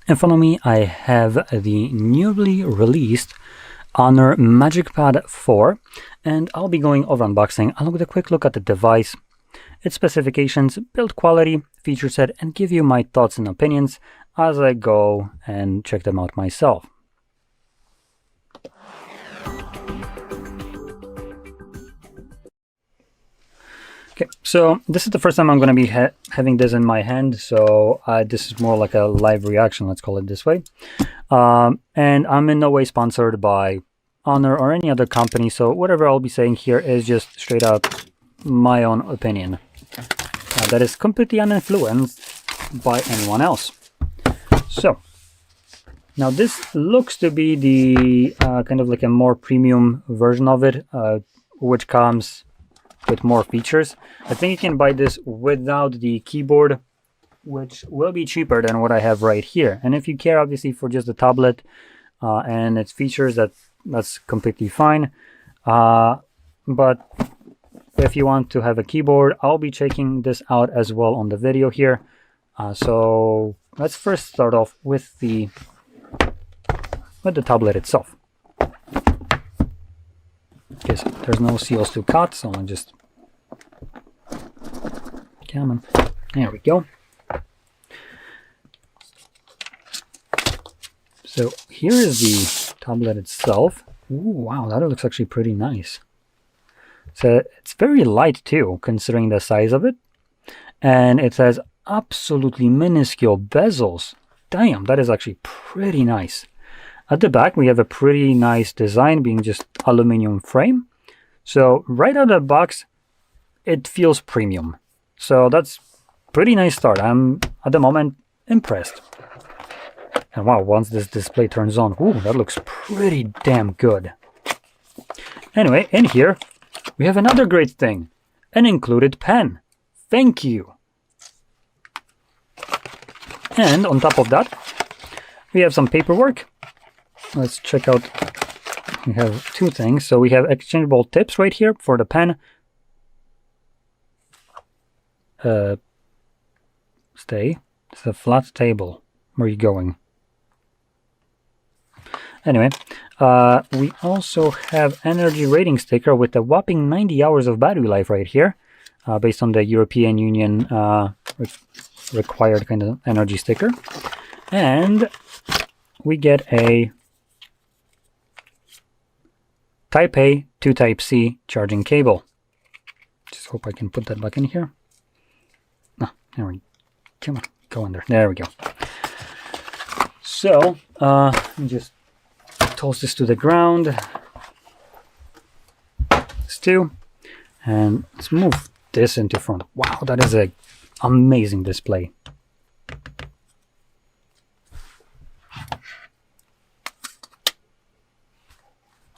In front of me, I have the newly released Honor MagicPad 4, and I'll be going over unboxing along with a quick look at the device, its specifications, build quality, feature set, and give you my thoughts and opinions as I go and check them out myself. Okay, so this is the first time I'm going to be having this in my hand, so this is more like a live reaction, let's call it this way. And I'm in no way sponsored by Honor or any other company, so whatever I'll be saying here is just straight up my own opinion. That is completely uninfluenced by anyone else. So, now this looks to be the kind of like a more premium version of it, which comes with more features. I think you can buy this without the keyboard, which will be cheaper than what I have right here. And if you care obviously for just the tablet and its features, that's completely fine. But if you want to have a keyboard, I'll be checking this out as well on the video here. So let's first start off with the tablet itself. Okay, so there's no seals to cut, so I'll just come on. There we go. So here is the tablet itself. Ooh, wow, that looks actually pretty nice. So it's very light too, considering the size of it. And it has absolutely minuscule bezels. Damn, that is actually pretty nice. At the back, we have a pretty nice design, being just aluminum frame. So right out of the box, it feels premium. So that's pretty nice start. I'm, at the moment, impressed. And wow, once this display turns on, ooh, that looks pretty damn good. Anyway, in here, we have another great thing. An included pen. Thank you. And on top of that, we have some paperwork. Let's check out, we have two things. So we have exchangeable tips right here for the pen. Stay. It's a flat table. Where are you going? Anyway, we also have energy rating sticker with a whopping 90 hours of battery life right here, based on the European Union required kind of energy sticker. And we get a Type A to Type C charging cable. Just hope I can put that back in here. Ah, there we go. Come on, go under. There we go. So, let me just toss this to the ground. This too. And let's move this into front. Wow, that is an amazing display.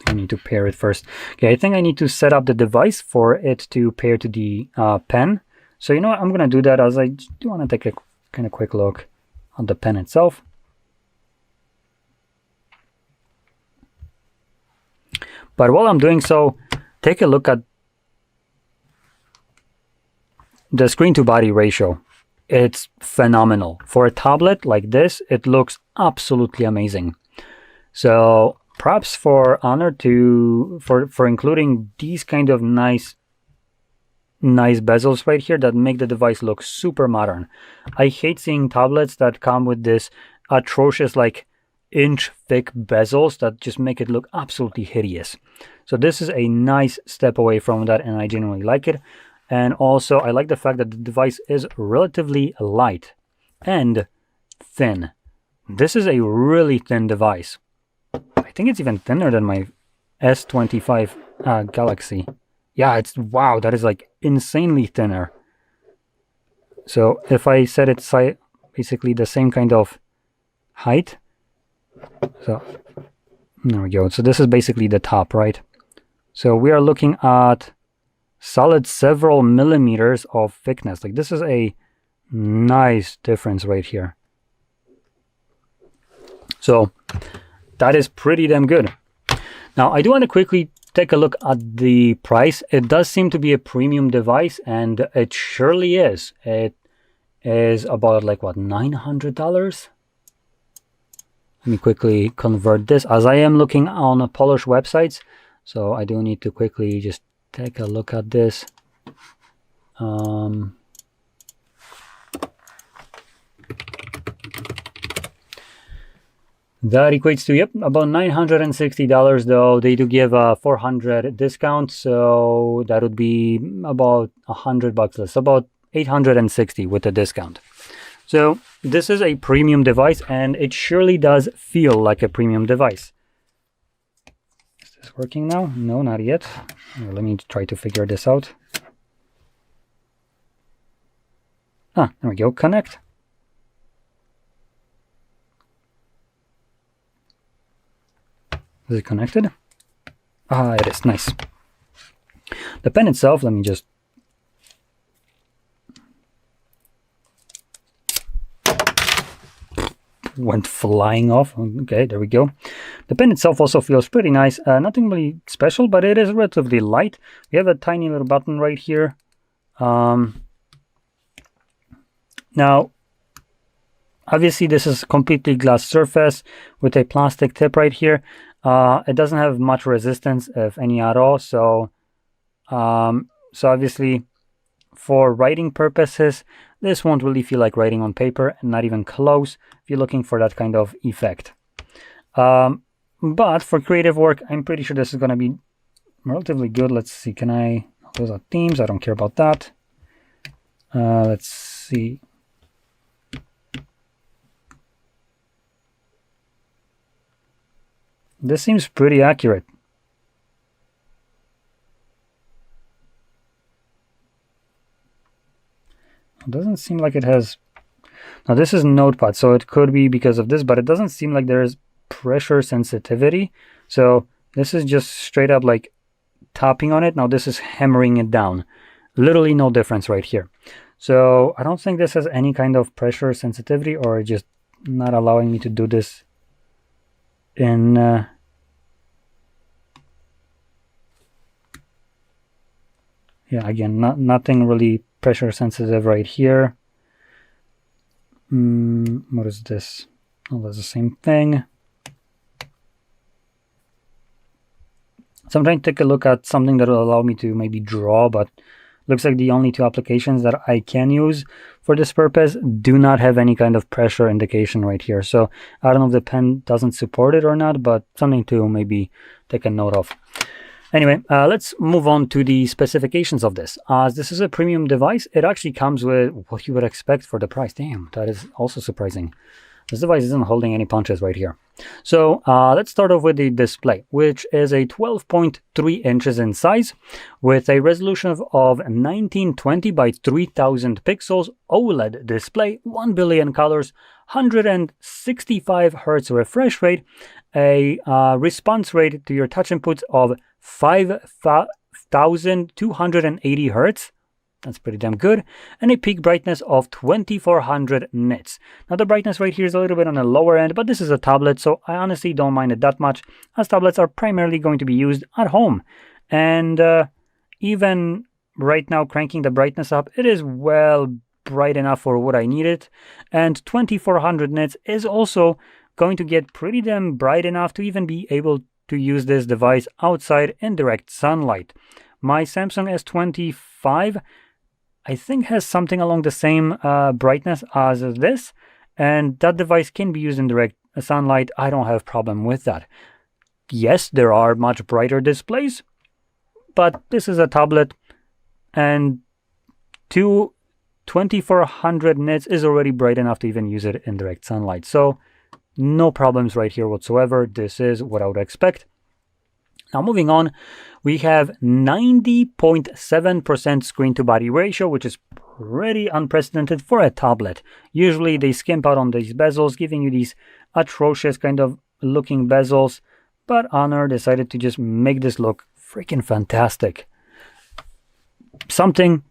I need to pair it first. Okay, I think I need to set up the device for it to pair to the pen. So you know what, I'm gonna do that as I do want to take a kind of quick look on the pen itself. But while I'm doing so, take a look at the screen to body ratio. It's phenomenal. For a tablet like this, it looks absolutely amazing. So props for Honor for including these kind of nice bezels right here that make the device look super modern. I hate seeing tablets that come with this atrocious like inch thick bezels that just make it look absolutely hideous. So this is a nice step away from that, and I genuinely like it. And also I like the fact that the device is relatively light and thin. This is a really thin device. I think it's even thinner than my S25 Galaxy. Yeah, it's, wow, that is like insanely thinner. So if I set it basically the same kind of height, so there we go. So this is basically the top, right? So we are looking at solid several millimeters of thickness. Like this is a nice difference right here. So that is pretty damn good. Now I do want to quickly take a look at the price. It does seem to be a premium device, and it surely is. It is about like what, $900? Let me quickly convert this, as I am looking on Polish websites, so I do need to quickly just take a look at this. That equates to, yep, about $960, though they do give a $400 discount, so that would be about $100 less, about $860 with the discount. So this is a premium device, and it surely does feel like a premium device. Is this working now? No, not yet. Let me try to figure this out. Ah, there we go, connect. Is it connected? Ah, it is. Nice. The pen itself, let me just... went flying off. Okay, there we go. The pen itself also feels pretty nice. Nothing really special, but it is relatively light. We have a tiny little button right here. Now, obviously, this is completely glass surface with a plastic tip right here. It doesn't have much resistance, if any at all. So obviously, for writing purposes, this won't really feel like writing on paper, and not even close if you're looking for that kind of effect. But for creative work, I'm pretty sure this is going to be relatively good. Let's see, can I... Those are themes, I don't care about that. Let's see. This seems pretty accurate. It doesn't seem like it has... Now this is Notepad, so it could be because of this, but it doesn't seem like there is pressure sensitivity. So this is just straight up like tapping on it. Now this is hammering it down. Literally no difference right here. So I don't think this has any kind of pressure sensitivity, or just not allowing me to do this in... yeah, again, nothing really pressure sensitive right here. What is this? Oh, that's the same thing. So I'm trying to take a look at something that will allow me to maybe draw, but looks like the only two applications that I can use for this purpose do not have any kind of pressure indication right here. So I don't know if the pen doesn't support it or not, but something to maybe take a note of. Anyway, let's move on to the specifications of this. As this is a premium device, it actually comes with what you would expect for the price. Damn, that is also surprising. This device isn't holding any punches right here. So let's start off with the display, which is a 12.3 inches in size with a resolution of 1920 by 3000 pixels, OLED display, 1 billion colors, 165 Hz refresh rate, a response rate to your touch inputs of 5280 Hz. That's pretty damn good. And a peak brightness of 2400 nits. Now the brightness right here is a little bit on the lower end, but this is a tablet, so I honestly don't mind it that much, as tablets are primarily going to be used at home. And even right now, cranking the brightness up, it is well bright enough for what I needed. And 2400 nits is also going to get pretty damn bright enough to even be able to use this device outside in direct sunlight. My Samsung S25, I think, has something along the same brightness as this, and that device can be used in direct sunlight. I don't have a problem with that. Yes, there are much brighter displays, but this is a tablet, and 2400 nits is already bright enough to even use it in direct sunlight. So no problems right here whatsoever. This is what I would expect. Now moving on, we have 90.7% screen to body ratio, which is pretty unprecedented for a tablet. Usually they skimp out on these bezels, giving you these atrocious kind of looking bezels, but Honor decided to just make this look freaking fantastic. Something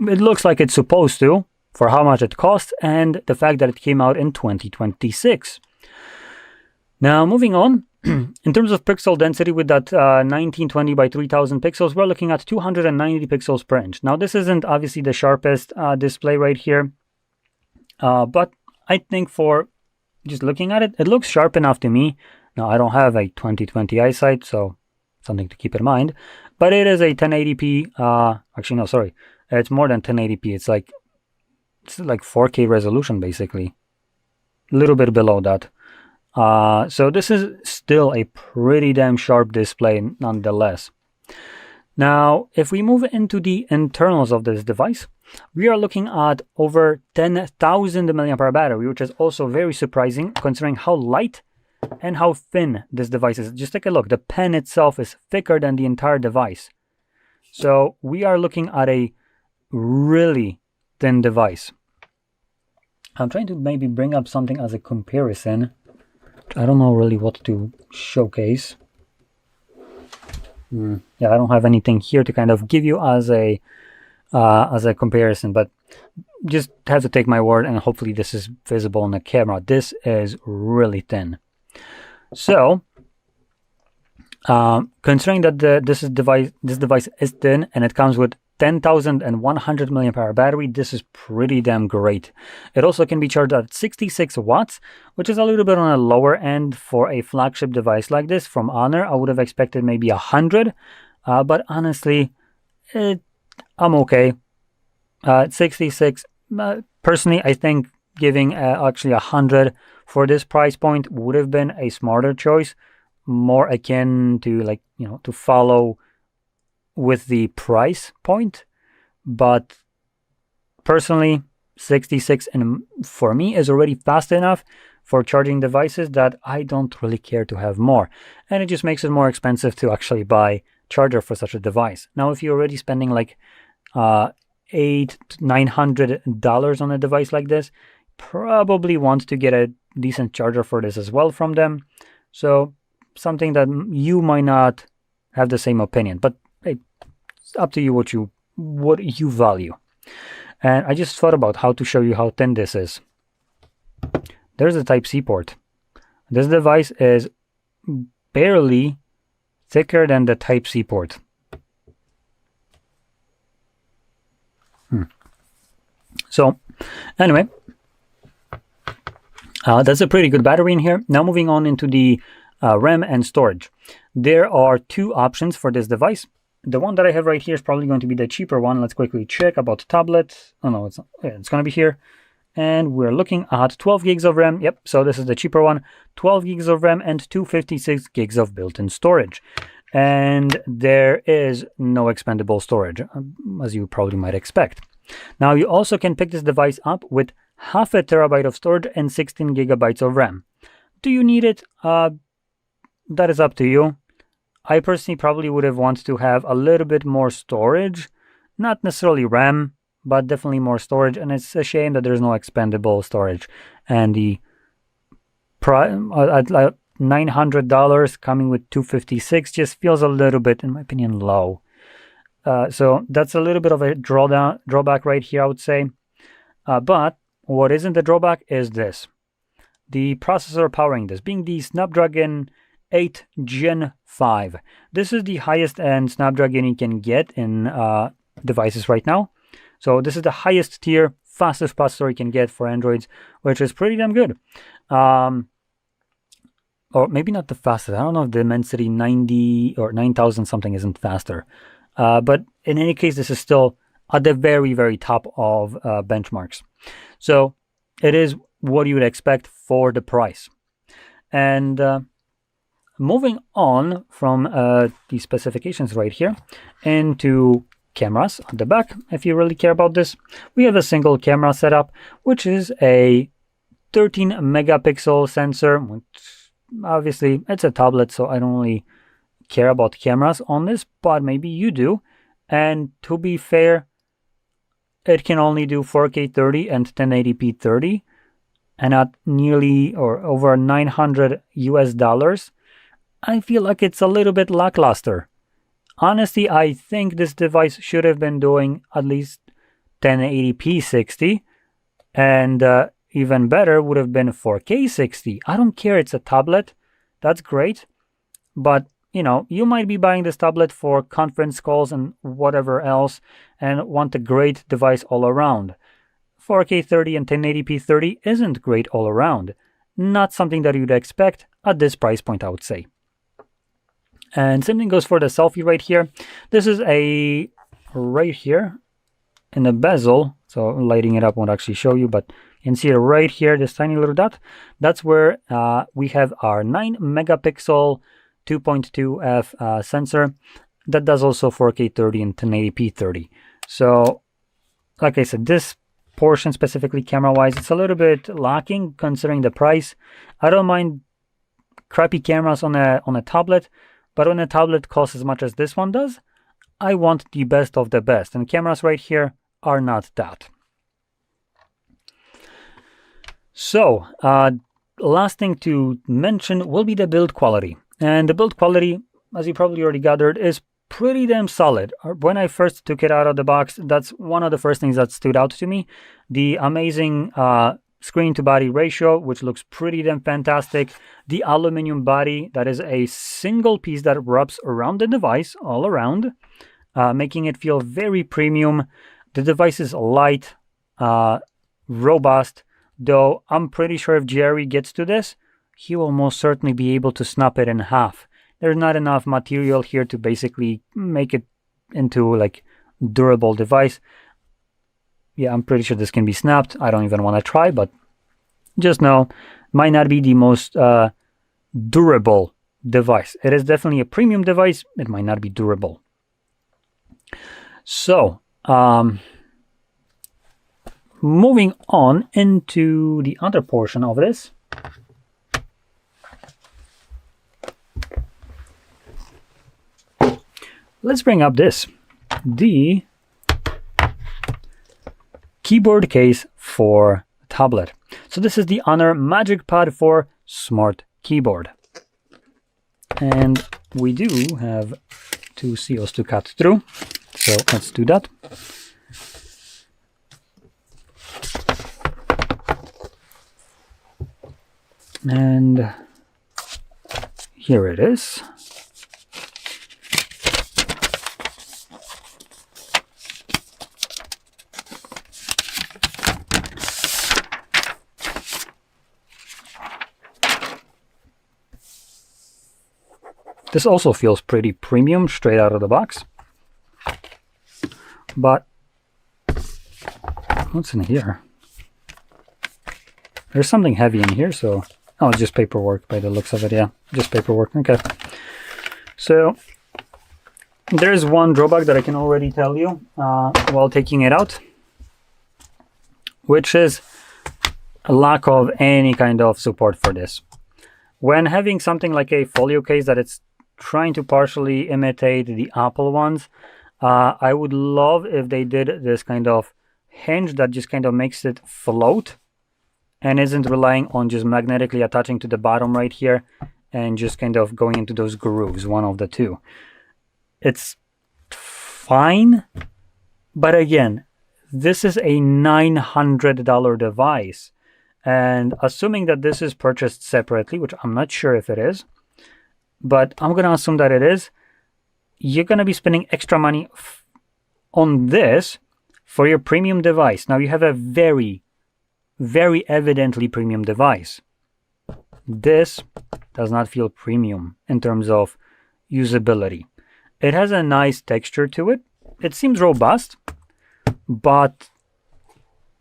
it looks like it's supposed to, for how much it costs, and the fact that it came out in 2026. Now moving on, in terms of pixel density with that 1920 by 3000 pixels, we're looking at 290 pixels per inch. Now this isn't obviously the sharpest display right here, but I think for just looking at it, it looks sharp enough to me. Now, I don't have a 20/20 eyesight, so something to keep in mind. But it is a 1080p. Actually, no, sorry. It's more than 1080p. It's like 4K resolution, basically. A little bit below that. So this is still a pretty damn sharp display nonetheless. Now, if we move into the internals of this device, we are looking at over 10,000 mAh battery, which is also very surprising considering how light and how thin this device is. Just take a look. The pen itself is thicker than the entire device. So we are looking at a really thin device. I'm trying to maybe bring up something as a comparison. I don't know really what to showcase. Yeah, I don't have anything here to kind of give you as a comparison, but just have to take my word, and hopefully this is visible on the camera. This is really thin. So, considering that this device is thin and it comes with 10,100 mAh battery, this is pretty damn great. It also can be charged at 66 watts, which is a little bit on the lower end for a flagship device like this from Honor. I would have expected maybe 100, but honestly, I'm okay. 66, personally, I think giving actually 100 for this price point would have been a smarter choice, more akin to, like, you know, to follow with the price point. But personally, 66 and for me is already fast enough for charging devices that I don't really care to have more, and it just makes it more expensive to actually buy charger for such a device. Now, if you're already spending like $800 to $900 on a device like this, probably want to get a decent charger for this as well from them. So something that you might not have the same opinion, but hey, it's up to you what you value. And I just thought about how to show you how thin this is. There's a Type-C port. This device is barely thicker than the Type-C port. So anyway, that's a pretty good battery in here. Now moving on into the RAM and storage. There are two options for this device. The one that I have right here is probably going to be the cheaper one. Let's quickly check about tablet. Oh no, it's not. Yeah, it's going to be here. And we're looking at 12 gigs of RAM. Yep, so this is the cheaper one. 12 gigs of RAM and 256 gigs of built-in storage. And there is no expandable storage, as you probably might expect. Now, you also can pick this device up with half a terabyte of storage and 16 gigabytes of RAM. Do you need it? That is up to you. I personally probably would have wanted to have a little bit more storage, not necessarily RAM, but definitely more storage. And it's a shame that there's no expandable storage. And the at $900 coming with 256 just feels a little bit, in my opinion, low. So that's a little bit of a drawback right here, I would say. But what isn't the drawback is this. The processor powering this being the Snapdragon 8 Gen 5. This is the highest end Snapdragon you can get in devices right now. So this is the highest tier, fastest processor you can get for Androids, which is pretty damn good. Or maybe not the fastest. I don't know if the Dimensity 90 or 9000 something isn't faster. But in any case, this is still at the very, very top of benchmarks. So it is what you would expect for the price. And moving on from the specifications right here into cameras on the back, if you really care about this, we have a single camera setup, which is a 13 megapixel sensor. Which obviously, it's a tablet, so I don't really care about cameras on this, but maybe you do. And to be fair, it can only do 4K 30 and 1080p 30, and at nearly or over $900 US, I feel like it's a little bit lackluster. Honestly, I think this device should have been doing at least 1080p 60, and even better would have been 4K 60. I don't care, it's a tablet, that's great, but you know, you might be buying this tablet for conference calls and whatever else and want a great device all around. 4K 30 and 1080p 30 isn't great all around. not something that you'd expect at this price point, I would say. And same thing goes for the selfie right here. This is a right here in the bezel, so lighting it up won't actually show you, but you can see it right here, this tiny little dot. That's where we have our 9 megapixel 2.2 f sensor that does also 4K 30 and 1080p 30. So like I said, this portion specifically camera wise, it's a little bit lacking considering the price. I don't mind crappy cameras on a tablet, but when a tablet costs as much as this one does, I want the best of the best, and cameras right here are not that. So last thing to mention will be the build quality, and the build quality, as you probably already gathered, is pretty damn solid. When I first took it out of the box, that's one of the first things that stood out to me. The amazing screen to body ratio, which looks pretty damn fantastic. The aluminum body, that is a single piece that wraps around the device all around, making it feel very premium. The device is light, robust, though I'm pretty sure if Jerry gets to this, he will most certainly be able to snap it in half. There's not enough material here to basically make it into like durable device. Yeah, I'm pretty sure this can be snapped. I don't even want to try, but just know, might not be the most durable device. It is definitely a premium device. It might not be durable. So, moving on into the other portion of this. Let's bring up this, the keyboard case for tablet. So this is the Honor MagicPad for Smart Keyboard. And we do have 2 seals to cut through, so let's do that. And here it is. This also feels pretty premium straight out of the box. But what's in here? There's something heavy in here, so... Oh, it's just paperwork by the looks of it, yeah. Just paperwork, okay. So, there's one drawback that I can already tell you while taking it out, which is a lack of any kind of support for this. When having something like a folio case that it's trying to partially imitate the Apple ones, I would love if they did this kind of hinge that just kind of makes it float and isn't relying on just magnetically attaching to the bottom right here and just kind of going into those grooves, one of the two. It's fine, but again, this is a $900 device, and assuming that this is purchased separately, which I'm not sure if it is, but I'm going to assume that it is, you're going to be spending extra money on this for your premium device. Now you have a very, very evidently premium device. This does not feel premium in terms of usability. It has a nice texture to it. It seems robust, but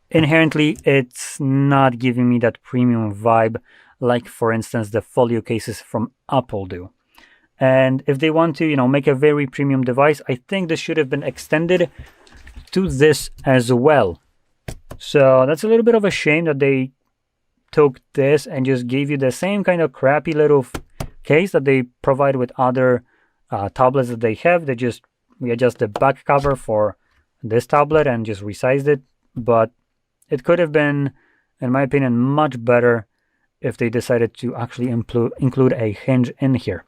inherently it's not giving me that premium vibe like, for instance, the folio cases from Apple do. And if they want to, make a very premium device, I think this should have been extended to this as well. So that's a little bit of a shame that they took this and just gave you the same kind of crappy little case that they provide with other tablets that they have. We adjust the back cover for this tablet and just resized it. But it could have been, in my opinion, much better if they decided to actually include a hinge in here.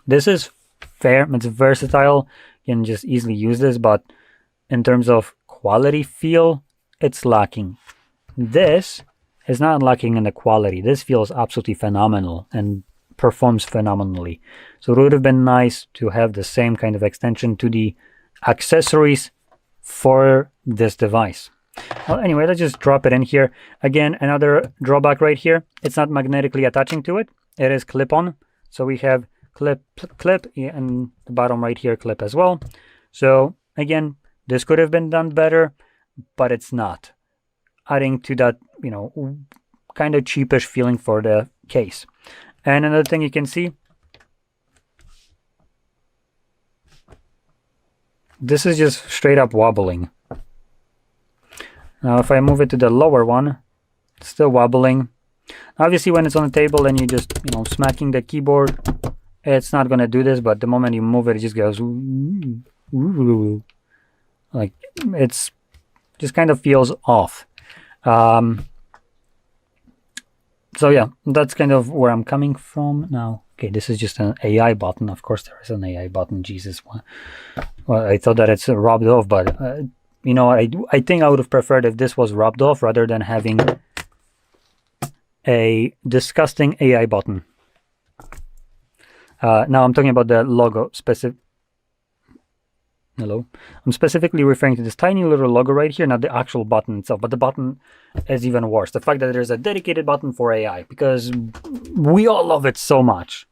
This is fair, it's versatile, you can just easily use this, but in terms of quality feel, it's lacking. This is not lacking in the quality. This feels absolutely phenomenal and performs phenomenally. So it would have been nice to have the same kind of extension to the accessories for this device. Well, anyway, let's just drop it in here. Again, another drawback right here. It's not magnetically attaching to it. It is clip-on. So we have clip, and the bottom right here, clip as well. So again, this could have been done better, but it's not. Adding to that, you know, kind of cheapish feeling for the case. And another thing you can see, this is just straight up wobbling. Now if I move it to the lower one, it's still wobbling. Obviously when it's on the table and you just, you know, smacking the keyboard, it's not going to do this, but the moment you move it, it just goes like it's just kind of feels off. So yeah, that's kind of where I'm coming from now. Okay, this is just an AI button. Of course there is an AI button. Jesus, well, I thought that it's rubbed off, but you know, I think I would have preferred if this was rubbed off rather than having a disgusting AI button. Now I'm talking about the logo specific. Hello. I'm specifically referring to this tiny little logo right here, not the actual button itself, but the button is even worse. The fact that there's a dedicated button for AI, because we all love it so much.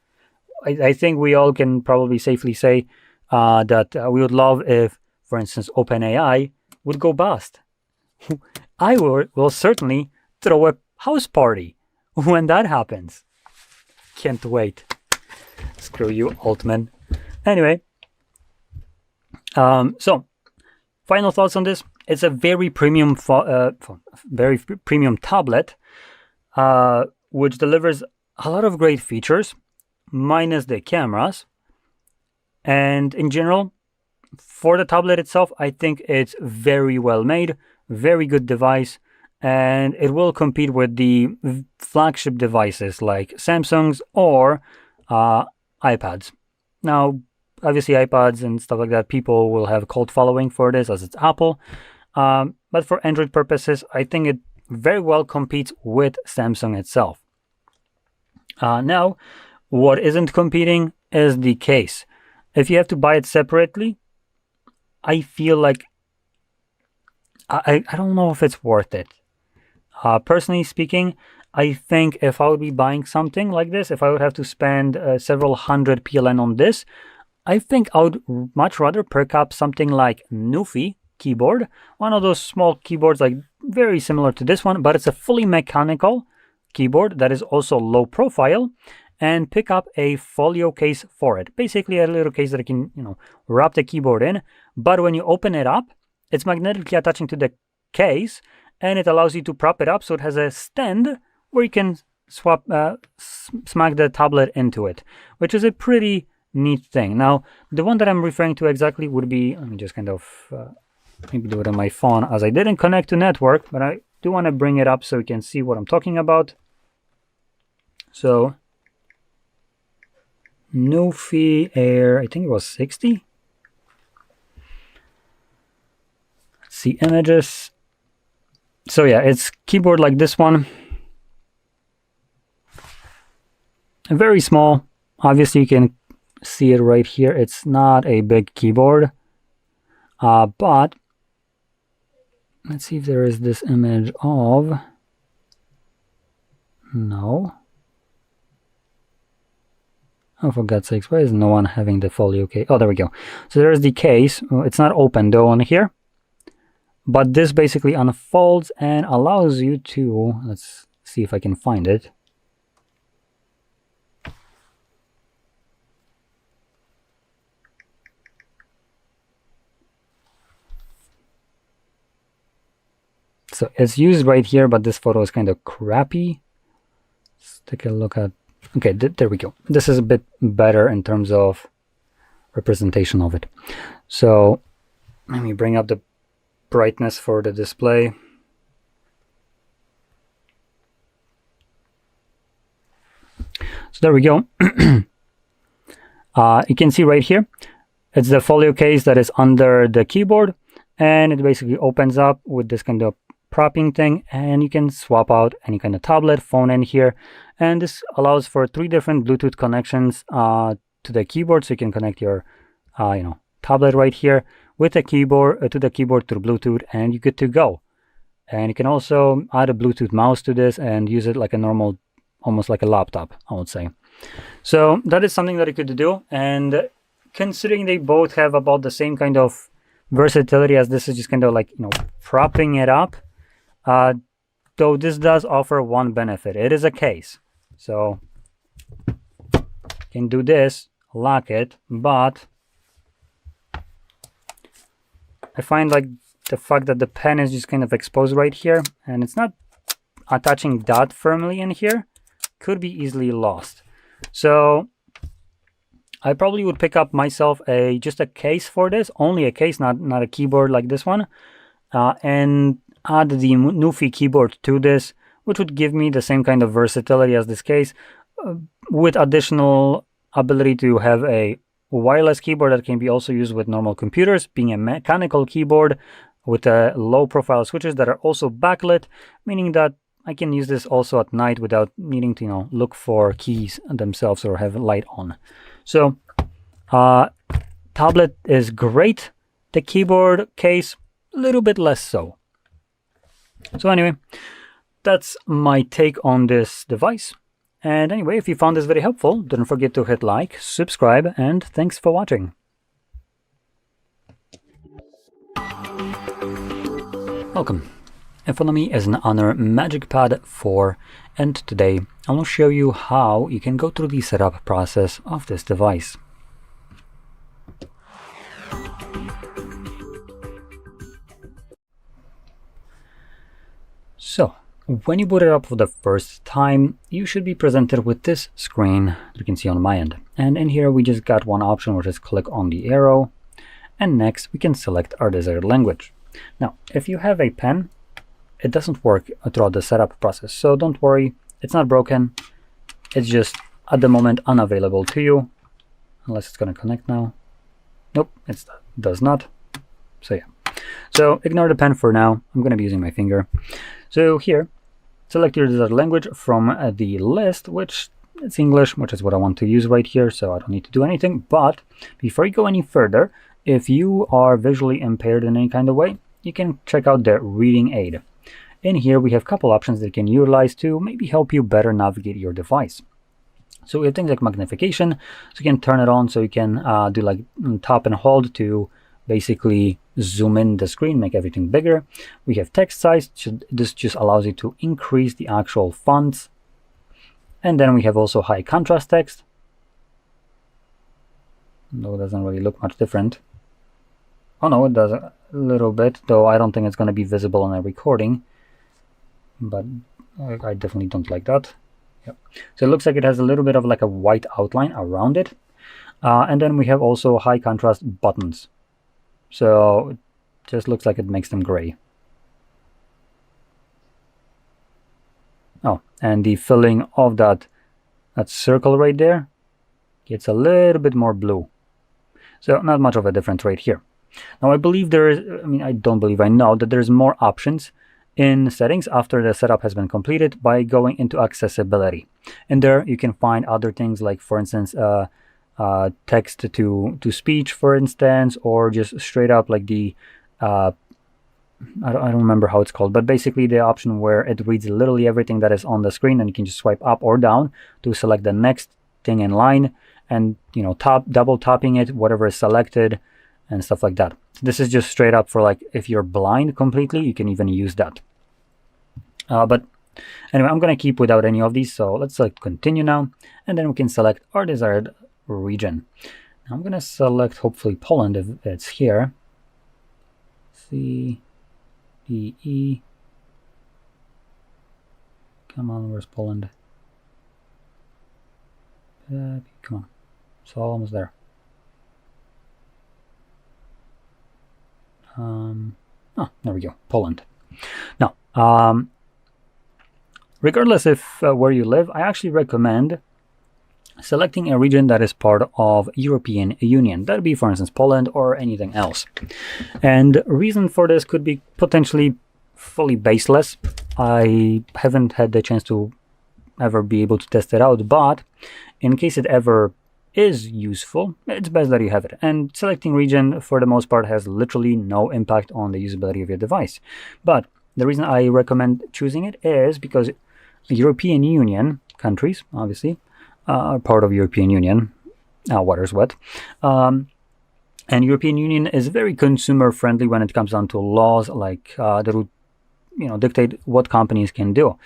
I think we all can probably safely say that we would love if, for instance, OpenAI would go bust. I will certainly throw a house party when that happens. Can't wait. Screw you, Altman. Anyway. So, final thoughts on this. It's a very premium, premium tablet, which delivers a lot of great features, minus the cameras. And in general, for the tablet itself, I think it's very well made, very good device, and it will compete with the flagship devices like Samsung's or iPads. Now, obviously iPads and stuff like that, people will have a cult following for this as it's Apple. But for Android purposes, I think it very well competes with Samsung itself. Now, what isn't competing is the case. If you have to buy it separately, I feel like I don't know if it's worth it. Personally speaking, I think if I would be buying something like this, if I would have to spend several hundred PLN on this, I think I would much rather perk up something like Newfie keyboard, one of those small keyboards like very similar to this one, but it's a fully mechanical keyboard that is also low profile, and pick up a folio case for it. Basically a little case that I can, you know, wrap the keyboard in, but when you open it up, it's magnetically attaching to the case, and it allows you to prop it up, so it has a stand where you can smack the tablet into it, which is a pretty neat thing. Now, the one that I'm referring to exactly would be, let me just kind of maybe do it on my phone, as I didn't connect to network, but I do want to bring it up so you can see what I'm talking about. So, Newfie Air, I think it was 60. Let's see images. So yeah, it's keyboard like this one. Very small. Obviously, you can see it right here. It's not a big keyboard, but let's see if there is this image of, no. Oh, for God's sakes, why is no one having the folio case? Oh, there we go. So there's the case. It's not open though on here, but this basically unfolds and allows you to, let's see if I can find it. So it's used right here, but this photo is kind of crappy. Let's take a look at, okay, there we go. This is a bit better in terms of representation of it. So let me bring up the brightness for the display. So there we go. You can see right here, it's the folio case that is under the keyboard, and it basically opens up with this kind of propping thing, and you can swap out any kind of tablet, phone in here, and this allows for 3 different Bluetooth connections to the keyboard, so you can connect your tablet right here with the keyboard to the keyboard through Bluetooth, and you're good to go. And you can also add a Bluetooth mouse to this and use it like a normal, almost like a laptop, I would say. So that is something that you could do. And considering they both have about the same kind of versatility, as this is just kind of like, propping it up, though this does offer one benefit. It is a case. So you can do this, lock it, but I find like the fact that the pen is just kind of exposed right here and it's not attaching that firmly in here could be easily lost. So I probably would pick up myself just a case for this, only a case, not a keyboard like this one, and add the Newfie keyboard to this, which would give me the same kind of versatility as this case, with additional ability to have a wireless keyboard that can be also used with normal computers, being a mechanical keyboard with low profile switches that are also backlit, meaning that I can use this also at night without needing to look for keys themselves or have light on. So tablet is great. The keyboard case a little bit less so. So anyway, that's my take on this device. And anyway, if you found this very helpful, don't forget to hit like, subscribe, and thanks for watching. Welcome. In front of me is an Honor MagicPad 4, and today I will show you how you can go through the setup process of this device. So, when you boot it up for the first time, you should be presented with this screen that you can see on my end. And in here we just got one option, which is click on the arrow, and next we can select our desired language. Now, if you have a pen, it doesn't work throughout the setup process, so don't worry, it's not broken. It's just at the moment unavailable to you, unless it's going to connect now. Nope, it does not. So yeah, so ignore the pen for now. I'm going to be using my finger. So here, select your desired language from the list, which it's English, which is what I want to use right here, so I don't need to do anything. But before you go any further, if you are visually impaired in any kind of way, you can check out the reading aid. In here, we have a couple options that you can utilize to maybe help you better navigate your device. So we have things like magnification, so you can turn it on so you can do like tap and hold to basically zoom in the screen, make everything bigger. We have text size, this just allows you to increase the actual fonts. And then we have also high contrast text, though it doesn't really look much different. Oh no, it does a little bit, though I don't think it's going to be visible on a recording, but I definitely don't like that. Yep. So it looks like it has a little bit of like a white outline around it. And then we have also high contrast buttons. So it just looks like it makes them gray. Oh, and the filling of that circle right there gets a little bit more blue. So not much of a difference right here. Now I believe there is, I don't believe, I know that there's more options in settings after the setup has been completed by going into accessibility. And there you can find other things like, for instance, text to speech, for instance, or just straight up like the I don't remember how it's called, but basically the option where it reads literally everything that is on the screen, and you can just swipe up or down to select the next thing in line, and double tapping it, whatever is selected, and stuff like that. So this is just straight up for like if you're blind completely, you can even use that. But anyway, I'm going to keep without any of these, so let's select continue now, and then we can select our desired region. Now I'm going to select hopefully Poland if it's here. C, D, E. Come on, where's Poland? Come on, it's all almost there. Oh, there we go, Poland. Now, regardless if where you live, I actually recommend selecting a region that is part of European Union. That'd be, for instance, Poland or anything else. And reason for this could be potentially fully baseless. I haven't had the chance to ever be able to test it out, but in case it ever is useful, it's best that you have it. And selecting region for the most part has literally no impact on the usability of your device. But The reason I recommend choosing it is because European Union countries, obviously, are part of European Union. Water's wet. And European Union is very consumer friendly when it comes down to laws like that would, dictate what companies can do.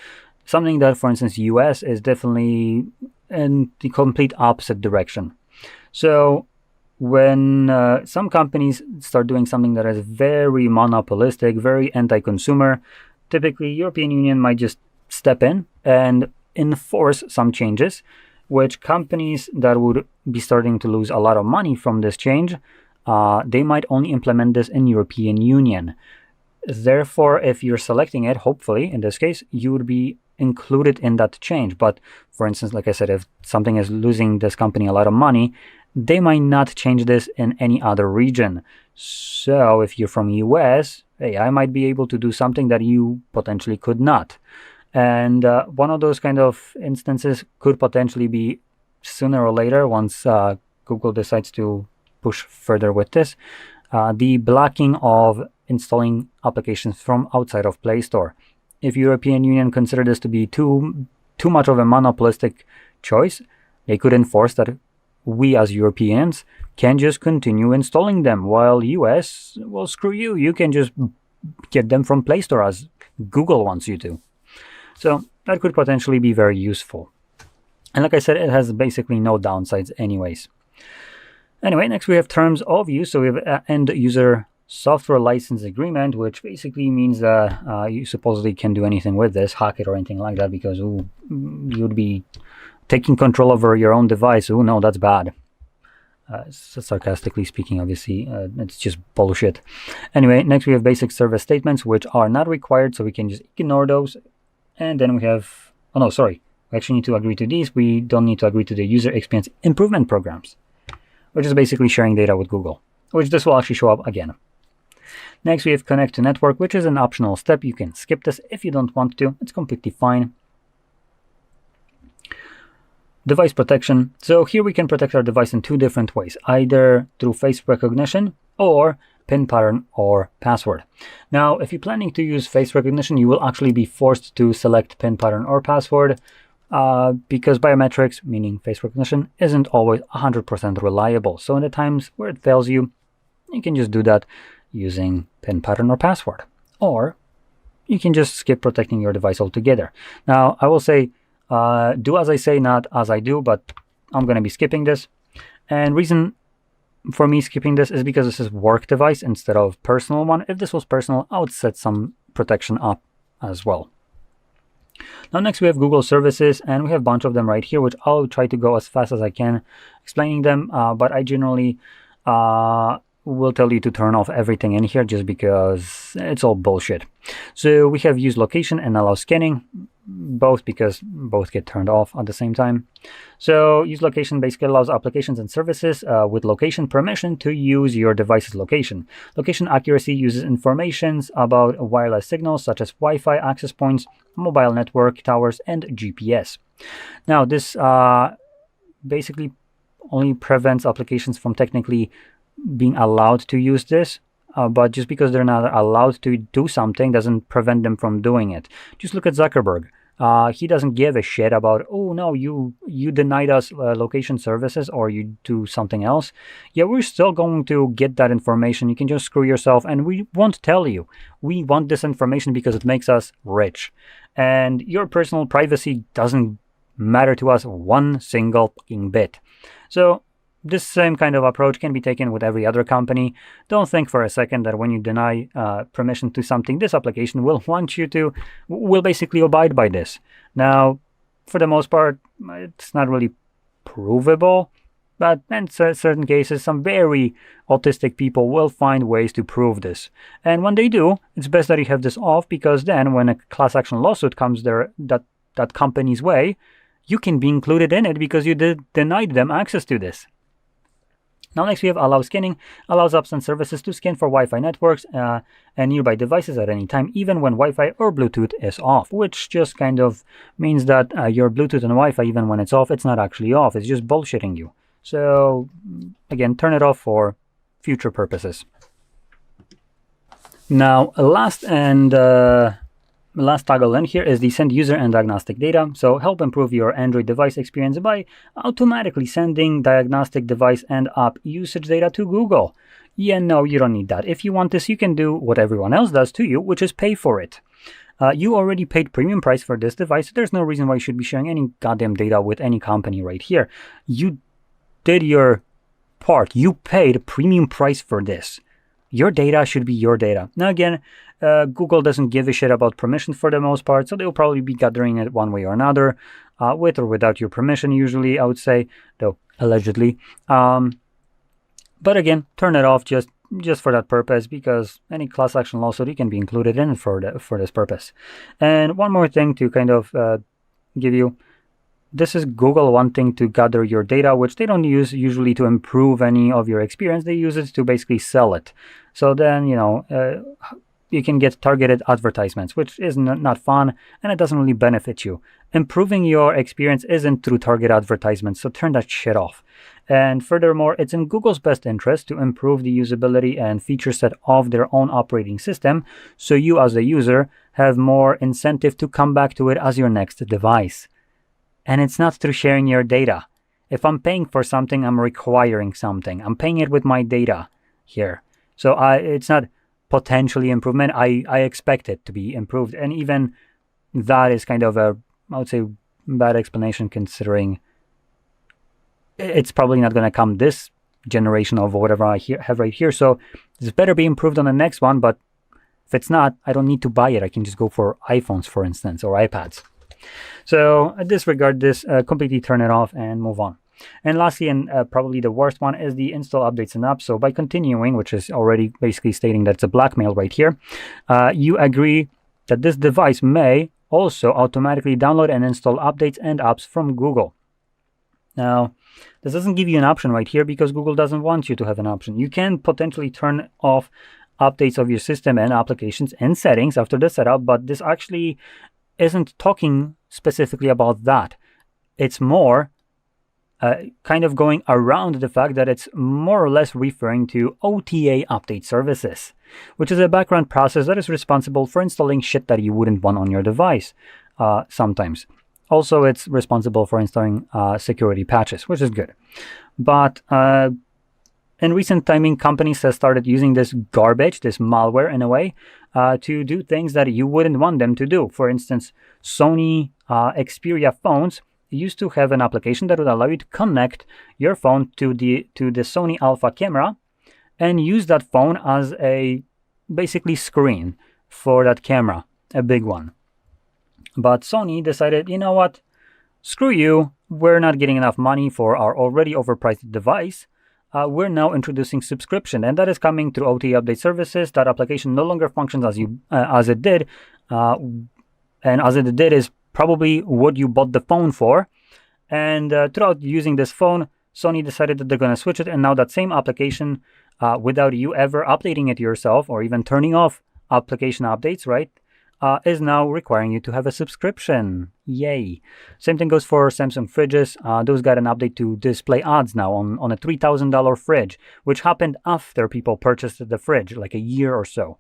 Something that, for instance, US is definitely in the complete opposite direction. So when some companies start doing something that is very monopolistic, very anti-consumer, typically European Union might just step in and enforce some changes, which companies that would be starting to lose a lot of money from this change, they might only implement this in European Union. Therefore, if you're selecting it, hopefully, in this case, you would be included in that change. But for instance, like I said, if something is losing this company a lot of money, they might not change this in any other region. So if you're from US, hey, I might be able to do something that you potentially could not. And one of those kind of instances could potentially be sooner or later, once Google decides to push further with this, the blocking of installing applications from outside of Play Store. If European Union consider this to be too much of a monopolistic choice, they could enforce that we as Europeans can just continue installing them, while US, well, screw you, you can just get them from Play Store as Google wants you to. So that could potentially be very useful. And like I said, it has basically no downsides anyways. Anyway, next we have terms of use. So we have end user software license agreement, which basically means that you supposedly can do anything with this, hack it or anything like that, because you'd be taking control over your own device. Oh no, that's bad. Sarcastically speaking, obviously, it's just bullshit. Anyway, next we have basic service statements, which are not required, so we can just ignore those. And then we have, oh no, sorry, we actually need to agree to these. We don't need to agree to the user experience improvement programs, which is basically sharing data with Google, which this will actually show up again. Next, we have connect to network, which is an optional step. You can skip this if you don't want to. It's completely fine. Device protection. So here we can protect our device in two different ways, either through face recognition or PIN pattern or password. Now, if you're planning to use face recognition, you will actually be forced to select PIN pattern or password because biometrics, meaning face recognition, isn't always 100% reliable. So in the times where it fails you, you can just do that using PIN pattern or password. Or you can just skip protecting your device altogether. Now, I will say, do as I say, not as I do, but I'm going to be skipping this. And reason for me skipping this is because this is work device instead of personal one. If this was personal, I would set some protection up as well. Now next we have Google services, and we have a bunch of them right here, which I'll try to go as fast as I can explaining them, but I generally will tell you to turn off everything in here just because it's all bullshit. So we have use location and allow scanning, both because both get turned off at the same time. So use location basically allows applications and services with location permission to use your device's location. Location accuracy uses information about wireless signals such as Wi-Fi access points, mobile network towers, and GPS. Now this basically only prevents applications from technically being allowed to use this, but just because they're not allowed to do something doesn't prevent them from doing it. Just look at Zuckerberg. He doesn't give a shit about, oh no, you denied us location services or you do something else. Yeah, we're still going to get that information. You can just screw yourself and we won't tell you. We want this information because it makes us rich. And your personal privacy doesn't matter to us one single fucking bit. So this same kind of approach can be taken with every other company. Don't think for a second that when you deny permission to something, this application will basically abide by this. Now, for the most part, it's not really provable, but in certain cases, some very autistic people will find ways to prove this. And when they do, it's best that you have this off, because then when a class action lawsuit comes that company's way, you can be included in it because you denied them access to this. Now next we have allow scanning, allows apps and services to scan for Wi-Fi networks and nearby devices at any time, even when Wi-Fi or Bluetooth is off, which just kind of means that your Bluetooth and Wi-Fi, even when it's off, it's not actually off, it's just bullshitting you. So again, turn it off for future purposes. Now, last toggle in here is the send user and diagnostic data. So help improve your Android device experience by automatically sending diagnostic device and app usage data to Google. Yeah, no, you don't need that. If you want this, you can do what everyone else does to you, which is pay for it. You already paid premium price for this device. So there's no reason why you should be sharing any goddamn data with any company right here. You did your part. You paid premium price for this. Your data should be your data. Now again, Google doesn't give a shit about permission for the most part, so they'll probably be gathering it one way or another, with or without your permission usually, I would say, though allegedly. But again, turn it off just for that purpose, because any class action lawsuit you can be included in for this purpose. And one more thing to kind of give you. This is Google wanting to gather your data, which they don't use usually to improve any of your experience. They use it to basically sell it. So then, you know, you can get targeted advertisements, which is not fun, and it doesn't really benefit you. Improving your experience isn't through target advertisements, so turn that shit off. And furthermore, it's in Google's best interest to improve the usability and feature set of their own operating system, so you as a user have more incentive to come back to it as your next device. And it's not through sharing your data. If I'm paying for something, I'm requiring something. I'm paying it with my data here. So it's not potentially improvement. I expect it to be improved. And even that is kind of a, I would say, bad explanation, considering it's probably not going to come this generation of whatever I have right here. So this better be improved on the next one. But if it's not, I don't need to buy it. I can just go for iPhones, for instance, or iPads. So disregard this, completely turn it off and move on. And lastly, and probably the worst one, is the install updates and apps. So by continuing, which is already basically stating that it's a blackmail right here, you agree that this device may also automatically download and install updates and apps from Google. Now, this doesn't give you an option right here because Google doesn't want you to have an option. You can potentially turn off updates of your system and applications and settings after the setup, but this actually isn't talking specifically about that. It's more kind of going around the fact that it's more or less referring to OTA update services, which is a background process that is responsible for installing shit that you wouldn't want on your device sometimes. Also, it's responsible for installing security patches, which is good. But in recent timing, companies have started using this garbage, this malware in a way, to do things that you wouldn't want them to do. For instance, Sony Xperia phones used to have an application that would allow you to connect your phone to the Sony Alpha camera and use that phone as a basically screen for that camera, a big one. But Sony decided, you know what, screw you, we're not getting enough money for our already overpriced device. We're now introducing subscription, and that is coming through OTA update services. That application no longer functions as it did, and as it did is probably what you bought the phone for. And throughout using this phone, Sony decided that they're going to switch it, and now that same application, without you ever updating it yourself or even turning off application updates, right, is now requiring you to have a subscription. Yay. Same thing goes for Samsung fridges. Those got an update to display ads now on a $3,000 fridge, which happened after people purchased the fridge, like a year or so.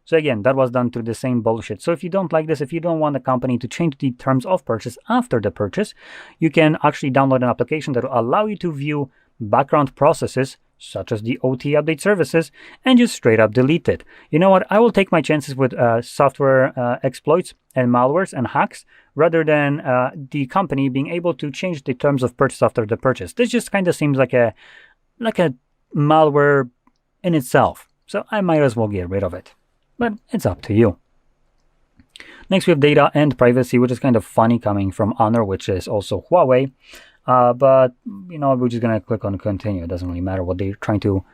So again, that was done through the same bullshit. So if you don't like this, if you don't want the company to change the terms of purchase after the purchase, you can actually download an application that will allow you to view background processes such as the OT update services, and just straight up delete it. You know what? I will take my chances with software exploits and malwares and hacks rather than the company being able to change the terms of purchase after the purchase. This just kind of seems like a malware in itself. So I might as well get rid of it. But it's up to you. Next, we have data and privacy, which is kind of funny coming from Honor, which is also Huawei. But, you know, we're just going to click on continue. It doesn't really matter what they're trying to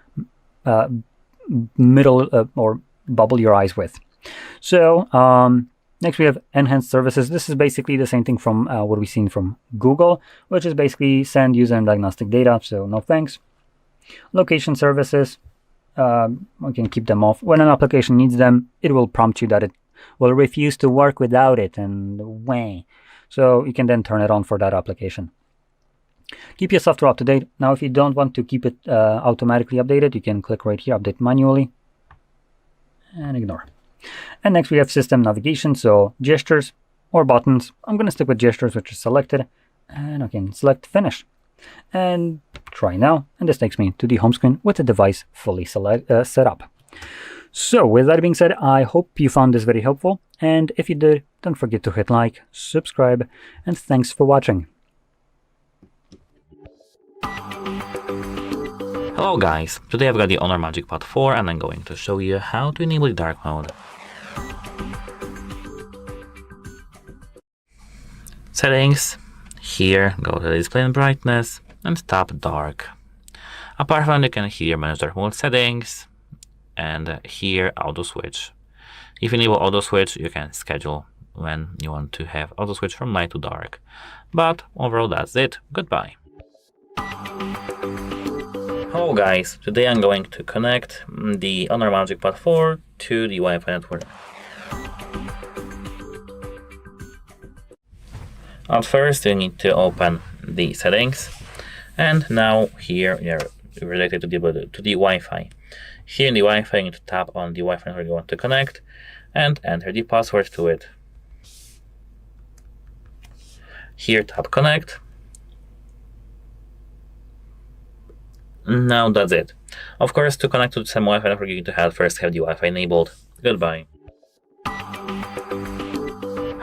or bubble your eyes with. So next we have enhanced services. This is basically the same thing from what we've seen from Google, which is basically send user and diagnostic data. So no thanks. Location services. We can keep them off. When an application needs them, it will prompt you that it will refuse to work without it, and way. So you can then turn it on for that application. Keep your software up to date. Now, if you don't want to keep it automatically updated, you can click right here, update manually. and ignore. And next we have system navigation, so gestures or buttons. I'm going to stick with gestures, which is selected, and I can select finish and try now, and this takes me to the home screen with the device fully set up. So with that being said, I hope you found this very helpful, and if you did, don't forget to hit like, subscribe, and thanks for watching. Hello guys, today I've got the Honor MagicPad 4 and I'm going to show you how to enable the dark mode. Settings, here go to display and brightness and tap dark. Apart from that, you can here manage dark mode settings and here auto switch. If you enable auto switch, you can schedule when you want to have auto switch from light to dark. But overall that's it, goodbye. Hello guys, today I'm going to connect the Honor MagicPad 4 to the Wi-Fi network. At first you need to open the settings, and now here you're related to the Wi-Fi. Here in the Wi-Fi you need to tap on the Wi-Fi network you want to connect and enter the password to it. Here tap connect. Now that's it. Of course, to connect to the same Wi-Fi network, you need to first have the Wi-Fi enabled. Goodbye.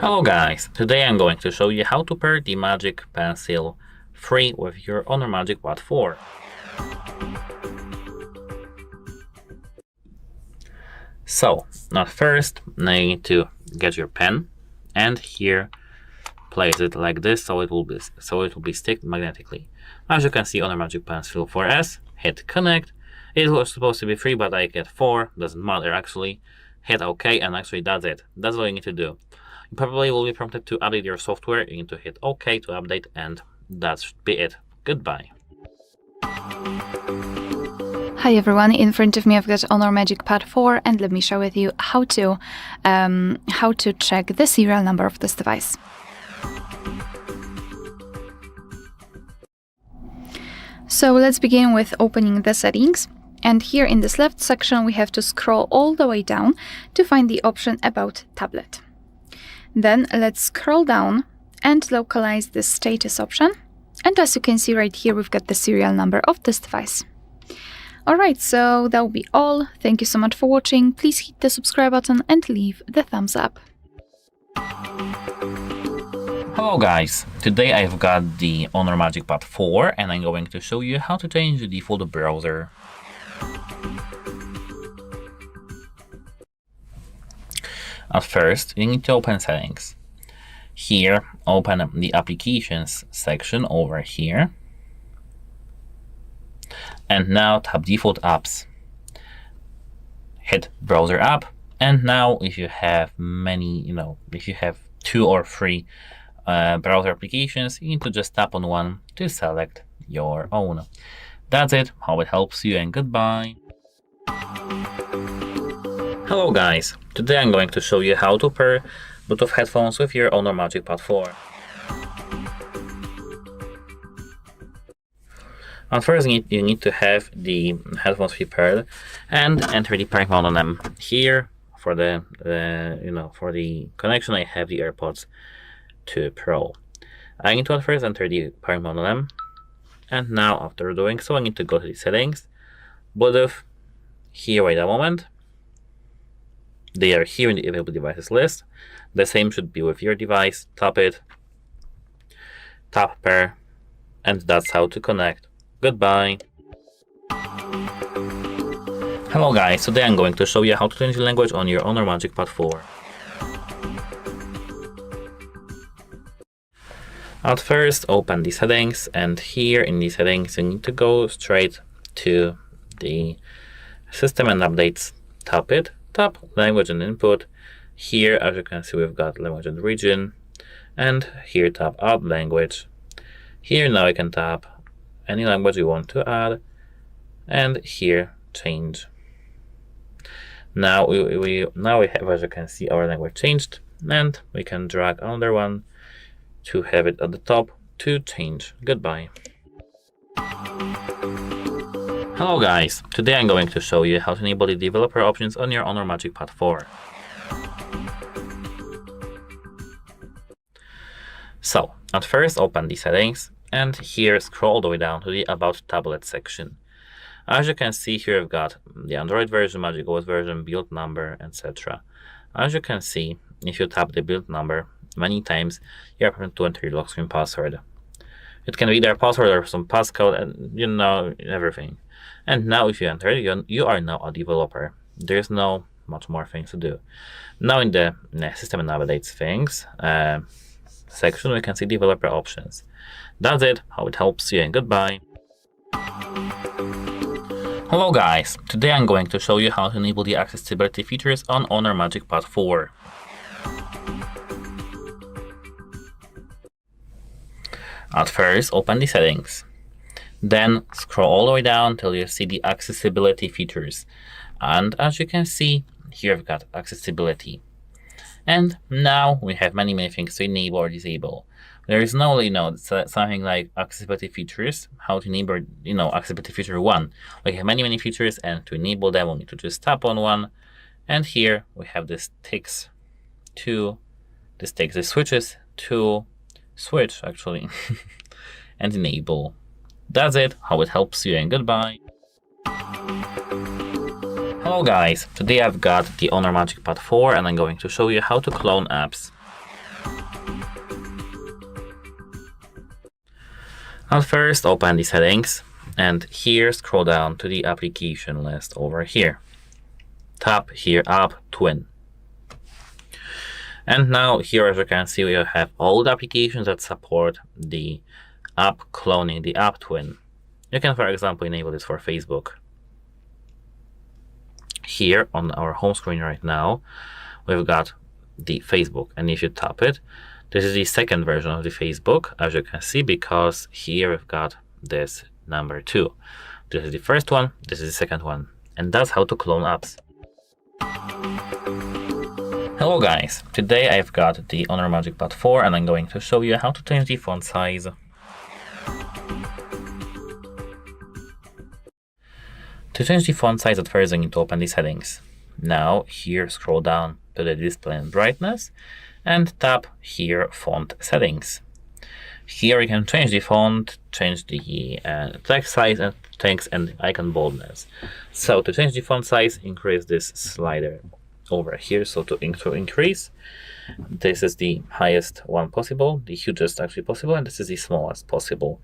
Hello guys, today I'm going to show you how to pair the Magic Pencil 3 with your Honor MagicPad 4. So, at first, now you need to get your pen and here place it like this so it will be stick magnetically. As you can see on the Magic Pencil 4S, hit connect. It was supposed to be 3, but I get 4, doesn't matter actually. Hit OK, and actually that's it. That's all you need to do. You probably will be prompted to update your software. You need to hit OK to update, and that should be it. Goodbye. Hi everyone, in front of me I've got Honor MagicPad 4, and let me share with you how to check the serial number of this device. So let's begin with opening the settings, and here in this left section we have to scroll all the way down to find the option about tablet. Then let's scroll down and localize the status option, and as you can see right here we've got the serial number of this device. Alright, so that will be all. Thank you so much for watching. Please hit the subscribe button and leave the thumbs up. Hello guys, today I've got the Honor MagicPad 4 and I'm going to show you how to change the default browser. At first, you need to open settings. Here, open the applications section over here. And now tap default apps. Hit browser app, and now if you have if you have 2 or 3 browser applications, you need to just tap on one to select your own. That's it. Hope it helps you, and goodbye. Hello guys, today I'm going to show you how to pair Bluetooth headphones with your Honor MagicPad 4. At first you need to have the headphones prepared and enter the pairing mode on them. Here for the for the connection I have the AirPods 2 Pro. I need to at first enter the pairing mode on them, and now after doing so I need to go to the settings, Bluetooth. Here, wait a moment. They are here in the available devices list. The same should be with your device. Tap it, tap pair, and that's how to connect. Goodbye. Hello guys, today I'm going to show you how to change the language on your Honor MagicPad 4. At first, open the settings, and here in the settings you need to go straight to the system and updates. Tap it, tap language and input. Here, as you can see, we've got language and region, and here tap add language. Here now I can tap any language you want to add, and here change. Now we have, as you can see, our language changed, and we can drag another one to have it at the top to change. Goodbye. Hello guys, today I'm going to show you how to enable the developer options on your HONOR MagicPad 4. So, at first open the settings and here scroll all the way down to the About Tablet section. As you can see here, I've got the Android version, magicOS version, build number, etc. As you can see, if you tap the build number many times, you are permitted to enter your lock screen password. It can be their password or some passcode and everything. And now if you enter it, you are now a developer. There's no much more things to do. Now in the system and updates things section, we can see developer options. That's it, how it helps you, and goodbye. Hello guys, today I'm going to show you how to enable the accessibility features on HONOR MagicPad 4. At first, open the settings. Then scroll all the way down till you see the accessibility features. And as you can see, here we've got accessibility. And now we have many things to enable or disable. There is no, something like accessibility features, how to enable, accessibility feature 1. We have many features, and to enable them, we need to just tap on one. And here we have this ticks to, the switches to switch actually, and enable. That's it, how it helps you, and goodbye. Hello guys, today I've got the HONOR MagicPad 4 and I'm going to show you how to clone apps. At first, open the settings and here scroll down to the application list over here. Tap here App Twin. And now here, as you can see, we have all the applications that support the app cloning, the App Twin. You can, for example, enable this for Facebook. Here on our home screen right now, we've got the Facebook, and if you tap it, this is the second version of the Facebook, as you can see, because here we've got this number 2. This is the first one, this is the second one, and that's how to clone apps. Hello guys, today I've got the HONOR MagicPad 4 and I'm going to show you how to change the font size. To change the font size, at first you need to open the settings. Now here scroll down to the display and brightness and tap here font settings. Here you can change the font, change the text size and text and icon boldness. So to change the font size, increase this slider over here. So to increase, this is the highest one possible, the hugest actually possible, and this is the smallest possible.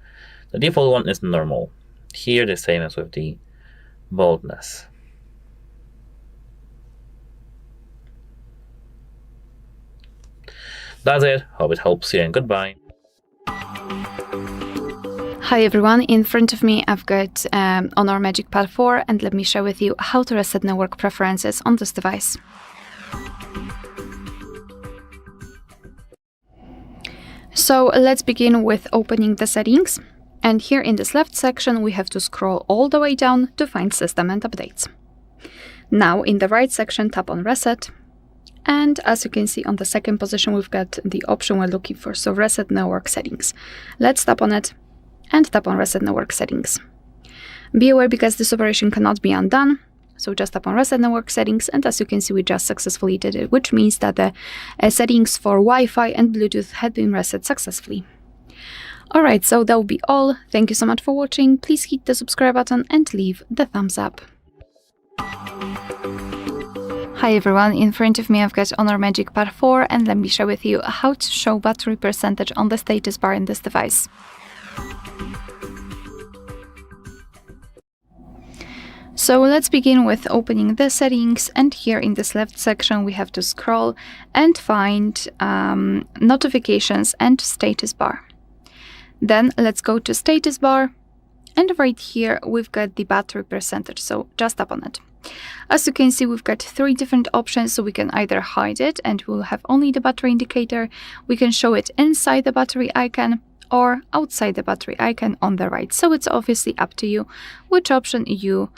The default one is normal. Here the same as with the boldness. That's it, hope it helps you, and goodbye. Hi everyone, in front of me I've got HONOR MagicPad 4 and let me share with you how to reset network preferences on this device. So let's begin with opening the settings. And here in this left section, we have to scroll all the way down to find System and Updates. Now, in the right section, tap on Reset. And as you can see on the second position, we've got the option we're looking for, so Reset Network Settings. Let's tap on it and tap on Reset Network Settings. Be aware because this operation cannot be undone. So just tap on Reset Network Settings, and as you can see, we just successfully did it, which means that the settings for Wi-Fi and Bluetooth had been reset successfully. Alright, so that will be all. Thank you so much for watching. Please hit the subscribe button and leave the thumbs up. Hi everyone, in front of me I've got HONOR MagicPad 4 and let me share with you how to show battery percentage on the status bar in this device. So let's begin with opening the settings, and here in this left section we have to scroll and find notifications and status bar. Then let's go to status bar, and right here we've got the battery percentage, so just tap on it. As you can see, we've got 3 different options, so we can either hide it and we'll have only the battery indicator, we can show it inside the battery icon or outside the battery icon on the right. So it's obviously up to you which option you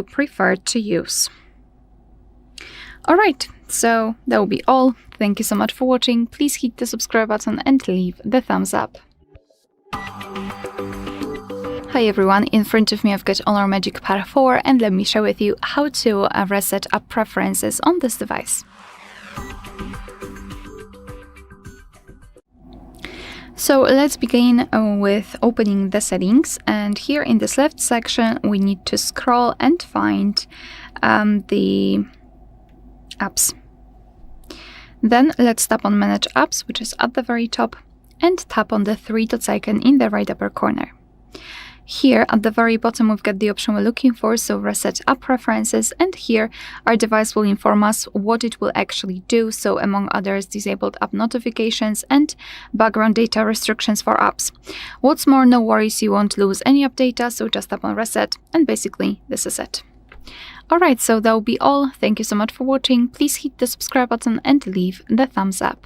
prefer to use. Alright, so that will be all. Thank you so much for watching. Please hit the subscribe button and leave the thumbs up. Hi everyone, in front of me I've got HONOR MagicPad 4 and let me share with you how to reset app preferences on this device. So let's begin with opening the settings, and here in this left section we need to scroll and find the apps. Then let's tap on Manage Apps, which is at the very top, and tap on the three dots icon in the right upper corner. Here at the very bottom we've got the option we're looking for, so Reset App Preferences, and here our device will inform us what it will actually do, so among others disabled app notifications and background data restrictions for apps. What's more, no worries, you won't lose any app data, so just tap on Reset and basically this is it. Alright, so that will be all. Thank you so much for watching. Please hit the subscribe button and leave the thumbs up.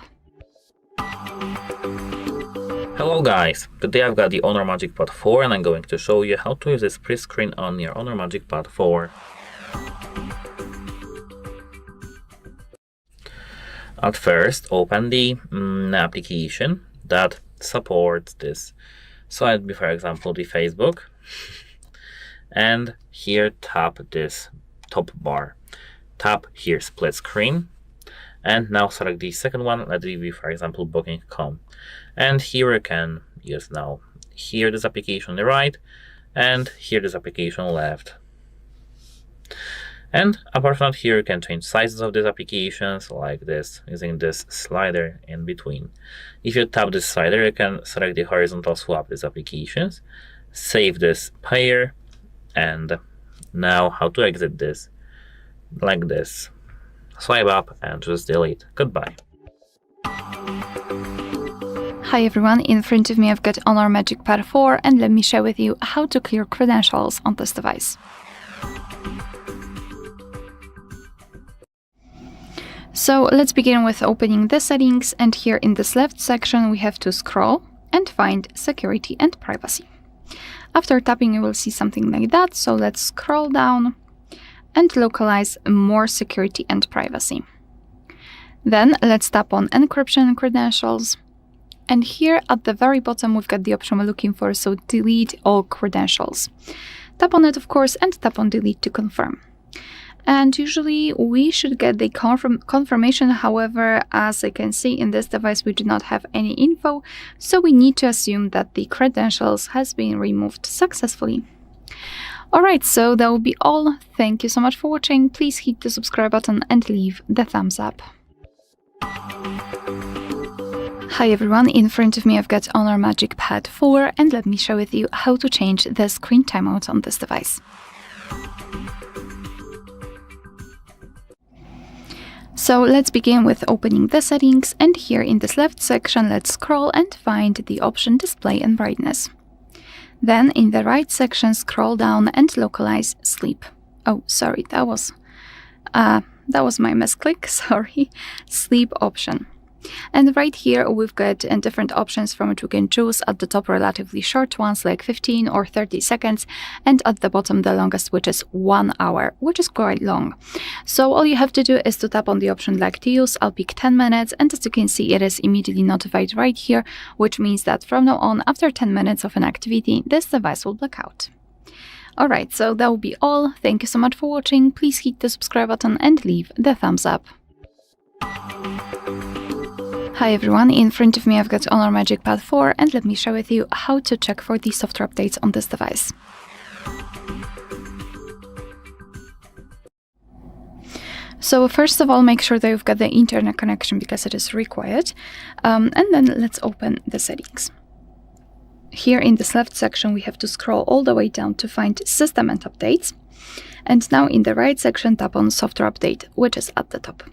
Hello guys, today I've got the HONOR MagicPad 4 and I'm going to show you how to use this pre-screen on your HONOR MagicPad 4. At first, open the application that supports this. So I'd be, for example, the Facebook, and here tap this top bar. Tap here split screen, and now select the second one. Let it be, for example, booking.com. And here you can use now here this application on the right and here this application on the left. And apart from that, here you can change sizes of these applications like this using this slider in between. If you tap this slider, you can select the horizontal swap these applications, save this pair, and now how to exit this like this. Swipe up and just delete. Goodbye. Hi everyone, in front of me I've got HONOR MagicPad 4 and let me share with you how to clear credentials on this device. So let's begin with opening the settings, and here in this left section we have to scroll and find security and privacy. After tapping you will see something like that, so let's scroll down and localize more security and privacy. Then let's tap on encryption and credentials. And here at the very bottom we've got the option we're looking for, so delete all credentials. Tap on it, of course, and tap on delete to confirm. And usually we should get the confirmation, however, as I can see in this device we do not have any info, so we need to assume that the credentials has been removed successfully. Alright, so that will be all. Thank you so much for watching. Please hit the subscribe button and leave the thumbs up. Hi everyone, in front of me I've got HONOR MagicPad 4 and let me share with you how to change the screen timeout on this device. So let's begin with opening the settings, and here in this left section let's scroll and find the option Display and Brightness. Then in the right section scroll down and localize Sleep. Oh, sorry, that was my misclick, sorry. Sleep option. And right here we've got different options from which we can choose. At the top, relatively short ones like 15 or 30 seconds, and at the bottom the longest, which is 1 hour, which is quite long. So all you have to do is to tap on the option like to use. I'll pick 10 minutes, and as you can see it is immediately notified right here, which means that from now on, after 10 minutes of an activity, this device will black out. Alright, so that will be all. Thank you so much for watching. Please hit the subscribe button and leave the thumbs up. Hi everyone, in front of me I've got HONOR MagicPad 4 and let me share with you how to check for the software updates on this device. So first of all, make sure that you've got the internet connection because it is required, and then let's open the settings. Here in this left section we have to scroll all the way down to find System and Updates, and now in the right section tap on Software Update, which is at the top.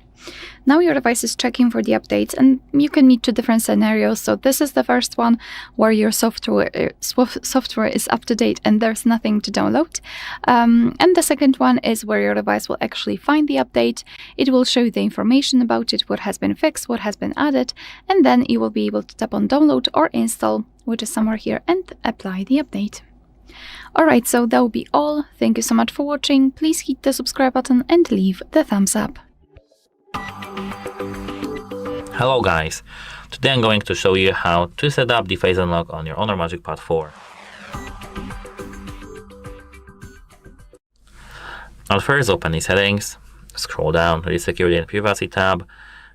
Now your device is checking for the updates, and you can meet two different scenarios. So this is the first one where your software is up to date and there's nothing to download. And the second one is where your device will actually find the update. It will show you the information about it, what has been fixed, what has been added, and then you will be able to tap on download or install, which is somewhere here, and apply the update. Alright, so that will be all. Thank you so much for watching. Please hit the subscribe button and leave the thumbs up. Hello guys, today I'm going to show you how to set up the face unlock on your HONOR MagicPad 4. At first, open the settings, scroll down to the security and privacy tab,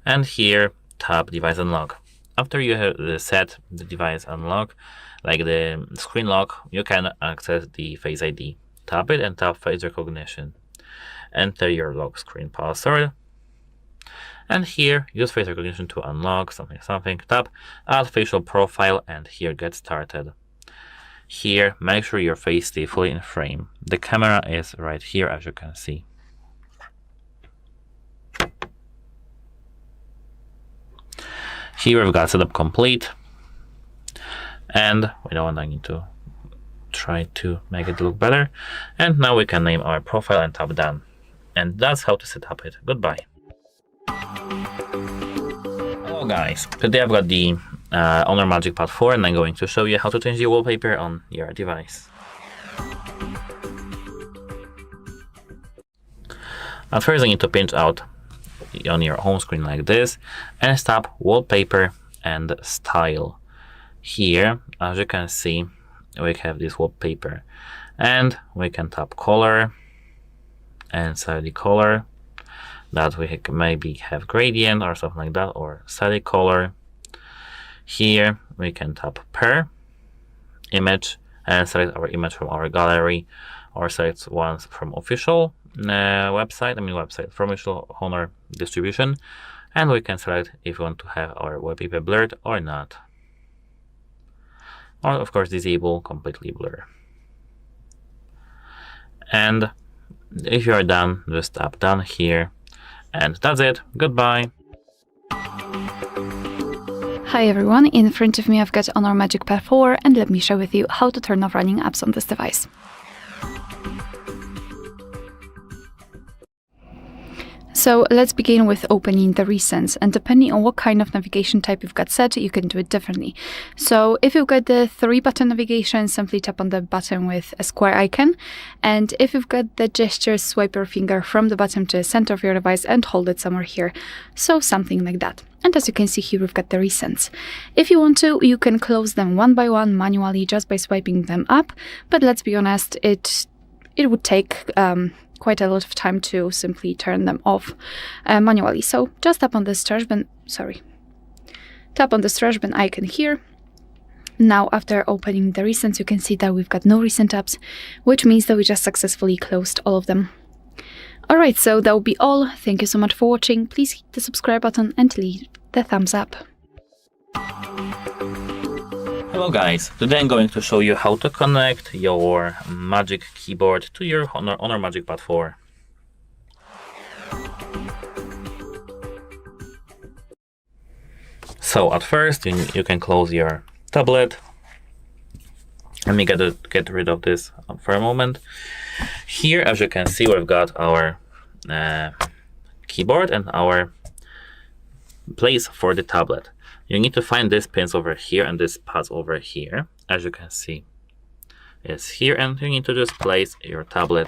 and here tap device unlock. After you have set the device unlock, like the screen lock, you can access the Face ID. Tap it and tap face recognition. Enter your lock screen password. And here, use face recognition to unlock something. Tap add facial profile and here get started. Here, make sure your face stays fully in frame. The camera is right here, as you can see. Here we've got setup complete. And we don't want to need to try to make it look better. And now we can name our profile and tap done. And that's how to set up it. Goodbye. Hello guys, today I've got the HONOR MagicPad 4 and I'm going to show you how to change the wallpaper on your device. At first you need to pinch out on your home screen like this and tap Wallpaper and Style. Here, as you can see, we have this wallpaper and we can tap Color and select the color that we maybe have gradient or something like that, or static color. Here we can tap Pair Image and select our image from our gallery, or select ones from official website, from official HONOR distribution, and we can select if we want to have our wallpaper blurred or not. Or of course disable completely blur. And if you are done, just tap done here. And that's it. Goodbye. Hi everyone, in front of me I've got HONOR MagicPad 4 and let me share with you how to turn off running apps on this device. So let's begin with opening the recents, and depending on what kind of navigation type you've got set, you can do it differently. So if you've got the 3-button navigation, simply tap on the button with a square icon, and if you've got the gesture, swipe your finger from the button to the center of your device and hold it somewhere here. So something like that. And as you can see here, we've got the recents. If you want to, you can close them one by one manually just by swiping them up, but let's be honest, it would take quite a lot of time to simply turn them off manually. So just tap on this trash bin, tap on this trash bin icon here. Now after opening the recents, you can see that we've got no recent apps, which means that we just successfully closed all of them. Alright, so that will be all. Thank you so much for watching. Please hit the subscribe button and leave the thumbs up. Hello guys, today I'm going to show you how to connect your Magic keyboard to your HONOR MagicPad 4. So at first you can close your tablet. Let me get rid of this for a moment. Here, as you can see, we've got our keyboard and our place for the tablet. You need to find these pins over here and this pads over here. As you can see, it's here, and you need to just place your tablet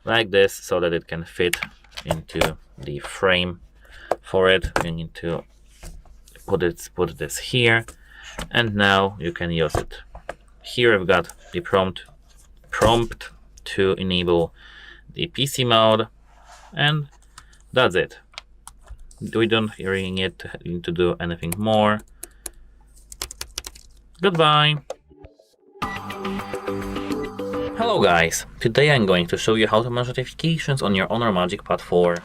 like this so that it can fit into the frame for it. You need to put this here, and now you can use it. Here we've got the prompt to enable the PC mode, and that's it. We don't really need to do anything more. Goodbye. Hello guys, today I'm going to show you how to manage notifications on your HONOR MagicPad 4.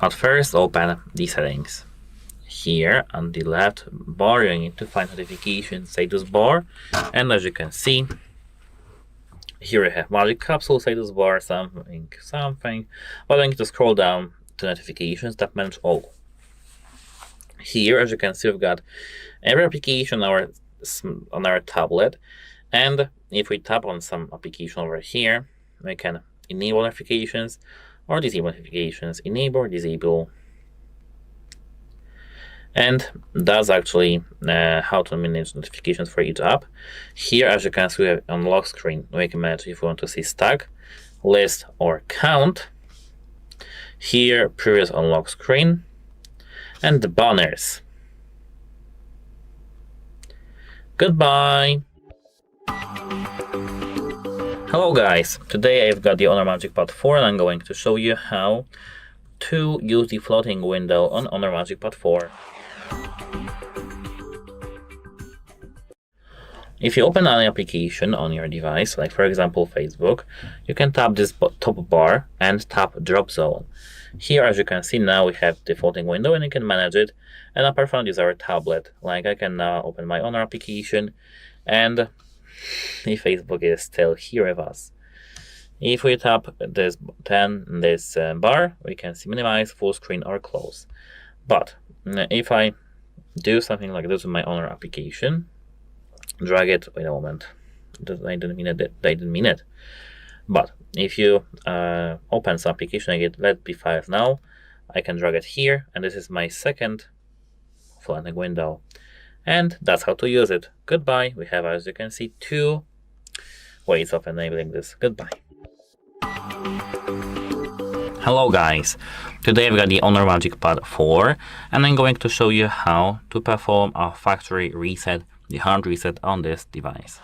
At first, open the settings. Here on the left bar, you need to find notification status bar, and as you can see, here we have Magic Capsule status bar, something. But I need to scroll down to notifications that manage all. Here, as you can see, we've got every application on our tablet, and if we tap on some application over here, we can enable notifications or disable notifications, enable or disable. And that's actually how to manage notifications for each app. Here, as you can see, we have on lock screen, we can manage if we want to see stack, list, or count. Here, previous unlock screen, and the banners. Goodbye. Hello guys, today I've got the Honor MagicPad 4 and I'm going to show you how to use the floating window on Honor MagicPad 4. If you open any application on your device, like for example Facebook, you can tap this top bar and tap Drop Zone. Here, as you can see, now we have the floating window and you can manage it. And upper front is our tablet. Like I can now open my Honor application and if Facebook is still here with us. If we tap this bar, we can see minimize, full screen, or close. But if I do something like this with my Honor application, drag it. Wait a moment. I didn't mean it. But if you open some application, I get LED P5 now. I can drag it here, and this is my second floating window. And that's how to use it. Goodbye. We have, as you can see, 2 ways of enabling this. Goodbye. Hello guys. Today I've got the Honor MagicPad 4, and I'm going to show you how to perform a factory reset, the hard reset on this device.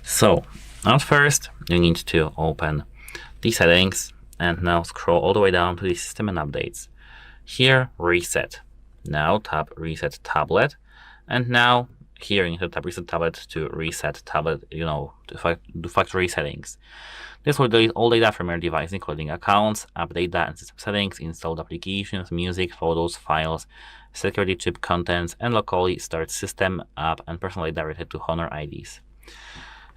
So at first you need to open the settings and now scroll all the way down to the system and updates. Here, reset. Now tap reset tablet, and now here you need to tap reset tablet to reset tablet, to do factory settings. This will delete all data from your device, including accounts, app data and system settings, installed applications, music, photos, files, security chip contents, and locally start system, app, and personal data related to Honor IDs.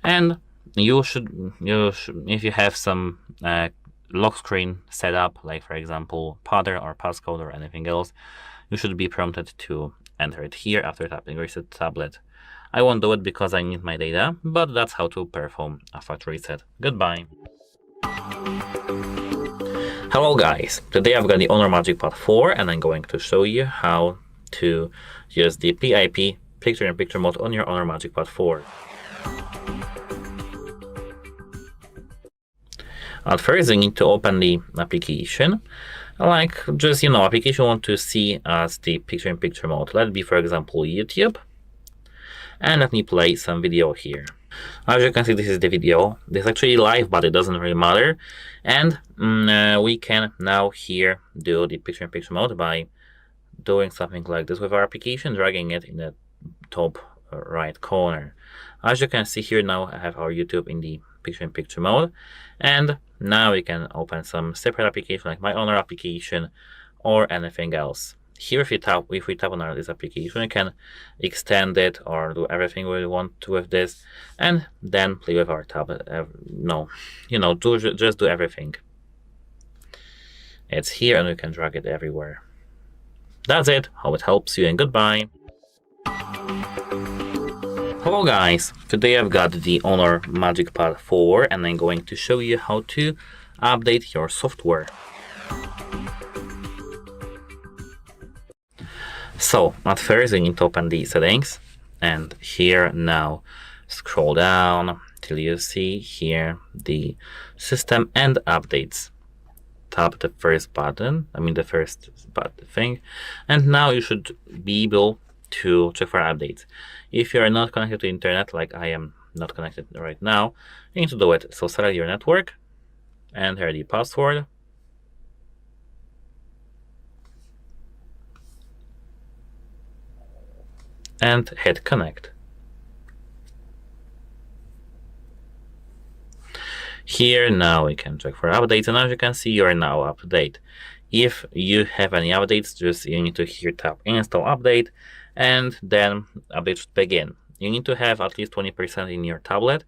And you should, if you have some lock screen set up, like for example pattern or passcode or anything else, you should be prompted to enter it here after tapping reset tablet. I won't do it because I need my data, but that's how to perform a factory reset. Goodbye. Hello guys, today I've got the Honor MagicPad 4 and I'm going to show you how to use the PIP picture-in-picture mode on your Honor MagicPad 4. At first you need to open the application, like just application you want to see as the picture-in-picture mode. Let it be for example YouTube, and let me play some video here. As you can see, this is the video. This is actually live, but it doesn't really matter. And we can now here do the picture-in-picture mode by doing something like this with our application, dragging it in the top right corner. As you can see here, now I have our YouTube in the picture-in-picture mode, and now we can open some separate application like my Honor application or anything else. Here, if we tap on this application, we can extend it or do everything we want to with this, and then play with our tablet. Just do everything. It's here, and we can drag it everywhere. That's it. Hope it helps you, and goodbye. Hello guys, today I've got the Honor MagicPad 4 and I'm going to show you how to update your software. So at first you need to open the settings, and here now scroll down till you see here the system and updates. Tap the first button, the first thing, and now you should be able to check for updates. If you are not connected to the internet, like I am not connected right now, you need to do it. So select your network, enter the password, and hit connect. Here now we can check for updates, and as you can see, you are now up to date. If you have any updates, you need to here tap install update, and then update should begin. You need to have at least 20% in your tablet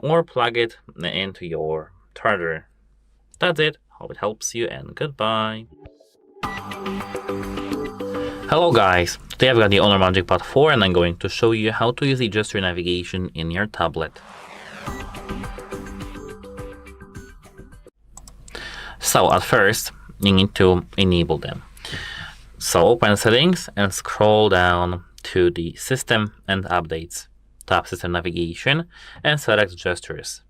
or plug it into your charger. That's it. Hope it helps you, and goodbye. Hello guys, today I've got the Honor MagicPad 4 and I'm going to show you how to use the gesture navigation in your tablet. So at first you need to enable them. So open settings and scroll down to the system and updates. Tap system navigation and select gestures.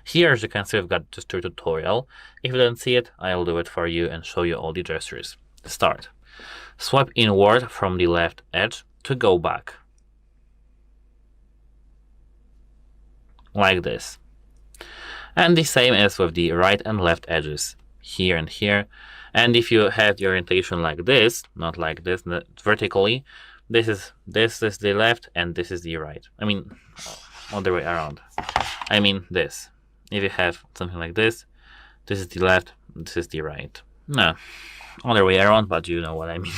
Here, as you can see, I've got gesture tutorial. If you don't see it, I'll do it for you and show you all the gestures. Start. Swipe inward from the left edge to go back. like this. And the same as with the right and left edges, here and here. And if you have the orientation like this, not like this, vertically, this is the left and this is the right. I mean, other way around. I mean this. If you have something like this is the left, this is the right. No, other way around, but you know what I mean.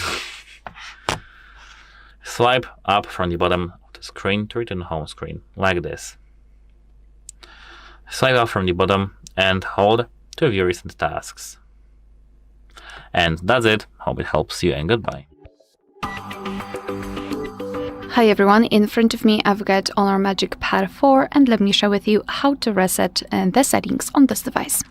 Swipe up from the bottom of the screen to return home screen, like this. Swipe up from the bottom and hold to view recent tasks. And that's it. Hope it helps you, and goodbye. Hi everyone, in front of me I've got HONOR MagicPad 4 and let me share with you how to reset the settings on this device.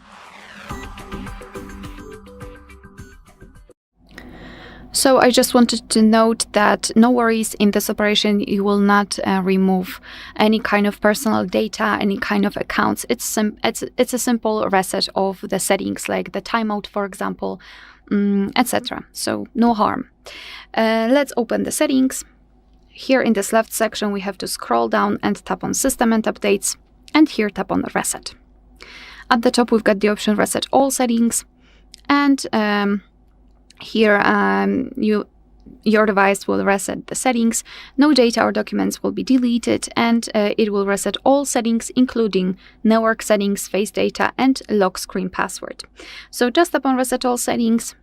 So I just wanted to note that no worries, in this operation you will not remove any kind of personal data, any kind of accounts. It's a simple reset of the settings, like the timeout, for example, etc. So no harm. Let's open the settings. Here in this left section we have to scroll down and tap on System and Updates, and here tap on Reset. At the top we've got the option Reset All Settings, and here your device will reset the settings. No data or documents will be deleted, and it will reset all settings, including network settings, face data, and lock screen password. So just tap on Reset All Settings.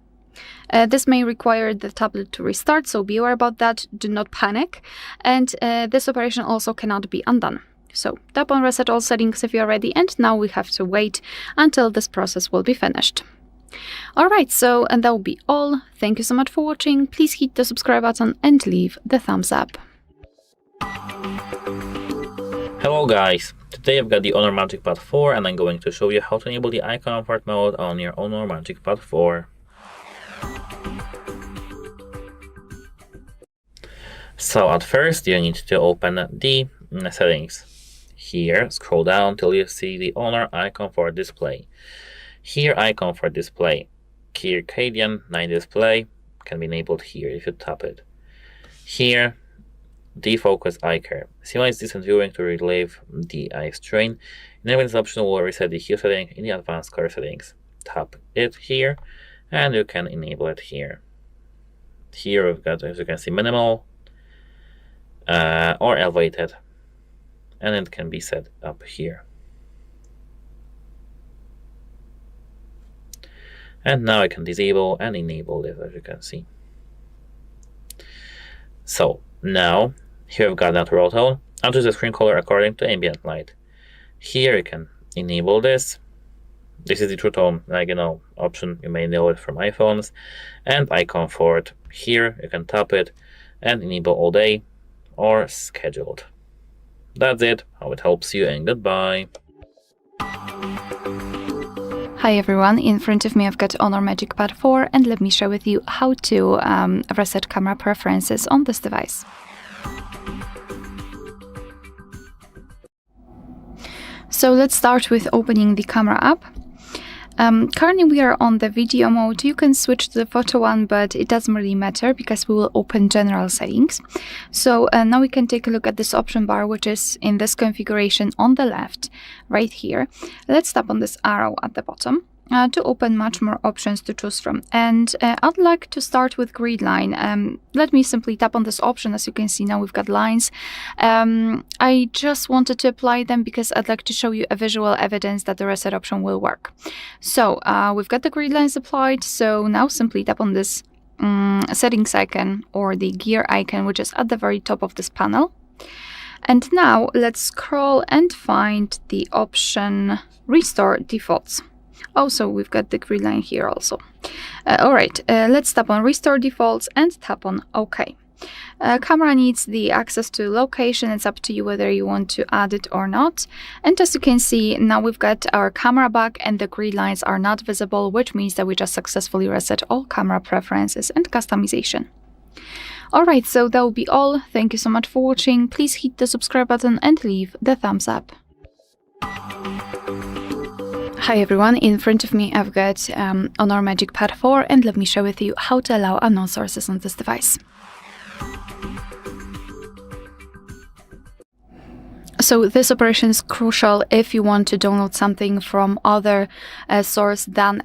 This may require the tablet to restart, so be aware about that. Do not panic. And this operation also cannot be undone. So tap on Reset All Settings if you are ready, and now we have to wait until this process will be finished. Alright, so and that will be all. Thank you so much for watching. Please hit the subscribe button and leave the thumbs up. Hello guys, today I've got the HONOR MagicPad 4 and I'm going to show you how to enable the eye comfort mode on your HONOR MagicPad 4. So at first you need to open the settings. Here, scroll down till you see the HONOR eye comfort display. Here, eye comfort display, circadian night display can be enabled here if you tap it. Here, defocus eye care simulates distant viewing to relieve the eye strain. Enabling this option will reset the hue setting in the advanced color settings. Tap it here, and you can enable it here. Here we've got, as you can see, minimal or elevated, and it can be set up here. And now I can disable and enable this, as you can see. So now here we've got natural tone. Adjust the screen color according to ambient light. Here you can enable this. This is the true tone, like option. You may know it from iPhones. And eye comfort. Here you can tap it and enable all day or scheduled. That's it. Hope it helps you, and goodbye. Hi everyone, in front of me I've got HONOR MagicPad 4 and let me share with you how to reset camera preferences on this device. So let's start with opening the camera app. Currently we are on the video mode. You can switch to the photo one, but it doesn't really matter because we will open general settings. So now we can take a look at this option bar, which is in this configuration on the left, right here. Let's tap on this arrow at the bottom to open much more options to choose from. And I'd like to start with grid line. Let me simply tap on this option. As you can see, now we've got lines. I just wanted to apply them because I'd like to show you a visual evidence that the reset option will work. So we've got the grid lines applied. So now simply tap on this settings icon or the gear icon, which is at the very top of this panel. And now let's scroll and find the option Restore Defaults. Also, we've got the grid line here also. Alright, let's tap on Restore Defaults and tap on OK. Camera needs the access to location. It's up to you whether you want to add it or not. And as you can see, now we've got our camera back and the grid lines are not visible, which means that we just successfully reset all camera preferences and customization. Alright, so that will be all. Thank you so much for watching. Please hit the subscribe button and leave the thumbs up. Hi everyone, in front of me I've got HONOR MagicPad 4 and let me share with you how to allow unknown sources on this device. So this operation is crucial if you want to download something from other source than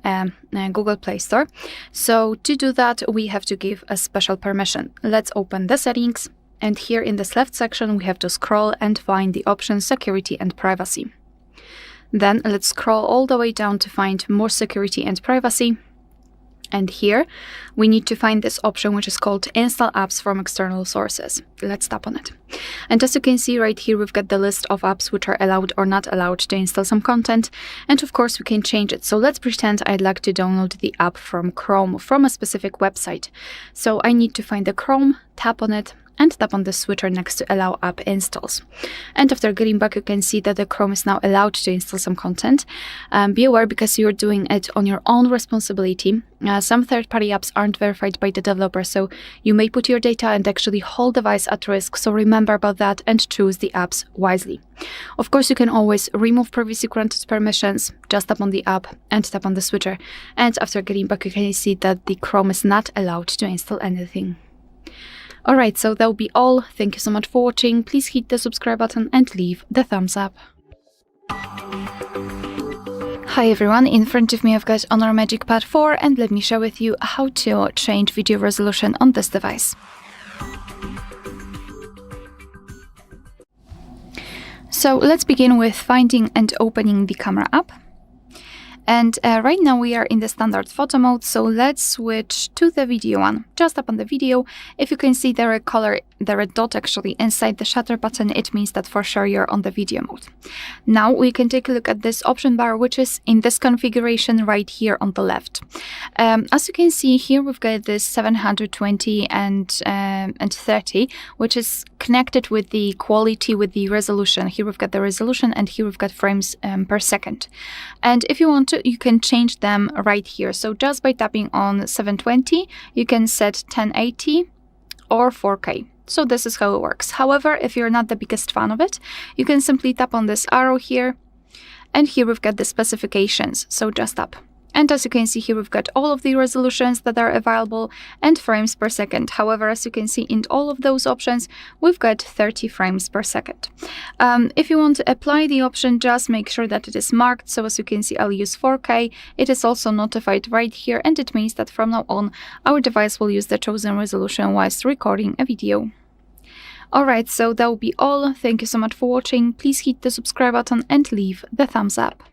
Google Play Store. So to do that, we have to give a special permission. Let's open the settings, and here in this left section, we have to scroll and find the option Security and Privacy. Then let's scroll all the way down to find More Security and Privacy. And here we need to find this option, which is called Install Apps from External Sources. Let's tap on it. And as you can see right here, we've got the list of apps which are allowed or not allowed to install some content. And of course, we can change it. So let's pretend I'd like to download the app from Chrome from a specific website. So I need to find the Chrome, tap on it, and tap on the switcher next to Allow App Installs. And after getting back, you can see that the Chrome is now allowed to install some content. Be aware, because you're doing it on your own responsibility. Some third-party apps aren't verified by the developer, so you may put your data and actually whole device at risk. So remember about that and choose the apps wisely. Of course, you can always remove previously granted permissions. Just tap on the app and tap on the switcher. And after getting back, you can see that the Chrome is not allowed to install anything. Alright, so that will be all. Thank you so much for watching. Please hit the subscribe button and leave the thumbs up. Hi everyone, in front of me I've got HONOR MagicPad 4, and let me share with you how to change video resolution on this device. So let's begin with finding and opening the camera app. And right now we are in the standard photo mode, so let's switch to the video one. Just tap on the video. If you can see the red dot actually inside the shutter button, it means that for sure you're on the video mode. Now we can take a look at this option bar, which is in this configuration right here on the left. As you can see here, we've got this 720 and 30, which is connected with the quality, with the resolution. Here we've got the resolution, and here we've got frames per second. And if you want to, you can change them right here. So just by tapping on 720, you can set 1080 or 4K. So this is how it works. However, if you're not the biggest fan of it, you can simply tap on this arrow here, and here we've got the specifications. So just tap. And as you can see here, we've got all of the resolutions that are available and frames per second. However, as you can see in all of those options, we've got 30 frames per second. If you want to apply the option, just make sure that it is marked. So as you can see, I'll use 4K. It is also notified right here, and it means that from now on, our device will use the chosen resolution whilst recording a video. Alright, so that will be all. Thank you so much for watching. Please hit the subscribe button and leave the thumbs up.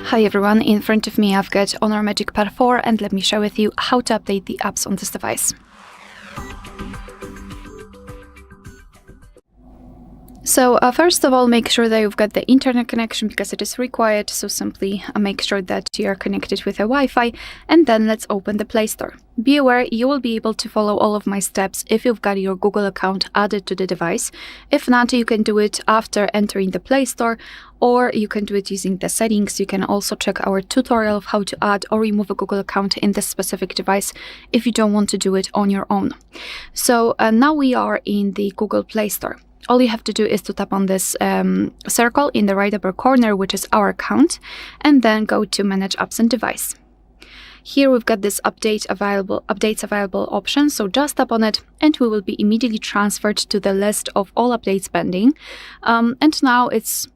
Hi everyone, in front of me I've got HONOR MagicPad 4, and let me share with you how to update the apps on this device. So first of all, make sure that you've got the internet connection, because it is required. So simply make sure that you are connected with a Wi-Fi, and then let's open the Play Store. Be aware, you will be able to follow all of my steps if you've got your Google account added to the device. If not, you can do it after entering the Play Store, or you can do it using the settings. You can also check our tutorial of how to add or remove a Google account in this specific device if you don't want to do it on your own. So now we are in the Google Play Store. All you have to do is to tap on this circle in the right upper corner, which is our account, and then go to Manage Apps and Device. Here we've got this updates available option, so just tap on it and we will be immediately transferred to the list of all updates pending. And now it's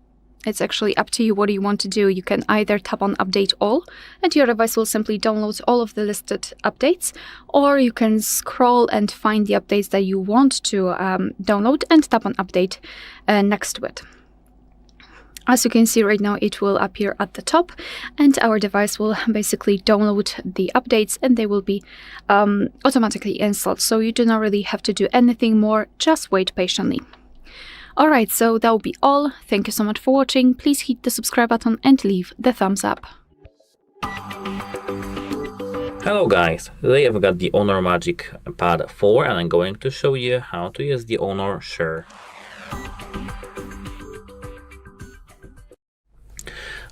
actually up to you what you want to do. You can either tap on Update All, and your device will simply download all of the listed updates, or you can scroll and find the updates that you want to download and tap on Update next to it. As you can see right now, it will appear at the top, and our device will basically download the updates, and they will be automatically installed. So you do not really have to do anything more, just wait patiently. Alright, so that will be all. Thank you so much for watching. Please hit the subscribe button and leave the thumbs up. Hello guys, today I've got the HONOR MagicPad 4, and I'm going to show you how to use the HONOR Share.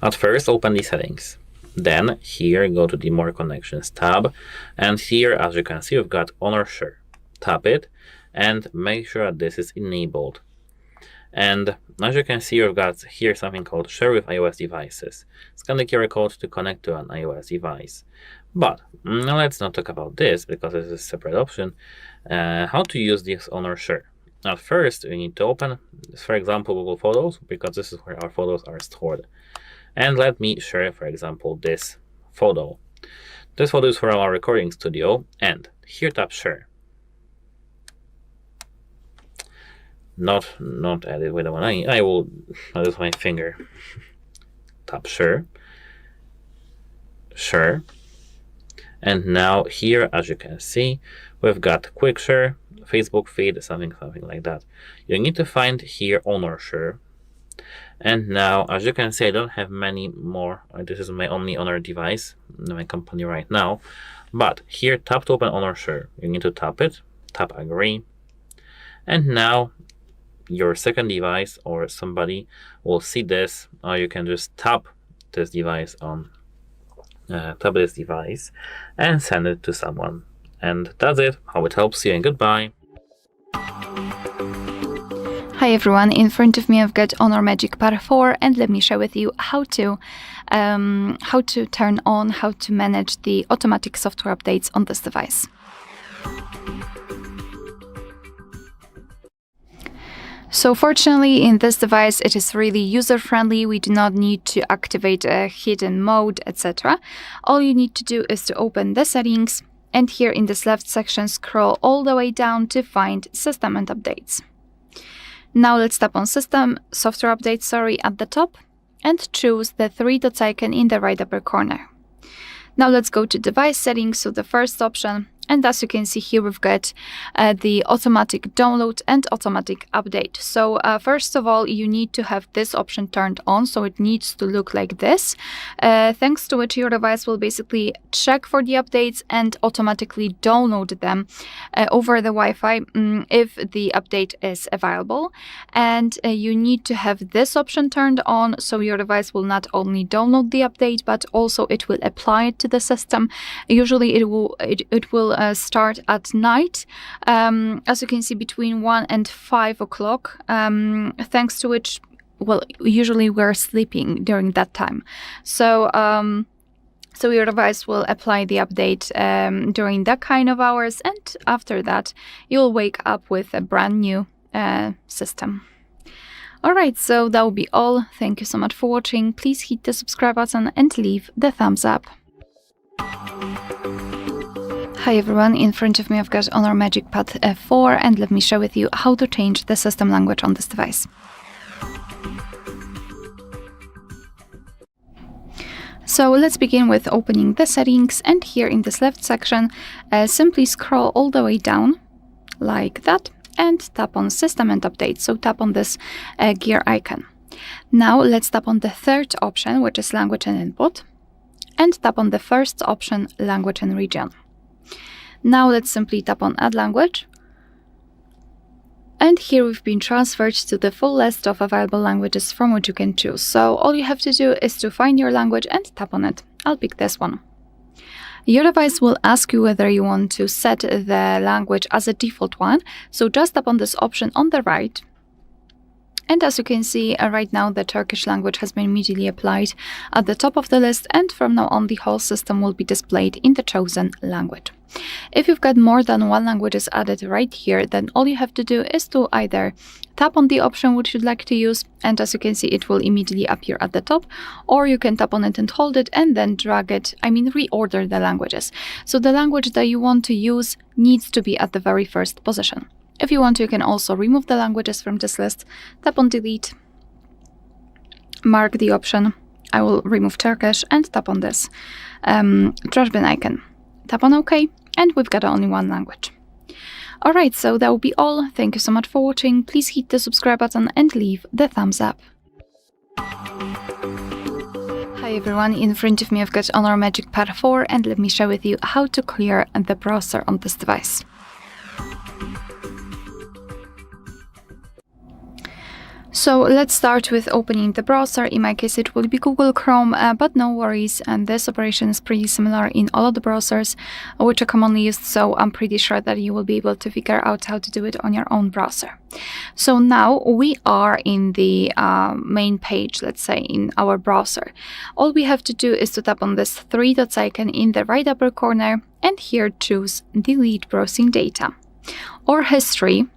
At first, open the settings. Then here go to the More Connections tab, and here, as you can see, we've got HONOR Share. Tap it and make sure that this is enabled. And as you can see, we've got here something called Share with iOS devices. Scan the QR code to connect to an iOS device. But let's not talk about this, because this is a separate option. How to use this HONOR Share. at first, we need to open, for example, Google Photos, because this is where our photos are stored. And let me share, for example, this photo. This photo is from our recording studio, and here tap share. Not edit with the one. I will use my finger. Tap share. Share. And now here, as you can see, we've got quick share, Facebook feed, something like that. You need to find here Honor share. And now, as you can see, I don't have many more. This is my only Honor device in my company right now. But here, tap to open Honor share. You need to tap it, tap agree. And now your second device or somebody will see this, or you can just tap this device and send it to someone. And that's it. Hope it helps you, and goodbye. Hi everyone, in front of me I've got Honor MagicPad 4, and let me share with you how to turn on, how to manage the automatic software updates on this device. So fortunately, in this device, it is really user-friendly. We do not need to activate a hidden mode, etc. All you need to do is to open the settings, and here in this left section, scroll all the way down to find System and Updates. Now let's tap on System, Software Updates, at the top, and choose the three dots icon in the right upper corner. Now let's go to Device Settings, so the first option. And as you can see here, we've got the automatic download and automatic update. So first of all, you need to have this option turned on. So it needs to look like this, thanks to which your device will basically check for the updates and automatically download them over the Wi-Fi if the update is available. And you need to have this option turned on, so your device will not only download the update, but also it will apply it to the system. Usually it will start at night, as you can see, between 1 and 5 o'clock, thanks to which, well, usually we're sleeping during that time. So your device will apply the update during that kind of hours, and after that you'll wake up with a brand new system. Alright, so that will be all. Thank you so much for watching. Please hit the subscribe button and leave the thumbs up. Hi everyone, in front of me I've got Honor MagicPad 4, and let me share with you how to change the system language on this device. So let's begin with opening the settings, and here in this left section, simply scroll all the way down like that and tap on System and Update. So tap on this gear icon. Now let's tap on the third option, which is Language and Input, and tap on the first option, Language and Region. Now let's simply tap on Add Language, and here we've been transferred to the full list of available languages from which you can choose. So all you have to do is to find your language and tap on it. I'll pick this one. Your device will ask you whether you want to set the language as a default one, so just tap on this option on the right. And as you can see, right now the Turkish language has been immediately applied at the top of the list, and from now on the whole system will be displayed in the chosen language. If you've got more than one language added right here, then all you have to do is to either tap on the option which you'd like to use, and as you can see it will immediately appear at the top, or you can tap on it and hold it and then drag it, reorder the languages. So the language that you want to use needs to be at the very first position. If you want to, you can also remove the languages from this list. Tap on Delete, mark the option, I will remove Turkish, and tap on this trash bin icon. Tap on OK, and we've got only one language. Alright, so that will be all. Thank you so much for watching. Please hit the subscribe button and leave the thumbs up. Hi everyone, in front of me I've got Honor MagicPad 4, and let me share with you how to clear the browser on this device. So let's start with opening the browser. In my case it will be Google Chrome, but no worries, and this operation is pretty similar in all of the browsers which are commonly used, so I'm pretty sure that you will be able to figure out how to do it on your own browser. So now we are in the main page, let's say, in our browser. All we have to do is to tap on this three dots icon in the right upper corner, and here choose Delete Browsing Data. or history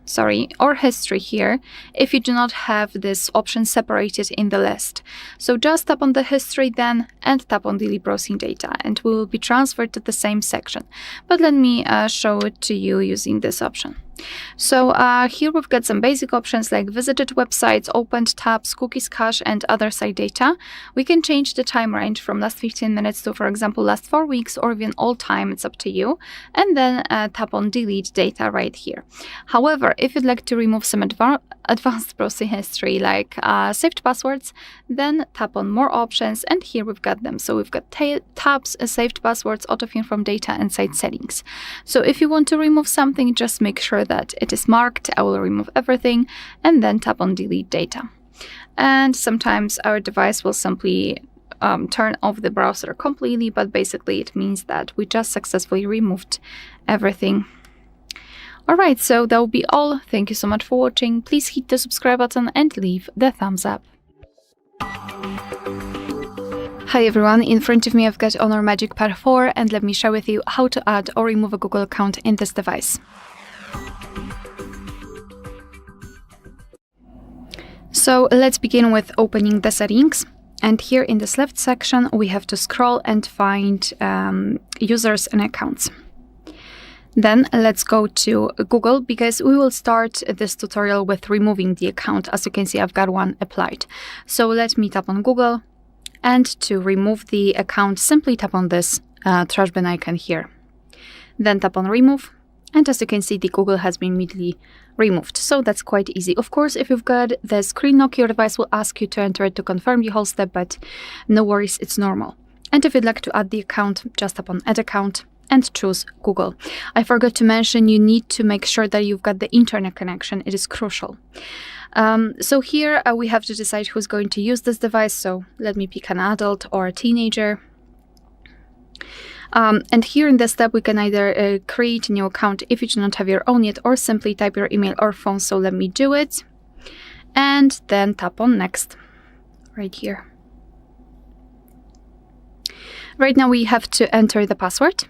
here if you do not have this option separated in the list. So just tap on the history then and tap on delete browsing data, and we will be transferred to the same section. But let me show it to you using this option. So here we've got some basic options like visited websites, opened tabs, cookies cache, and other site data. We can change the time range from last 15 minutes to, for example, last 4 weeks, or even all time. It's up to you. And then tap on delete data right here. However, if you'd like to remove some advanced browsing history like saved passwords, then tap on more options, and here we've got them. So we've got tabs, saved passwords, autofill from data, and site settings. So if you want to remove something, just make sure that it is marked. I will remove everything, and then tap on delete data. And sometimes our device will simply turn off the browser completely, but basically it means that we just successfully removed everything. Alright, so that will be all. Thank you so much for watching. Please hit the subscribe button and leave the thumbs up. Hi everyone, in front of me I've got HONOR MagicPad 4, and let me share with you how to add or remove a Google account in this device. So let's begin with opening the settings. And here in this left section, we have to scroll and find users and accounts. Then let's go to Google, because we will start this tutorial with removing the account. As you can see, I've got one applied. So let me tap on Google, and to remove the account, simply tap on this trash bin icon here. Then tap on remove, and as you can see, the Google has been immediately removed. So that's quite easy. Of course, if you've got the screen lock, your device will ask you to enter it to confirm the whole step, but no worries, it's normal. And if you'd like to add the account, just tap on add account and choose Google. I forgot to mention, you need to make sure that you've got the internet connection. It is crucial. So here we have to decide who's going to use this device. So let me pick an adult or a teenager. And here in this step, we can either create a new account if you do not have your own yet, or simply type your email or phone. So let me do it. And then tap on next right here. Right now we have to enter the password.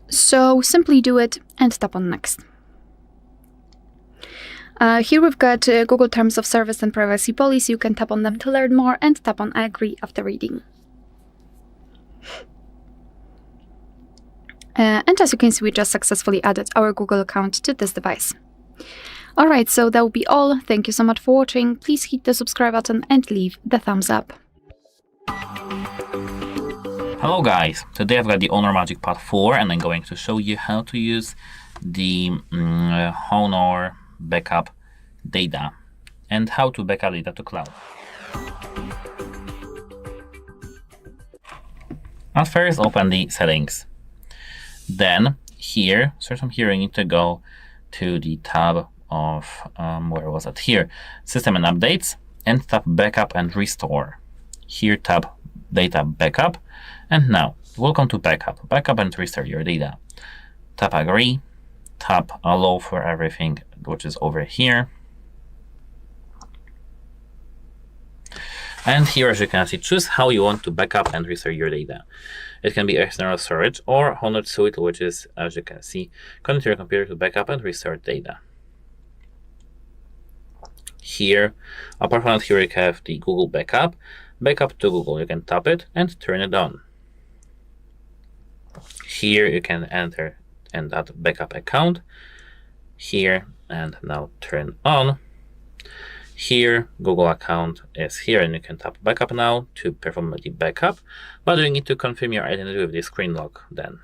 So simply do it and tap on next. Here we've got Google Terms of Service and Privacy Policy. You can tap on them to learn more, and tap on I agree after reading. And as you can see, we just successfully added our Google account to this device. Alright, so that will be all. Thank you so much for watching. Please hit the subscribe button and leave the thumbs up. Hello guys, today I've got the HONOR MagicPad 4, and I'm going to show you how to use the HONOR backup data and how to backup data to cloud. At first, open the settings. Then here, search from here, you need to go to the tab of, where was it? Here, System and Updates, and tap Backup and Restore. Here, tap Data Backup. And now, welcome to Backup. Backup and restore your data. Tap Agree. Tap Allow for everything which is over here. And here, as you can see, choose how you want to backup and restore your data. It can be external storage or HONOR Suite, which is, as you can see, connect to your computer to backup and restore data. Here, apart from that, here you have the Google Backup. Backup to Google. You can tap it and turn it on. Here you can enter and add backup account. Here, and now turn on. Here, Google account is here, and you can tap backup now to perform the backup, but you need to confirm your identity with the screen lock then.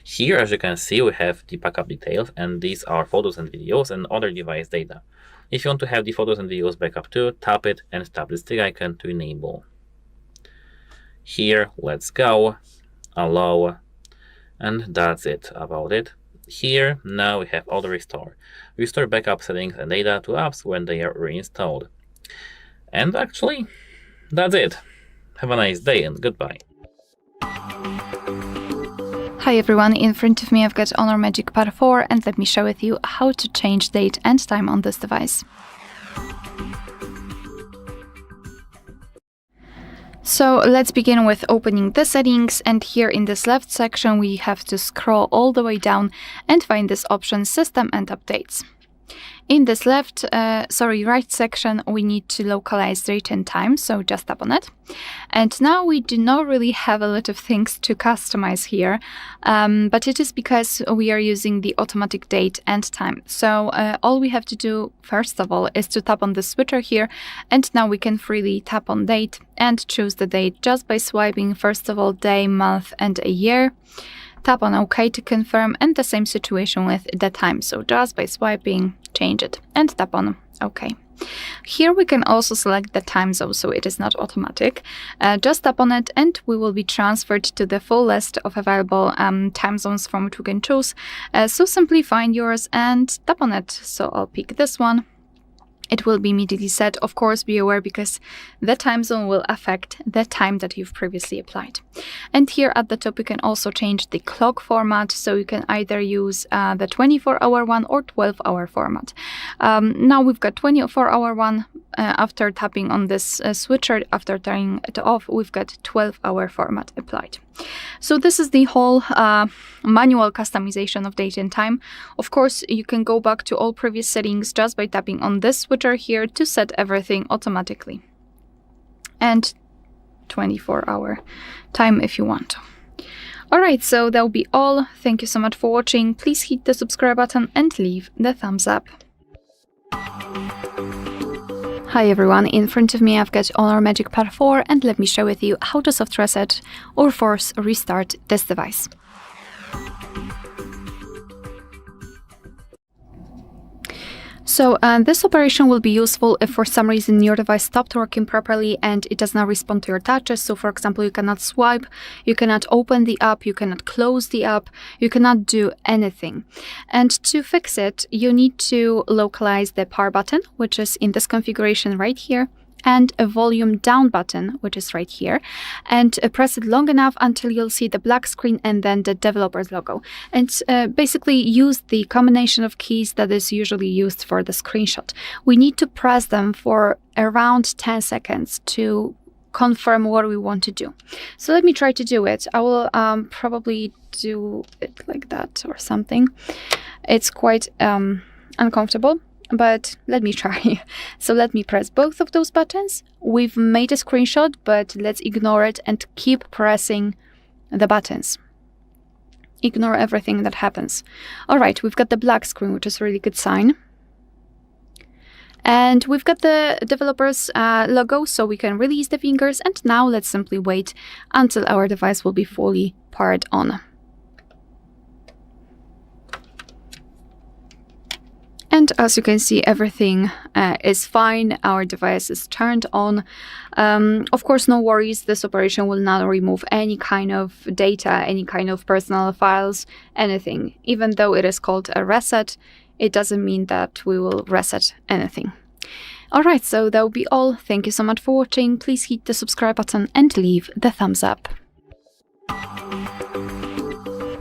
Here, as you can see, we have the backup details, and these are photos and videos and other device data. If you want to have the photos and videos backup too, tap it and tap the stick icon to enable. Here, let's go, allow, and that's it about it. Here, now we have auto restore. Restore backup settings and data to apps when they are reinstalled. And actually, that's it. Have a nice day and goodbye. Hi everyone, in front of me I've got HONOR MagicPad 4, and let me share with you how to change date and time on this device. So let's begin with opening the settings, and here in this left section we have to scroll all the way down and find this option System and Updates. In this right section, we need to localize date and time, so just tap on it. And now we do not really have a lot of things to customize here, but it is because we are using the automatic date and time. So all we have to do, first of all, is to tap on the switcher here, and now we can freely tap on date and choose the date just by swiping, first of all, day, month, and a year. Tap on OK to confirm, and the same situation with the time. So just by swiping, change it and tap on OK. Here we can also select the time zone, so it is not automatic. Just tap on it and we will be transferred to the full list of available time zones from which we can choose. So simply find yours and tap on it. So I'll pick this one. It will be immediately set. Of course, be aware because the time zone will affect the time that you've previously applied. And here at the top, you can also change the clock format. So you can either use the 24-hour one or 12-hour format. Now we've got 24-hour one. After tapping on this switcher, after turning it off, we've got 12-hour format applied. So this is the whole manual customization of date and time. Of course, you can go back to all previous settings just by tapping on this switcher here to set everything automatically. And 24-hour time if you want. Alright, so that'll be all. Thank you so much for watching. Please hit the subscribe button and leave the thumbs up. Hi everyone, in front of me I've got HONOR MagicPad 4, and let me share with you how to soft reset or force restart this device. So this operation will be useful if for some reason your device stopped working properly and it does not respond to your touches. So for example, you cannot swipe, you cannot open the app, you cannot close the app, you cannot do anything. And to fix it, you need to localize the power button, which is in this configuration right here, and a volume down button, which is right here, and press it long enough until you'll see the black screen and then the developer's logo. And basically use the combination of keys that is usually used for the screenshot. We need to press them for around 10 seconds to confirm what we want to do. So let me try to do it. I will probably do it like that or something. It's quite uncomfortable, but let me try. So let me press both of those buttons. We've made a screenshot, but let's ignore it and keep pressing the buttons. Ignore everything that happens. All right, we've got the black screen, which is a really good sign. And we've got the developer's logo, so we can release the fingers. And now let's simply wait until our device will be fully powered on. And as you can see, everything is fine. Our device is turned on. Of course, no worries. This operation will not remove any kind of data, any kind of personal files, anything. Even though it is called a reset, it doesn't mean that we will reset anything. Alright, so that will be all. Thank you so much for watching. Please hit the subscribe button and leave the thumbs up.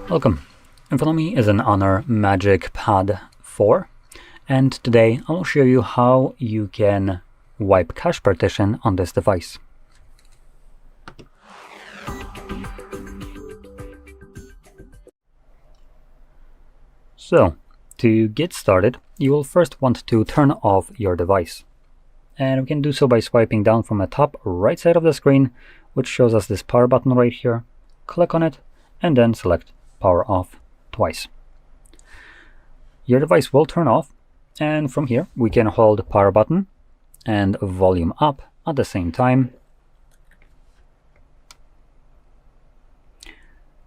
Welcome. In front of me is an HONOR MagicPad 4. And today I will show you how you can wipe cache partition on this device. So, to get started, you will first want to turn off your device. And we can do so by swiping down from the top right side of the screen, which shows us this power button right here. Click on it and then select power off twice. Your device will turn off. And from here, we can hold power button and volume up at the same time.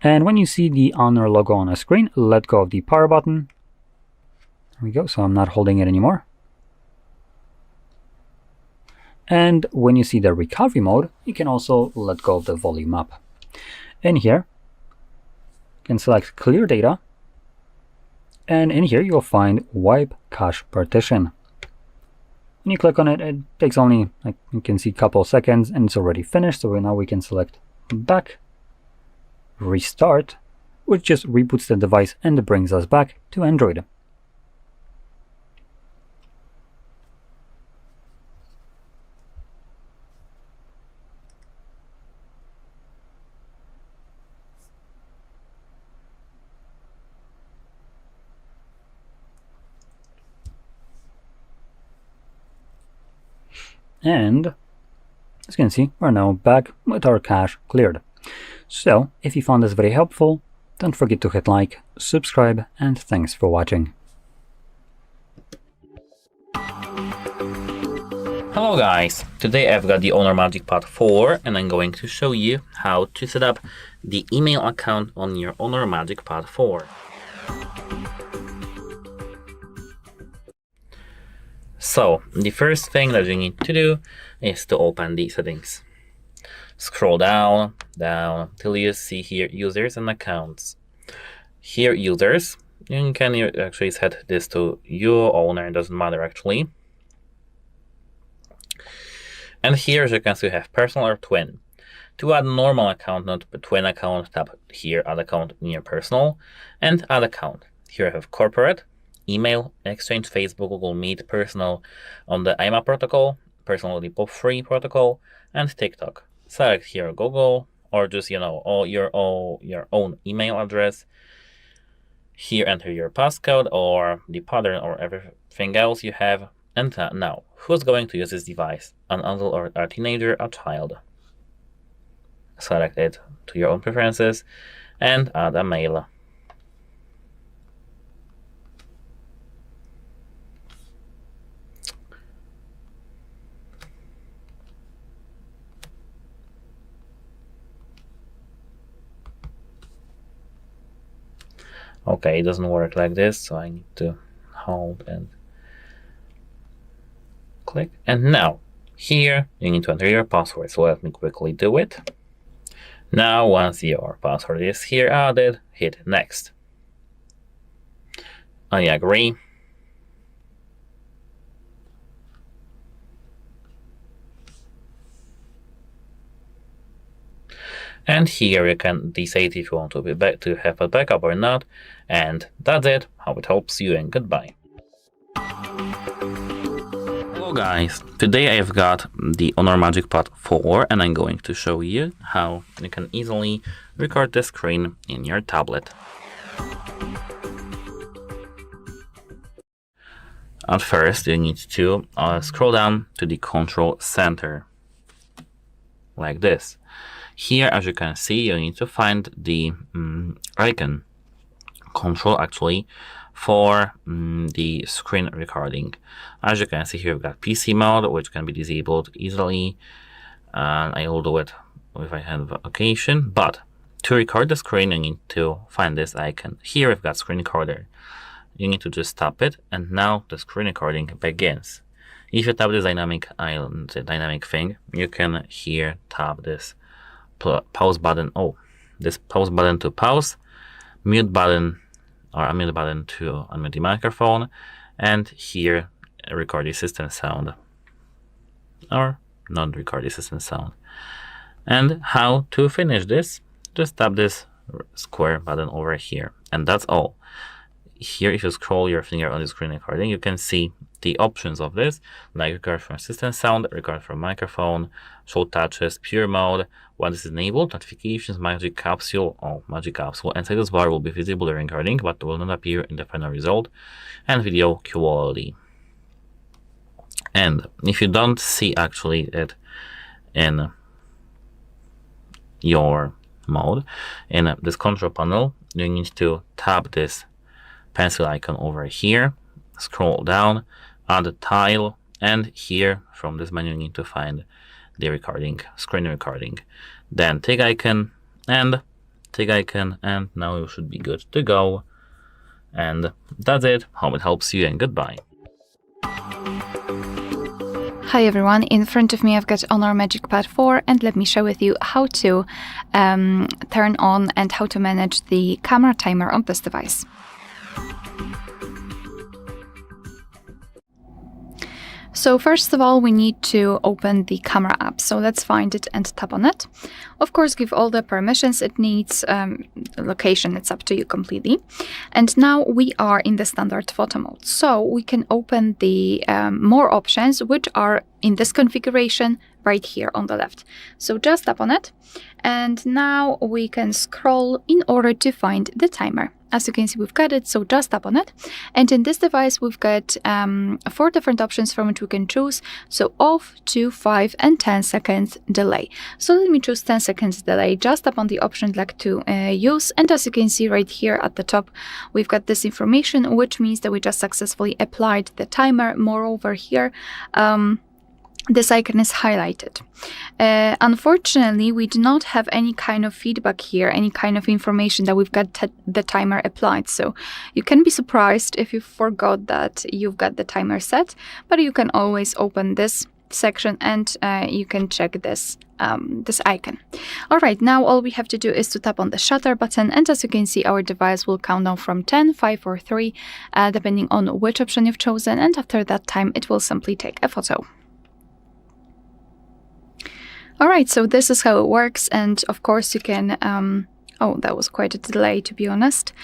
And when you see the HONOR logo on a screen, let go of the power button. There we go, so I'm not holding it anymore. And when you see the recovery mode, you can also let go of the volume up. In here, you can select clear data. And in here, you'll find Wipe Cache Partition. When you click on it, it takes only, like you can see, a couple of seconds, and it's already finished. So now we can select Back, Restart, which just reboots the device and brings us back to Android. And as you can see, we're now back with our cache cleared. So if you found this very helpful, don't forget to hit like, subscribe, and thanks for watching. Hello guys, today I've got the Honor MagicPad 4 and I'm going to show you how to set up the email account on your Honor MagicPad 4. So the first thing that you need to do is to open the settings. Scroll down till you see here users and accounts. Here users, you can actually set this to your owner, it doesn't matter actually. And here as you can see we have personal or twin. To add normal account, not twin account, tap here add account in your personal and add account. Here I have corporate, email, Exchange, Facebook, Google Meet, personal on the IMAP protocol, personal the free protocol, and TikTok. Select here Google or just all your own email address. Here enter your passcode or the pattern or everything else you have. And now, who's going to use this device? An adult or a teenager, a child? Select it to your own preferences and add a mail. Okay, it doesn't work like this, so I need to hold and click. And now, here you need to enter your password, so let me quickly do it. Now, once your password is here added, hit next. I agree. And here you can decide if you want to be back to have a backup or not. And that's it. Hope it helps you and goodbye. Hello guys, today I've got the Honor MagicPad 4 and I'm going to show you how you can easily record the screen in your tablet. At first you need to scroll down to the control center like this. Here, as you can see, you need to find the icon control actually for the screen recording. As you can see here, we've got PC mode, which can be disabled easily. I will do it if I have occasion. But to record the screen, you need to find this icon. Here, we've got screen recorder. You need to just tap it, and now the screen recording begins. If you tap this dynamic thing, you can here tap this pause button. This pause button to pause, mute button or unmute button to unmute the microphone, and here record the system sound or not record the system sound. And how to finish this? Just tap this square button over here, and that's all. Here, if you scroll your finger on the screen recording, you can see the options of this, like record from system sound, record from microphone, show touches, pure mode. When this is enabled, notifications, magic capsule, and status bar will be visible during recording, but will not appear in the final result, and video QoLED. And if you don't see actually it in your mode, in this control panel, you need to tap this pencil icon over here, scroll down, add a tile, and here from this menu you need to find the recording, screen recording. Then tick icon, and now you should be good to go. And that's it. Hope it helps you and goodbye. Hi everyone, in front of me I've got Honor MagicPad 4 and let me share with you how to turn on and how to manage the camera timer on this device. So first of all, we need to open the camera app. So let's find it and tap on it. Of course, give all the permissions it needs, location, it's up to you completely. And now we are in the standard photo mode. So we can open the more options, which are in this configuration right here on the left. So just tap on it. And now we can scroll in order to find the timer. as you can see, we've got it, so just tap on it. And in this device, we've got 4 different options from which we can choose. So off, 2, 5, and 10 seconds delay. So let me choose 10 seconds delay. Just tap on the option I'd like to use. And as you can see right here at the top, we've got this information, which means that we just successfully applied the timer. Moreover here, this icon is highlighted. Unfortunately, we do not have any kind of feedback here, any kind of information that we've got the timer applied. So you can be surprised if you forgot that you've got the timer set, but you can always open this section and you can check this this icon. All right, now all we have to do is to tap on the shutter button, and as you can see, our device will count down from 10, 5, or 3, depending on which option you've chosen, and after that time, it will simply take a photo. All right, so this is how it works, and of course you can, oh, that was quite a delay, to be honest.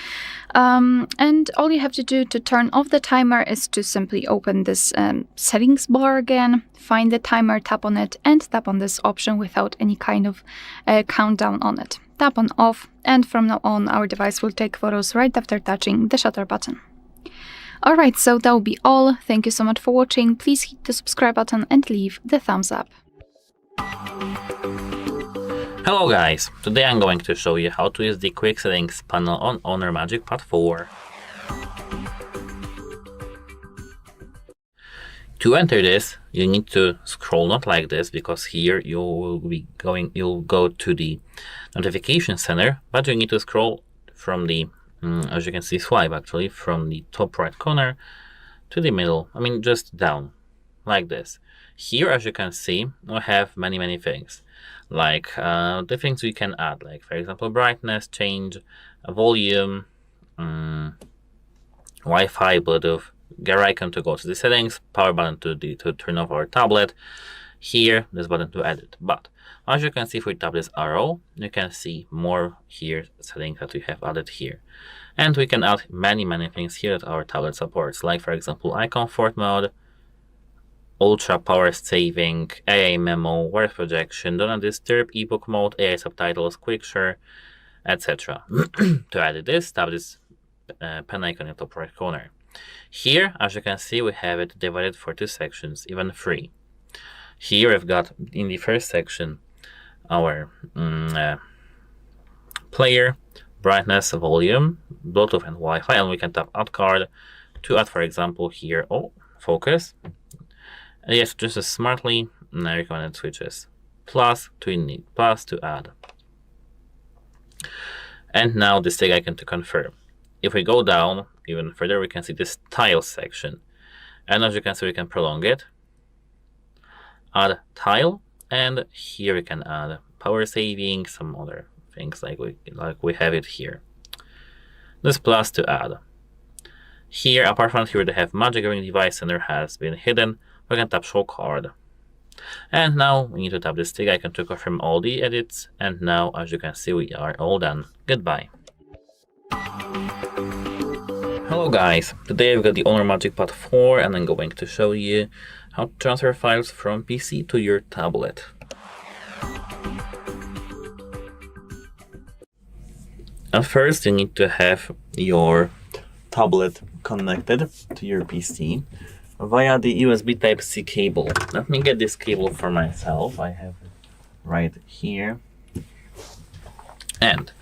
And all you have to do to turn off the timer is to simply open this settings bar again, find the timer, tap on it, and tap on this option without any kind of countdown on it. Tap on off, and from now on our device will take photos right after touching the shutter button. Alright, so that will be all. Thank you so much for watching. Please hit the subscribe button and leave the thumbs up. Hello guys, today I'm going to show you how to use the quick settings panel on Honor MagicPad 4. To enter this, you need to scroll not like this, because here you'll go to the notification center, but you need to scroll from the, as you can see, swipe actually, from the top right corner to the middle, just down, like this. Here, as you can see, we have many things, like the things we can add, like for example brightness, change, volume, Wi-Fi, Bluetooth, gear icon to go to the settings, power button to turn off our tablet, here this button to edit. But as you can see, if we tap this arrow, you can see more here settings that we have added here, and we can add many things here that our tablet supports, like for example eye comfort mode, ultra power saving, AI memo, word projection, do not disturb, ebook mode, AI subtitles, quick share, etc. To edit this, tap this pen icon in the top right corner. Here, as you can see, we have it divided for 2 sections, even 3. Here we've got in the first section our player, brightness, volume, Bluetooth, and Wi-Fi, and we can tap add card to add, for example, here, focus. Yes, just as smartly recommended switches. Plus to add. And now this tag icon to confirm. If we go down even further, we can see this tile section. And as you can see, we can prolong it. Add tile, and here we can add power saving, some other things like we have it here. This plus to add. Here, apart from here, they have magic ring device center has been hidden. We can tap show card. And now we need to tap this tick icon to confirm all the edits. And now, as you can see, we are all done. Goodbye. Hello guys, today I've got the Honor MagicPad 4 and I'm going to show you how to transfer files from PC to your tablet. At first, you need to have your tablet connected to your PC via the USB Type-C cable. Let me get this cable for myself. I have it right here. And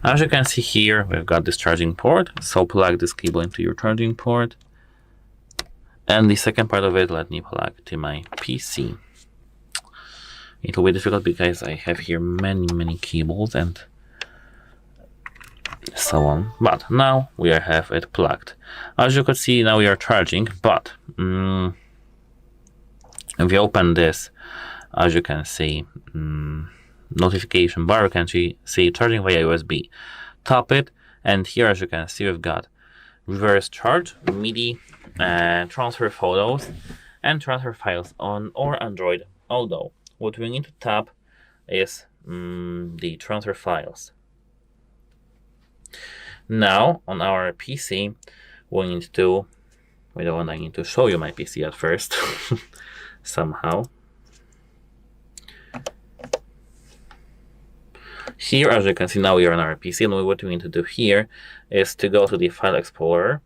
as you can see here, we've got this charging port. So plug this cable into your charging port. And the second part of it, let me plug to my PC. It will be difficult because I have here many cables and so on, but now we have it plugged. As you could see, now we are charging, but if you open this, as you can see, notification bar, you can see charging via USB. Tap it, and here, as you can see, we've got reverse charge, MIDI, transfer photos, and transfer files on or Android. Although what we need to tap is the transfer files. Now on our PC, we need to, I need to show you my PC at first somehow. Here, as you can see, now we are on our PC, and what we need to do here is to go to the File Explorer,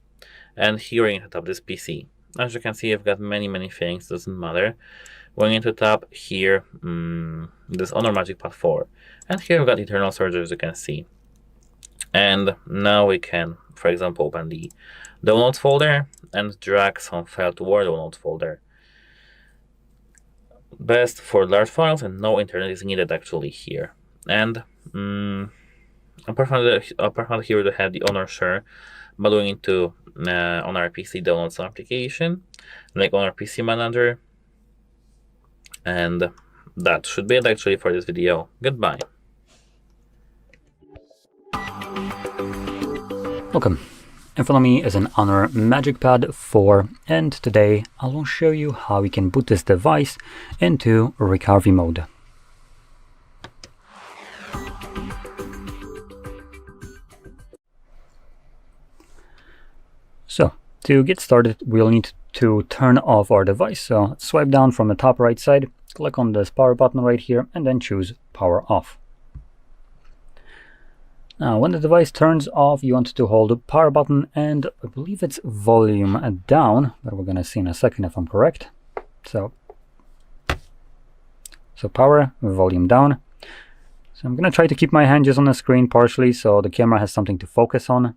and here we need to tap this PC. As you can see, I've got many things, doesn't matter. We need to tap here this HONOR MagicPad 4, and here we've got internal storage, as you can see. And now we can, for example, open the Downloads folder and drag some file to our Downloads folder. Best for large files, and no internet is needed actually here. And apart from here, we have the HONOR Share, but we need to on our PC download some application like HONOR PC Manager. And that should be it actually for this video. Goodbye. Welcome. In front of me is an HONOR MagicPad 4, and today I will show you how we can boot this device into recovery mode. So, to get started, we'll need to turn off our device. So, let's swipe down from the top right side, click on this power button right here, and then choose power off. Now, when the device turns off, you want to hold the power button and I believe it's volume down, but we're going to see in a second if I'm correct. So power, volume down. So I'm going to try to keep my hand just on the screen partially so the camera has something to focus on.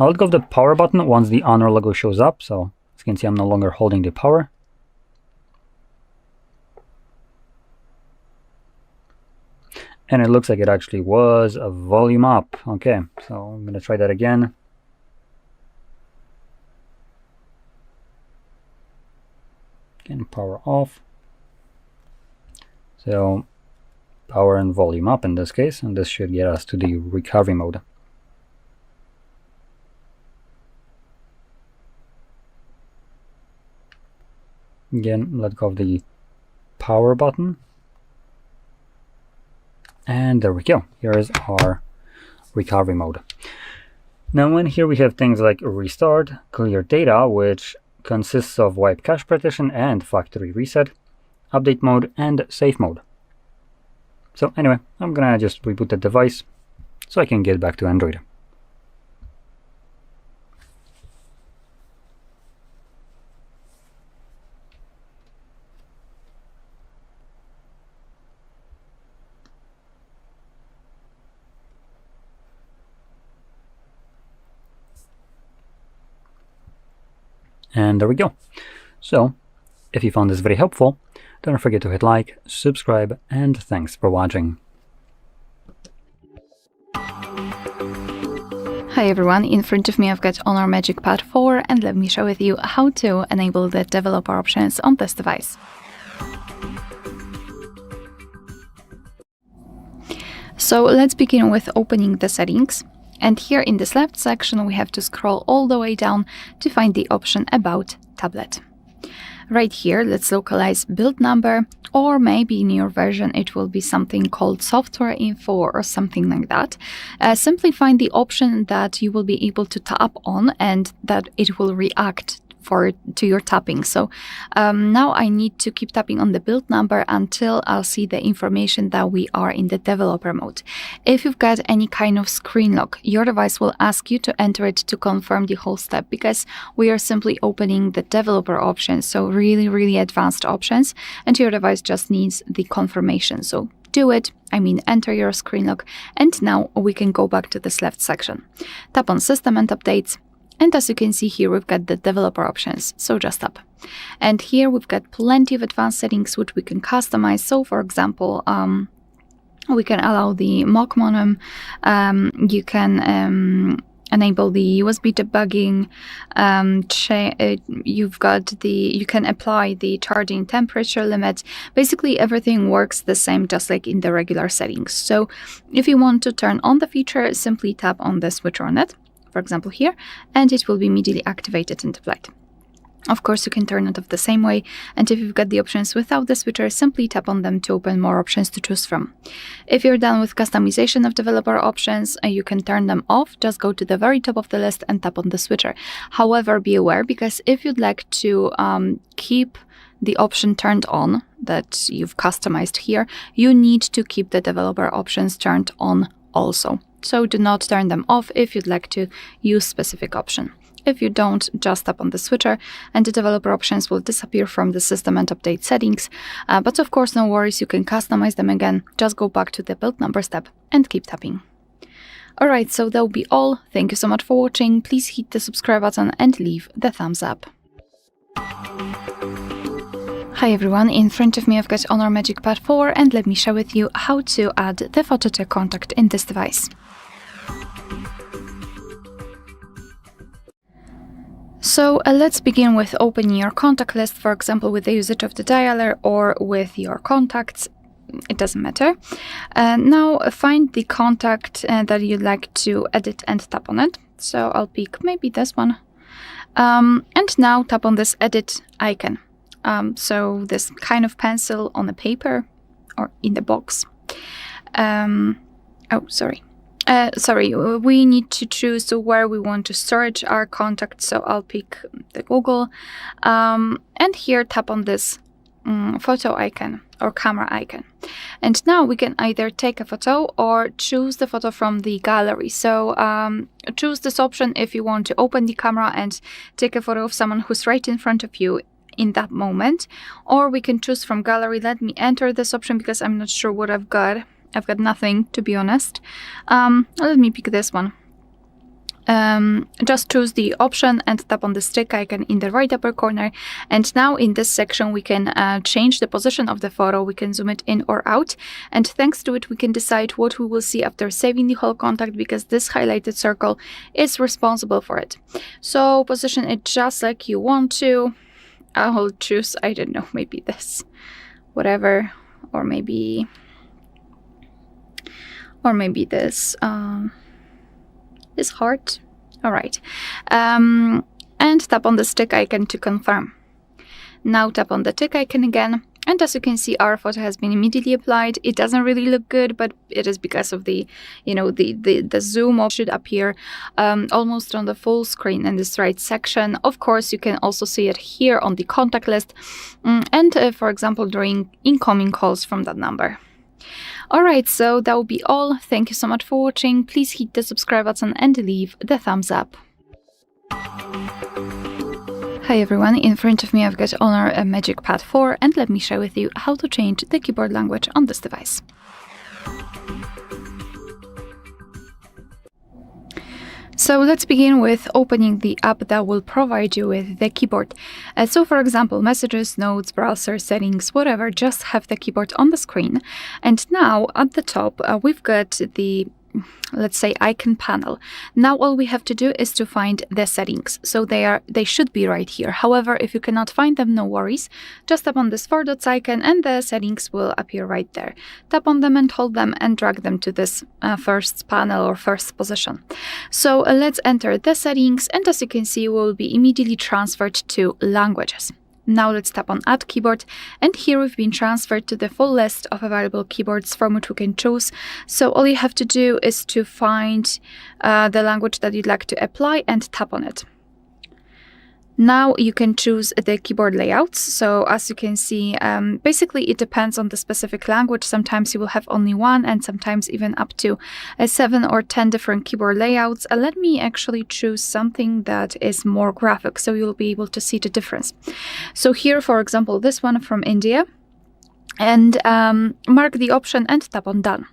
I'll let go of the power button once the HONOR logo shows up. So as you can see, I'm no longer holding the power. And it looks like it actually was a volume up. Okay, so I'm going to try that again. Again, power off. So power and volume up in this case, and this should get us to the recovery mode. Again, let go of the power button. And there we go. Here is our recovery mode. Now in here we have things like restart, clear data, which consists of wipe cache partition and factory reset, update mode, and safe mode. So anyway, I'm gonna just reboot the device so I can get back to Android. And there we go. So, if you found this very helpful, don't forget to hit like, subscribe, and thanks for watching. Hi everyone, in front of me I've got HONOR MagicPad 4 and let me share with you how to enable the developer options on this device. So let's begin with opening the settings. And here in this left section, we have to scroll all the way down to find the option About Tablet. Right here, let's localize build number, or maybe in your version it will be something called software info or something like that. Simply find the option that you will be able to tap on and that it will react to your tapping. So now I need to keep tapping on the build number until I'll see the information that we are in the developer mode. If you've got any kind of screen lock, your device will ask you to enter it to confirm the whole step, because we are simply opening the developer options, so really advanced options, and your device just needs the confirmation. So do it, enter your screen lock, and now we can go back to this left section. Tap on System and Updates. And as you can see here, we've got the developer options, so just tap. And here we've got plenty of advanced settings which we can customize. So for example, we can allow the mock mono, you can enable the USB debugging, you can apply the charging temperature limit. Basically everything works the same, just like in the regular settings. So if you want to turn on the feature, simply tap on the switch on it, for example here, and it will be immediately activated and applied. Of course, you can turn it off the same way, and if you've got the options without the switcher, simply tap on them to open more options to choose from. If you're done with customization of developer options, you can turn them off. Just go to the very top of the list and tap on the switcher. However, be aware, because if you'd like to keep the option turned on that you've customized here, you need to keep the developer options turned on also. So do not turn them off if you'd like to use specific option. If you don't, just tap on the switcher and the developer options will disappear from the system and update settings. But of course, no worries, you can customize them again. Just go back to the build numbers tab and keep tapping. Alright, so that'll be all. Thank you so much for watching. Please hit the subscribe button and leave the thumbs up. Hi everyone, in front of me I've got Honor MagicPad 4 and let me share with you how to add the photo to a contact in this device. So let's begin with opening your contact list, for example with the usage of the dialer or with your contacts. It doesn't matter. Now find the contact that you'd like to edit and tap on it. So I'll pick maybe this one. And now tap on this edit icon. So this kind of pencil on the paper or in the box. We need to choose where we want to storage our contact. So I'll pick the Google. And here tap on this photo icon or camera icon. And now we can either take a photo or choose the photo from the gallery. So choose this option if you want to open the camera and take a photo of someone who's right in front of you in that moment. Or we can choose from gallery. Let me enter this option because I'm not sure what I've got. I've got nothing, to be honest. Let me pick this one. Just choose the option and tap on the stick icon in the right upper corner. And now in this section we can change the position of the photo. We can zoom it in or out. And thanks to it we can decide what we will see after saving the whole contact, because this highlighted circle is responsible for it. So position it just like you want to. I'll choose, I don't know, maybe this. Whatever. Or maybe this heart. All right. And tap on the stick icon to confirm. Now tap on the tick icon again. And as you can see, our photo has been immediately applied. It doesn't really look good, but it is because of the, the zoom should appear almost on the full screen in this right section. Of course, you can also see it here on the contact list. And for example, during incoming calls from that number. Alright, so that will be all. Thank you so much for watching. Please hit the subscribe button and leave the thumbs up. Hi everyone, in front of me I've got Honor MagicPad 4 and let me share with you how to change the keyboard language on this device. So let's begin with opening the app that will provide you with the keyboard. So for example, messages, notes, browser, settings, whatever, just have the keyboard on the screen. And now at the top, we've got the, let's say, icon panel. Now all we have to do is to find the settings. So they should be right here. However, if you cannot find them, no worries. Just tap on this 4 dots icon and the settings will appear right there. Tap on them and hold them and drag them to this first panel or first position. So let's enter the settings, and as you can see, we'll be immediately transferred to languages. Now let's tap on Add Keyboard, and here we've been transferred to the full list of available keyboards from which we can choose. So all you have to do is to find the language that you'd like to apply and tap on it. Now you can choose the keyboard layouts. So as you can see, basically it depends on the specific language. Sometimes you will have only one, and sometimes even up to 7 or 10 different keyboard layouts. Let me actually choose something that is more graphic, so you'll be able to see the difference. So here, for example, this one from India. And mark the option and tap on Done.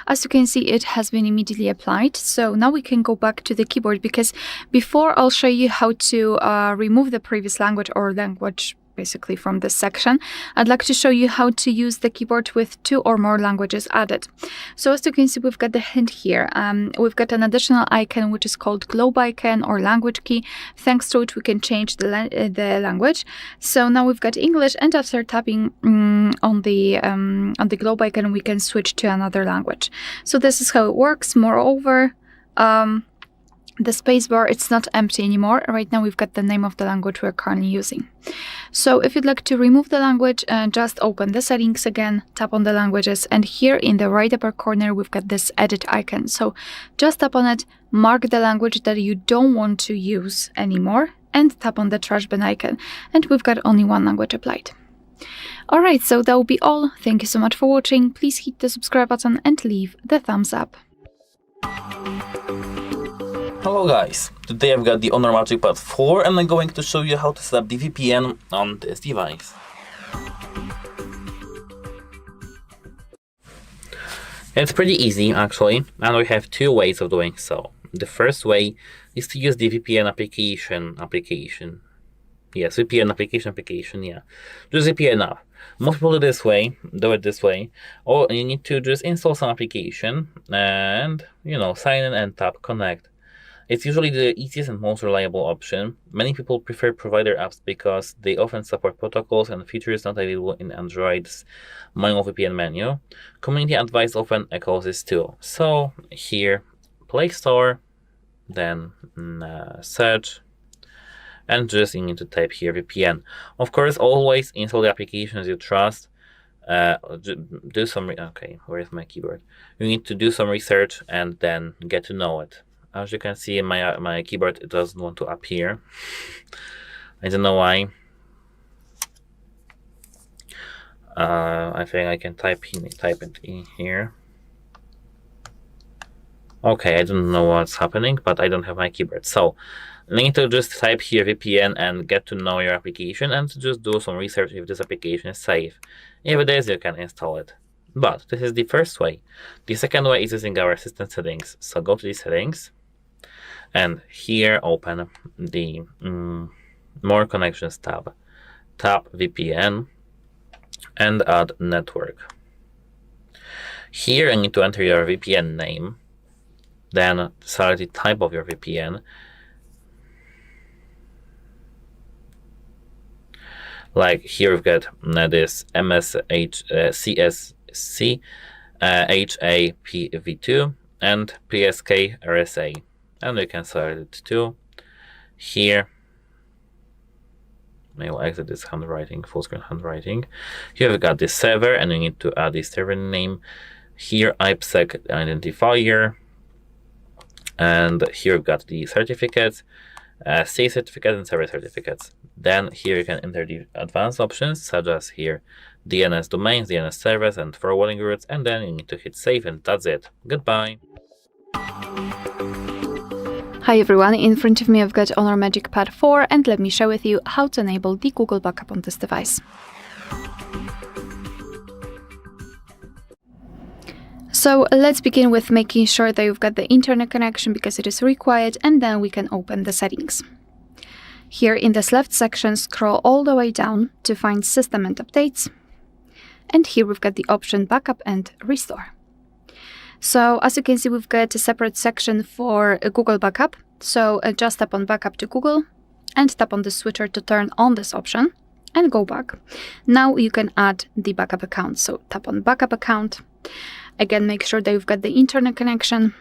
As you can see, it has been immediately applied. So now we can go back to the keyboard, because before I'll show you how to remove the previous language or language basically from this section, I'd like to show you how to use the keyboard with 2 or more languages added. So as you can see, we've got the hint here. We've got an additional icon which is called globe icon or language key. Thanks to it, we can change the language. So now we've got English, and after tapping on the globe icon, we can switch to another language. So this is how it works. Moreover, the spacebar, it's not empty anymore. Right now we've got the name of the language we're currently using. So if you'd like to remove the language, just open the settings again, tap on the languages, and here in the right upper corner we've got this edit icon. So just tap on it, mark the language that you don't want to use anymore, and tap on the trash bin icon, and we've got only one language applied. Alright, so that will be all. Thank you so much for watching. Please hit the subscribe button and leave the thumbs up. Hello guys, today I've got the Honor MagicPad 4 and I'm going to show you how to set up the VPN on this device. It's pretty easy actually, and we have two ways of doing so. The first way is to use the VPN application. Yes, VPN application, yeah. Just VPN app. Most people do it this way. Or you need to just install some application and, sign in and tap connect. It's usually the easiest and most reliable option. Many people prefer provider apps because they often support protocols and features not available in Android's manual VPN menu. Community advice often echoes this too. So here, Play Store, then search, and just you need to type here VPN. Of course, always install the applications you trust. Do some, okay, where's my keyboard? You need to do some research and then get to know it. As you can see in my keyboard, it doesn't want to appear. I don't know why. I think I can type it in here. Okay, I don't know what's happening, but I don't have my keyboard. So you need to just type here VPN and get to know your application and just do some research if this application is safe. If it is, you can install it. But this is the first way. The second way is using our system settings. So go to the settings. And here open the More Connections tab. Tap VPN and add network. Here you need to enter your VPN name. Then select the type of your VPN. Like here we've got this CSC HAPV2 and PSK RSA. And we can select it too. Here, I will exit this handwriting, full screen handwriting. Here we've got this server, and we need to add the server name. Here, IPsec identifier. And here we've got the certificates, C certificates and server certificates. Then here you can enter the advanced options, such as here DNS domains, DNS servers, and forwarding routes. And then you need to hit save, and that's it. Goodbye. Hi everyone, in front of me I've got Honor MagicPad 4 and let me share with you how to enable the Google backup on this device. So let's begin with making sure that you've got the internet connection because it is required, and then we can open the settings. Here in this left section, scroll all the way down to find System and Updates, and here we've got the option Backup and Restore. So as you can see, we've got a separate section for a Google backup. So just tap on Backup to Google and tap on the switcher to turn on this option and go back. Now you can add the backup account. So tap on Backup Account. Again, make sure that you've got the internet connection.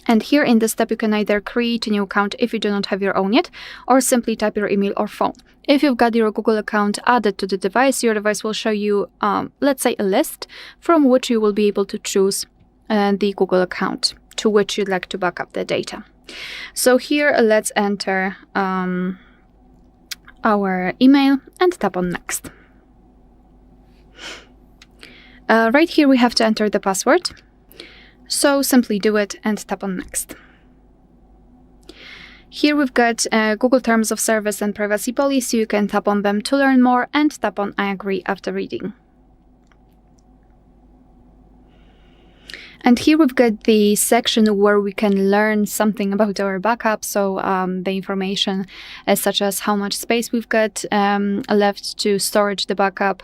And here in this step, you can either create a new account if you do not have your own yet, or simply type your email or phone. If you've got your Google account added to the device, your device will show you, let's say, a list from which you will be able to choose the Google account to which you'd like to back up the data. So here let's enter our email and tap on Next. Right here we have to enter the password, so simply do it and tap on Next. Here we've got Google Terms of Service and Privacy Policy. You can tap on them to learn more and tap on I agree after reading. And here we've got the section where we can learn something about our backup. So the information such as how much space we've got left to storage the backup.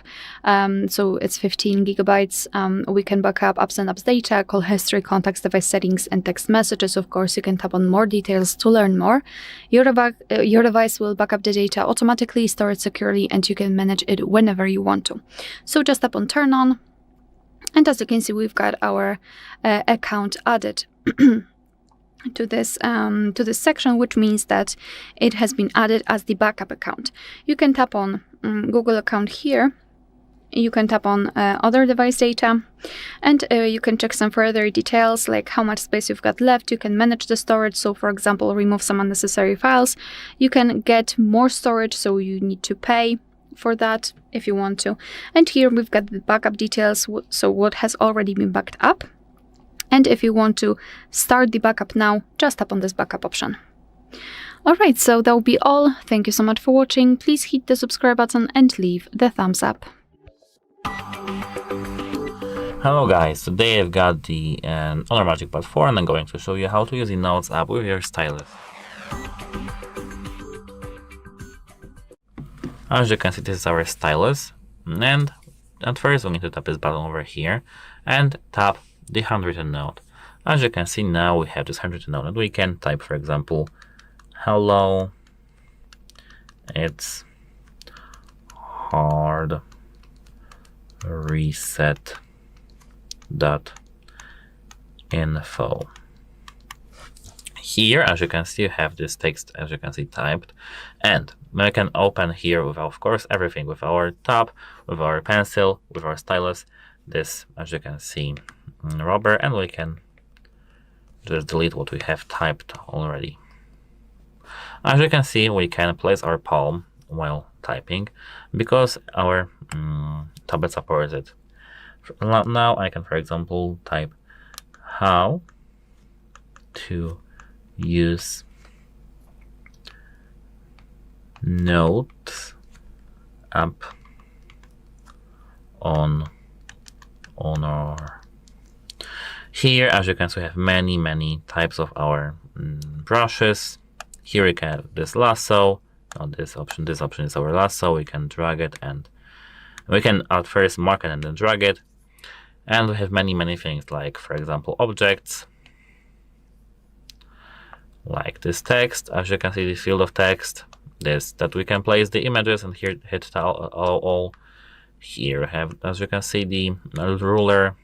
So it's 15 gigabytes. We can back up apps and apps data, call history, contacts, device settings, and text messages. Of course, you can tap on more details to learn more. Your device will back up the data automatically, store it securely, and you can manage it whenever you want to. So just tap on Turn On. And as you can see, we've got our account added to this section, which means that it has been added as the backup account. You can tap on Google account here. You can tap on other device data, and you can check some further details like how much space you've got left. You can manage the storage. So for example, remove some unnecessary files. You can get more storage, so you need to pay for that if you want to. And here we've got the backup details, so what has already been backed up. And if you want to start the backup now, just tap on this backup option. Alright, so that will be all. Thank you so much for watching. Please hit the subscribe button and leave the thumbs up. Hello guys, today I've got the Honor MagicPad 4 and I'm going to show you how to use the Notes app with your stylus. As you can see, this is our stylus, and at first we need to tap this button over here and tap the handwritten note. As you can see, now we have this handwritten note and we can type, for example, hello, it's HardReset.Info. Here, as you can see, you have this text, as you can see, typed, and we can open here with, of course, everything, with our tab, with our pencil, with our stylus, this, as you can see, rubber, and we can just delete what we have typed already. As you can see, we can place our palm while typing because our tablet supports it. Now I can, for example, type how to use Notes app on Honor. Here, as you can see, we have many types of our brushes. Here we can have this lasso, not this option. This option is our lasso. We can drag it, and we can at first mark it and then drag it. And we have many things, like, for example, objects, like this text. As you can see, this field of text, this that we can place the images, and here hit all. Here we have, as you can see, the ruler,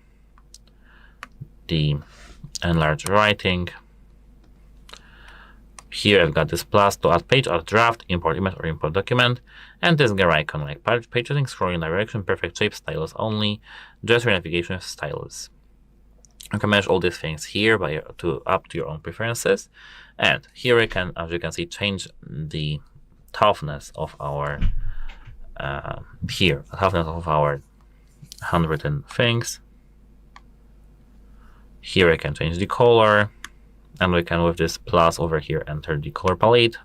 the enlarged writing. Here I've got this plus to add page, add draft, import image or import document, and this gear icon, like page setting, scrolling direction, perfect shape, stylus only, gesture navigation with stylus. You can manage all these things here up to your own preferences. And here we can, as you can see, change the toughness of our handwritten things. Here I can change the color, and we can, with this plus over here, enter the color palette.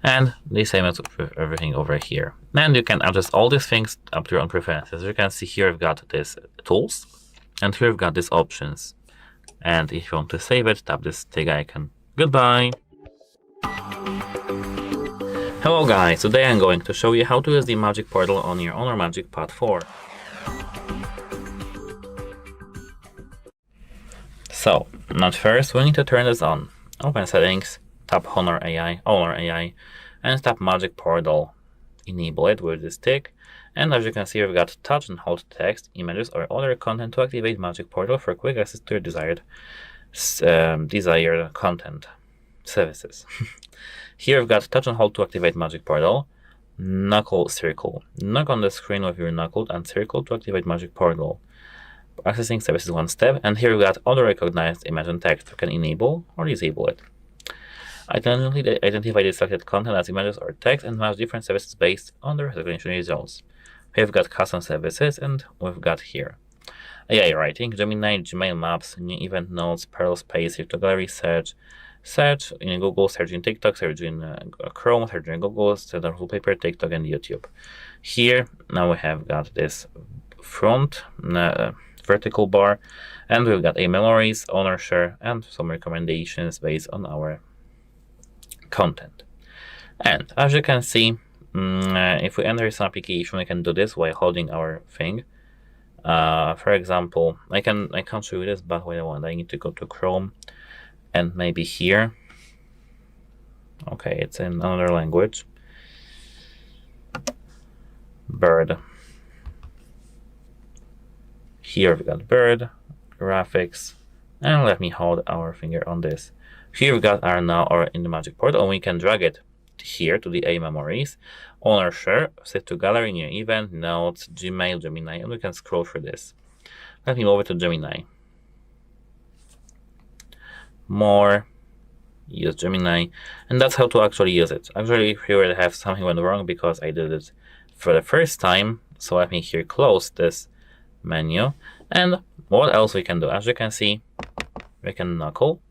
And the same as with everything over here. And you can adjust all these things up to your own preferences. As you can see here, I've got this tools, and here I've got these options. And if you want to save it, tap this tick icon. Goodbye! Hello guys, today I'm going to show you how to use the Magic Portal on your Honor MagicPad 4. So, at first we need to turn this on. Open Settings, tap Honor AI, and tap Magic Portal. Enable it with this tick, and as you can see, we've got touch and hold text, images, or other content to activate Magic Portal for quick access to your desired content services. Here we've got touch and hold to activate Magic Portal, knuckle circle. Knock on the screen with your knuckle and circle to activate Magic Portal. Accessing services one step, and here we've got auto recognized image and text. You can enable or disable it. Identify the selected content as images or text and match different services based on the recognition results. We've got custom services, and we've got here AI writing, Gemini, Gmail Maps, new event notes, Pearl Space, Virtual Gallery, search in Google, search in TikTok, search in Chrome, search in Google, search on Wallpaper, TikTok, and YouTube. Here now we have got this front vertical bar, and we've got a memories, Honor share, and some recommendations based on our content. And as you can see, if we enter some application, we can do this while holding our thing. For example, I can't show you this, but wait a moment, I need to go to Chrome, and maybe here. Okay, it's in another language. Bird. Here we've got bird, graphics, and let me hold our finger on this. Here we've got our in the Magic Portal, and we can drag it here to the A memories, Honor share, set to gallery, new event, notes, Gmail, Gemini, and we can scroll through this. Let me move it to Gemini. More, use Gemini, and that's how to actually use it. Actually, here I have something went wrong because I did it for the first time. So let me here close this menu. And what else we can do? As you can see, we can knuckle.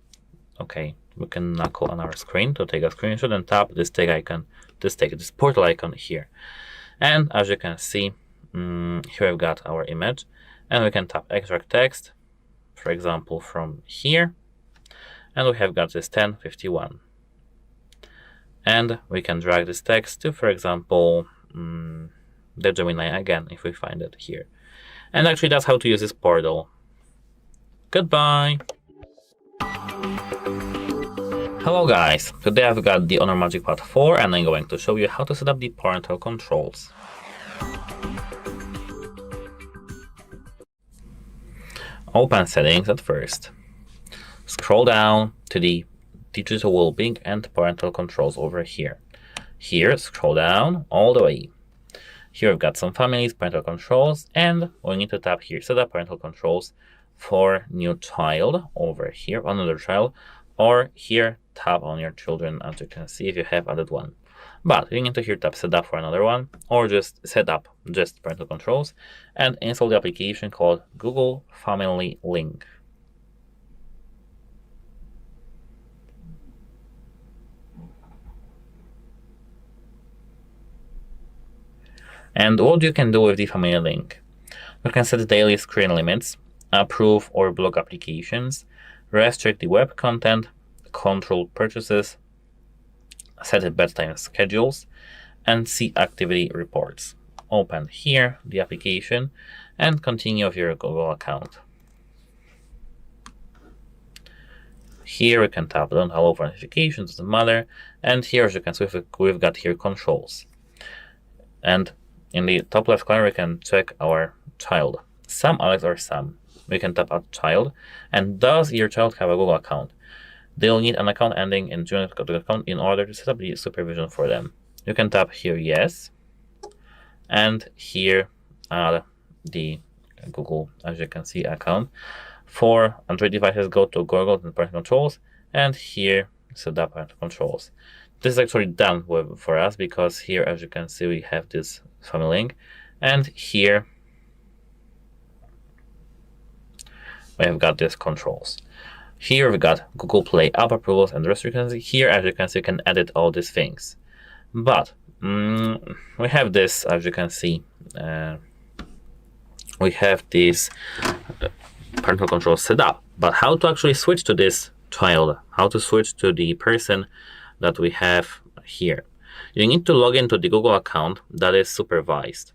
Okay, we can knuckle on our screen to take a screenshot and tap this tag icon, this portal icon here. And as you can see, here we've got our image, and we can tap extract text, for example, from here. And we have got this 1051. And we can drag this text to, for example, the Gemini again, if we find it here. And actually, that's how to use this portal. Goodbye! Hello guys! Today I've got the Honor MagicPad 4 and I'm going to show you how to set up the parental controls. Open Settings at first. Scroll down to the Digital Wellbeing and Parental Controls over here. Here, scroll down all the way. Here we've got some families, parental controls, and we need to tap here, set up parental controls for new child over here, another child, or here tap on your children, as you can see if you have added one. But you need to here tap set up for another one, or just set up just parental controls and install the application called Google Family Link. And what you can do with the Family Link? You can set daily screen limits, approve or block applications, restrict the web content, control purchases, set bedtime schedules, and see activity reports. Open here the application and continue with your Google account. Here we can tap don't allow for notifications, doesn't matter. And here, as you can see, we've got here controls. And in the top left corner, we can check our child. Some Alex or some. We can tap add child. And does your child have a Google account? They'll need an account ending in June account in order to set up the supervision for them. You can tap here yes. And here add the Google, as you can see, account. For Android devices, go to Google and Parental Controls. And here set up Parental Controls. This is actually done for us because here, as you can see, we have this family link, and here we have got these controls. Here we've got Google Play app approvals and restrictions. Here, as you can see, you can edit all these things. But we have this, as you can see, we have this parental controls set up. But how to actually switch to this child? How to switch to the person that we have here? You need to log into the Google account that is supervised.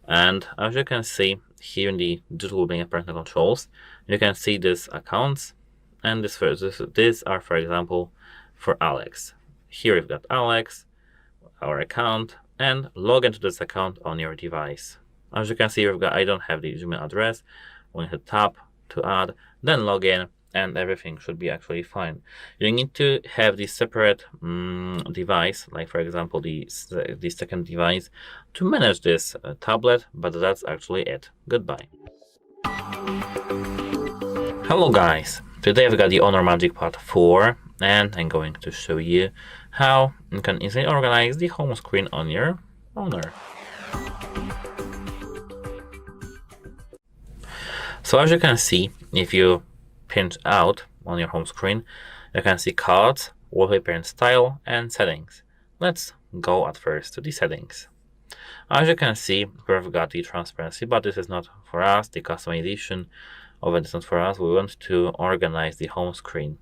And as you can see here in the Digital Wellbeing and Parental Controls, you can see these accounts. And these are, for example, for Alex. Here we've got Alex, our account, and log into this account on your device. As you can see, I don't have the Gmail address. We need to tap to add, then log in, and everything should be actually fine. You need to have the separate device, like for example the second device, to manage this tablet, but that's actually it. Goodbye. Hello guys, today I've got the Honor MagicPad 4 and I'm going to show you how you can easily organize the home screen on your Honor. So as you can see, if you pinch out on your home screen, you can see cards, wallpaper and style, and settings. Let's go at first to the settings. As you can see, we've got the transparency, but this is not for us. The customization of it is not for us. We want to organize the home screen.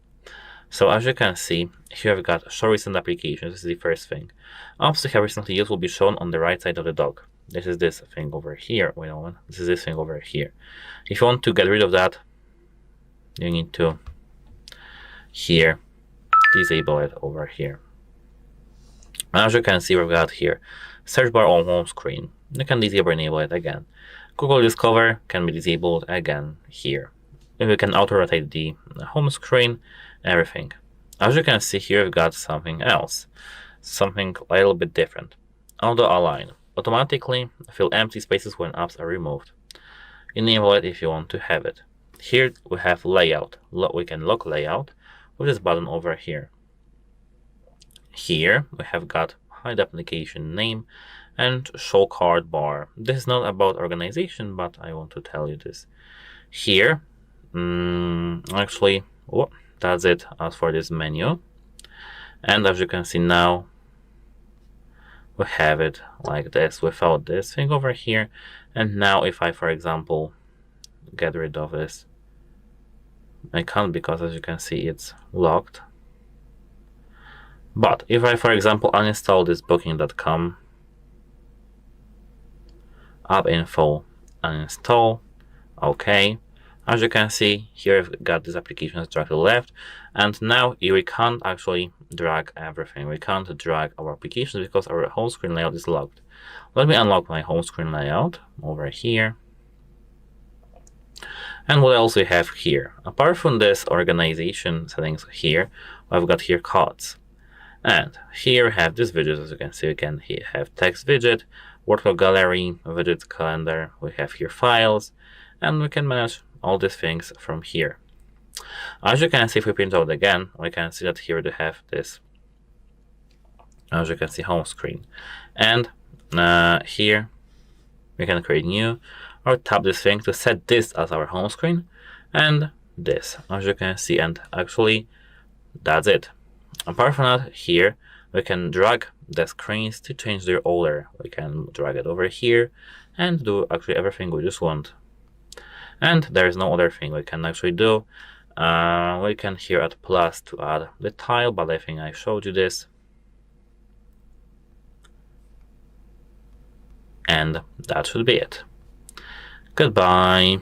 So as you can see, here we've got show recent applications. This is the first thing. Apps we have recently used will be shown on the right side of the dock. This is this thing over here. Wait a moment. This is this thing over here. If you want to get rid of that, you need to here disable it over here. As you can see, we've got here search bar on home screen. You can disable or enable it again. Google Discover can be disabled again here. And we can auto rotate the home screen, everything. As you can see here, we've got something else, something a little bit different. Auto align, automatically fill empty spaces when apps are removed. Enable it if you want to have it. Here we have layout. We can lock layout with this button over here. here we have got hide application name and show card bar. This is not about organization, but I want to tell you this. Here, actually, that's it as for this menu. And as you can see now, we have it like this without this thing over here. And now if I, for example, get rid of this, I can't, because as you can see it's locked. But if I, for example, uninstall this booking.com, Up Info, uninstall, okay. As you can see, here I've got this application dragged to the left, and now we can't actually drag everything. We can't drag our applications because our home screen layout is locked. Let me unlock my home screen layout over here. And what else we have here? Apart from this organization settings here, I've got here cards. And here we have these widgets. As you can see, again, here have text widget, workflow gallery, widget calendar. We have here files, and we can manage all these things from here. As you can see, if we print out again, we can see that here we have this, as you can see, home screen. And here we can create new or tap this thing to set this as our home screen, and this, as you can see, and actually that's it. Apart from that, here we can drag the screens to change their order. We can drag it over here and do actually everything we just want. And there is no other thing we can actually do. We can here add plus to add the tile, but I think I showed you this. And that should be it. Goodbye.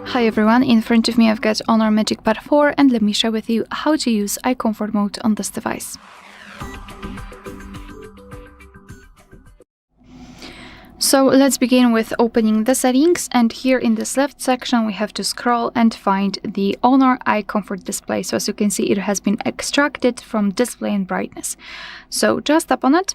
Hi everyone, in front of me I've got Honor MagicPad 4, and let me share with you how to use eye comfort mode on this device. So let's begin with opening the settings, and here in this left section we have to scroll and find the Honor Eye Comfort display. So as you can see, it has been extracted from display and brightness. So just tap on it,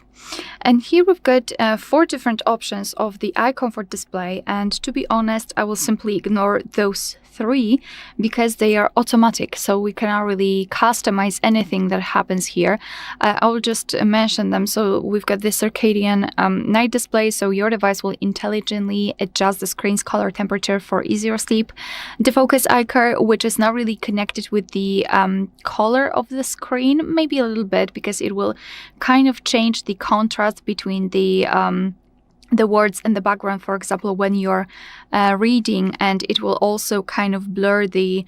and here we've got 4 different options of the eye comfort display, and to be honest, I will simply ignore those 3 because they are automatic, so we cannot really customize anything that happens here. I will just mention them. So we've got the circadian night display, so your device will intelligently adjust the screen's color temperature for easier sleep. The focus icon, which is not really connected with the color of the screen, maybe a little bit, because it will kind of change the contrast between the words in the background, for example, when you're reading, and it will also kind of blur the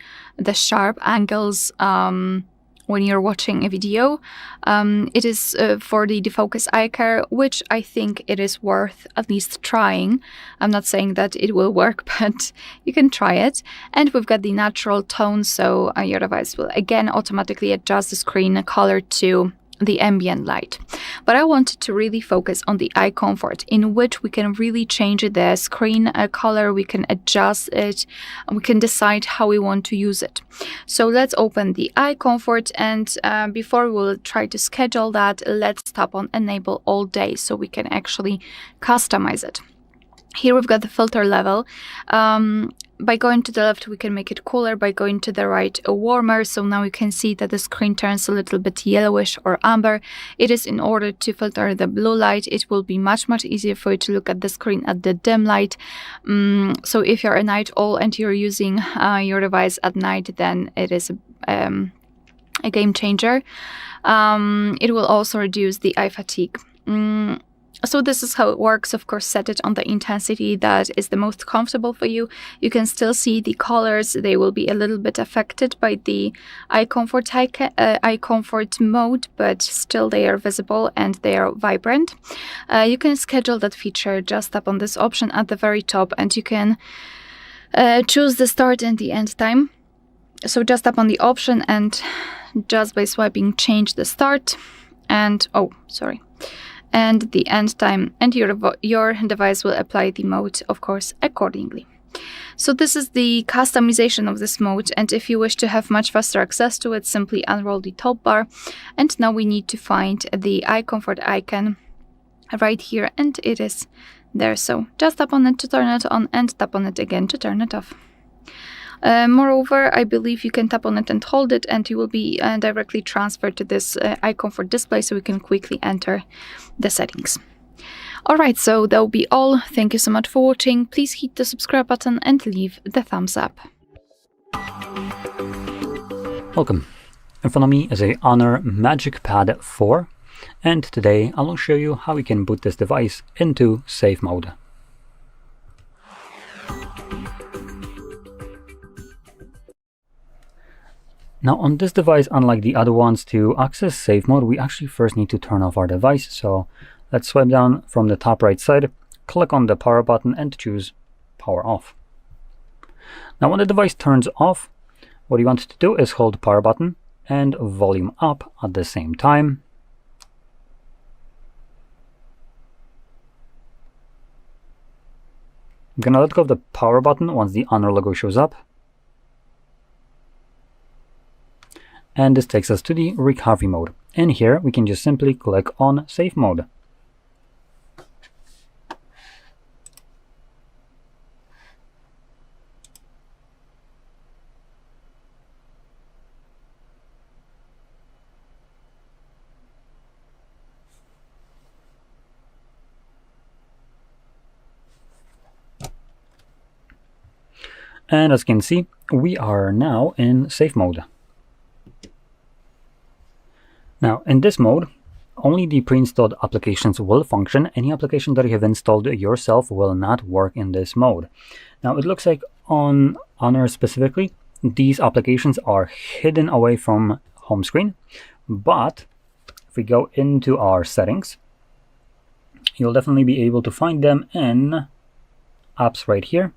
sharp angles when you're watching a video. It is for the defocus icon, which I think it is worth at least trying. I'm not saying that it will work, but you can try it. And we've got the natural tone, so your device will again automatically adjust the screen color to the ambient light. But I wanted to really focus on the eye comfort, in which we can really change the screen color, we can adjust it, and we can decide how we want to use it. So let's open the eye comfort, and before we will try to schedule that, let's tap on enable all day so we can actually customize it. Here we've got the filter level. By going to the left, we can make it cooler. By going to the right, warmer. So now you can see that the screen turns a little bit yellowish or amber. It is in order to filter the blue light. It will be much easier for you to look at the screen at the dim light. So if you're a night owl and you're using your device at night, then it is a game changer. It will also reduce the eye fatigue. So this is how it works. Of course, set it on the intensity that is the most comfortable for you. You can still see the colors. They will be a little bit affected by the eye comfort mode, but still they are visible and they are vibrant. You can schedule that feature. Just tap on this option at the very top, and you can choose the start and the end time. So just tap on the option, and just by swiping, change the start and and the end time, and your device will apply the mode, of course, accordingly. So this is the customization of this mode, and if you wish to have much faster access to it, simply unroll the top bar, and now we need to find the eye comfort icon right here, and it is there. So just tap on it to turn it on, and tap on it again to turn it off. Moreover, I believe you can tap on it and hold it, and you will be directly transferred to this icon for display, so we can quickly enter the settings. Alright, so that will be all. Thank you so much for watching. Please hit the subscribe button and leave the thumbs up. Welcome. In front of me is a Honor MagicPad 4, and today I will show you how we can boot this device into safe mode. Now on this device, unlike the other ones, to access safe mode, we actually first need to turn off our device. So let's swipe down from the top right side, click on the power button and choose power off. Now when the device turns off, what you want to do is hold the power button and volume up at the same time. I'm gonna let go of the power button once the Honor logo shows up. And this takes us to the recovery mode. And here we can just simply click on safe mode. And as you can see, we are now in safe mode. Now, in this mode, only the pre-installed applications will function. Any application that you have installed yourself will not work in this mode. Now, it looks like on Honor specifically, these applications are hidden away from home screen. But if we go into our settings, you'll definitely be able to find them in apps right here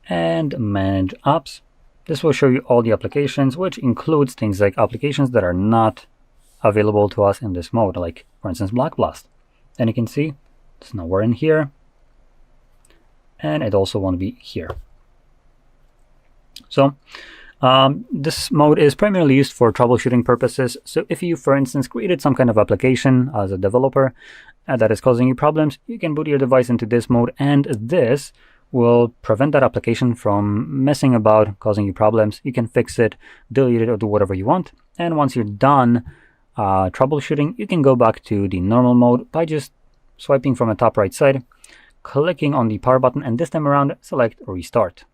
and manage apps. This will show you all the applications, which includes things like applications that are not available to us in this mode, like for instance Black Blast. And you can see it's nowhere in here, and it also won't be here. So this mode is primarily used for troubleshooting purposes. So if you, for instance, created some kind of application as a developer that is causing you problems, you can boot your device into this mode, and this will prevent that application from messing about, causing you problems. You can fix it, delete it, or do whatever you want. And once you're done troubleshooting, you can go back to the normal mode by just swiping from the top right side, clicking on the power button, and this time around, select Restart.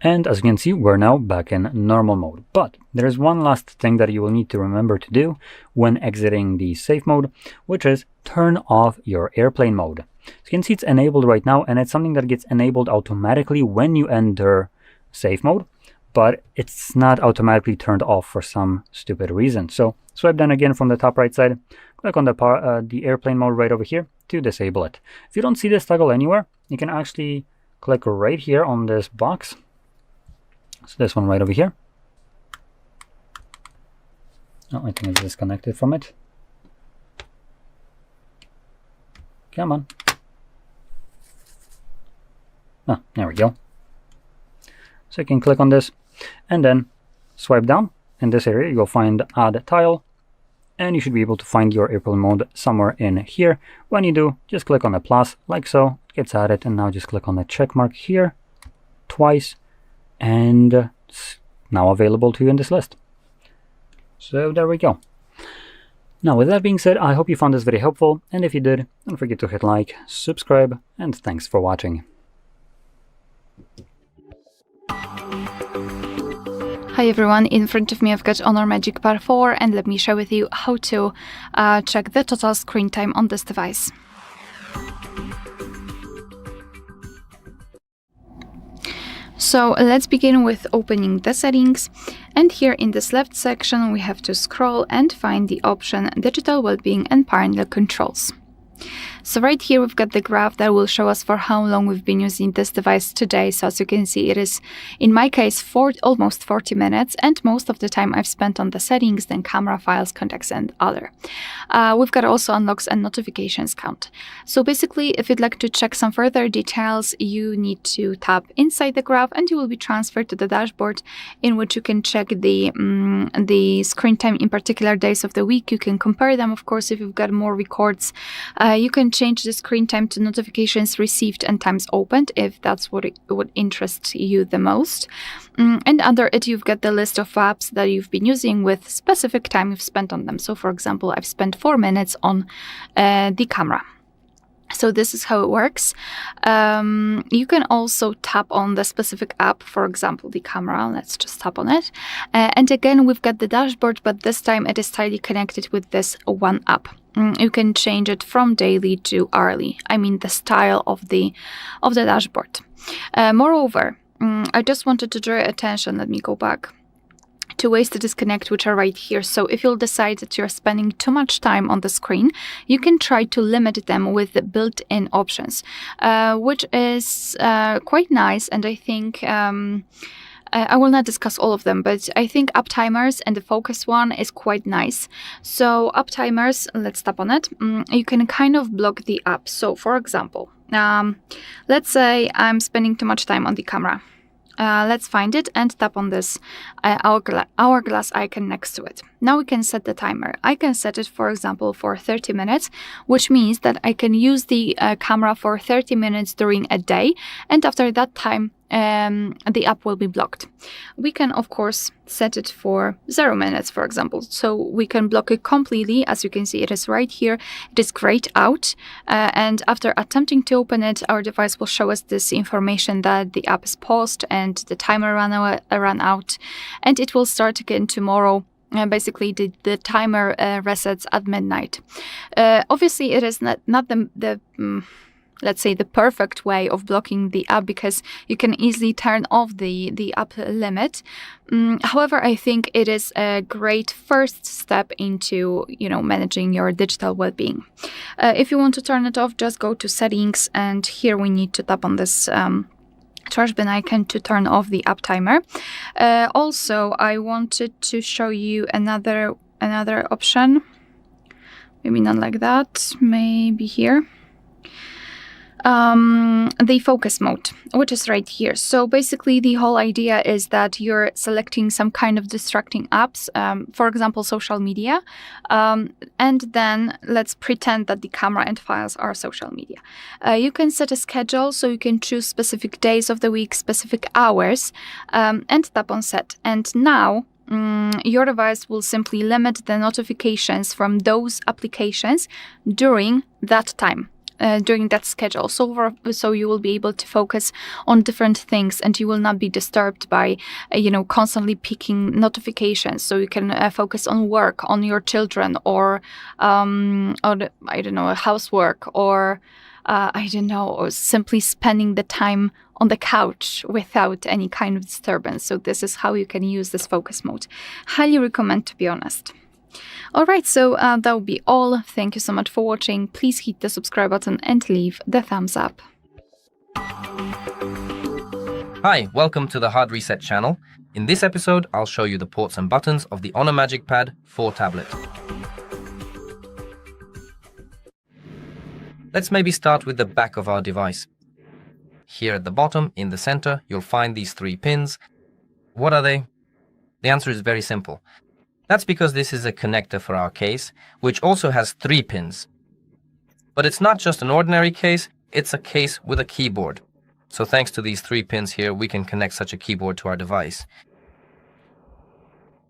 And as you can see, we're now back in normal mode. But there is one last thing that you will need to remember to do when exiting the safe mode, which is turn off your airplane mode. So you can see it's enabled right now, and it's something that gets enabled automatically when you enter safe mode, but it's not automatically turned off for some stupid reason. So swipe down again from the top right side, click on the airplane mode right over here to disable it. If you don't see this toggle anywhere, you can actually click right here on this box. So this one right over here. Oh, I think it's disconnected from it. Come on. Ah, there we go. So you can click on this and then swipe down. In this area, you'll find Add Tile, and you should be able to find your airplane mode somewhere in here. When you do, just click on the plus, like so. It gets added, and now just click on the check mark here twice, and it's now available to you in this list. So there we go. Now with that being said, I hope you found this very helpful, and if you did, don't forget to hit like, subscribe, and thanks for watching. Hi everyone, in front of me I've got Honor MagicPad 4, and let me share with you how to check the total screen time on this device. So let's begin with opening the settings, and here in this left section we have to scroll and find the option Digital Wellbeing and Parental Controls. So right here we've got the graph that will show us for how long we've been using this device today. So as you can see, it is, in my case, almost 40 minutes, and most of the time I've spent on the settings, then camera, files, contacts, and other. We've got also unlocks and notifications count. So basically, if you'd like to check some further details, you need to tap inside the graph and you will be transferred to the dashboard, in which you can check the screen time in particular days of the week. You can compare them, of course, if you've got more records. You can change the screen time to notifications received and times opened, if that's what interests you the most. And under it, you've got the list of apps that you've been using with specific time you've spent on them. So for example, I've spent 4 minutes on the camera. So this is how it works. You can also tap on the specific app, for example, the camera. Let's just tap on it. And again, we've got the dashboard, but this time it is tightly connected with this one app. You can change it from daily to hourly. I mean, the style of the dashboard. Moreover, I just wanted to draw your attention. Let me go back to ways to disconnect, which are right here. So if you'll decide that you're spending too much time on the screen, you can try to limit them with the built-in options, which is quite nice. And I think I will not discuss all of them, but I think Up Timers and the focus one is quite nice. So Up Timers, let's tap on it. You can kind of block the app. So for example, let's say I'm spending too much time on the camera. Let's find it and tap on this hourglass icon next to it. Now we can set the timer. I can set it, for example, for 30 minutes, which means that I can use the camera for 30 minutes during a day, and after that time, the app will be blocked. We can, of course, set it for 0 minutes, for example. So we can block it completely. As you can see, it is right here. It is grayed out. And after attempting to open it, our device will show us this information that the app is paused and the timer ran out. And it will start again tomorrow. Basically, the timer resets at midnight. Obviously, it is not the let's say the perfect way of blocking the app, because you can easily turn off the app limit. However, I think it is a great first step into managing your digital well-being. If you want to turn it off, just go to settings, and here we need to tap on this trash bin icon to turn off the app timer. Also, I wanted to show you another option. Maybe not like that. Maybe here. The focus mode, which is right here. So basically the whole idea is that you're selecting some kind of distracting apps, for example, social media, and then let's pretend that the camera and files are social media. You can set a schedule, so you can choose specific days of the week, specific hours, and tap on set. And now your device will simply limit the notifications from those applications during that time. During that schedule, so you will be able to focus on different things, and you will not be disturbed by constantly picking notifications. So you can focus on work, on your children, or housework, or or simply spending the time on the couch without any kind of disturbance. So this is how you can use this focus mode. Highly recommend, to be honest. Alright, so that will be all. Thank you so much for watching. Please hit the subscribe button and leave the thumbs up. Hi, welcome to the Hard Reset channel. In this episode, I'll show you the ports and buttons of the HONOR MagicPad 4 tablet. Let's maybe start with the back of our device. Here at the bottom, in the center, you'll find these 3 pins. What are they? The answer is very simple. That's because this is a connector for our case, which also has 3 pins. But it's not just an ordinary case, it's a case with a keyboard. So thanks to these 3 pins here, we can connect such a keyboard to our device.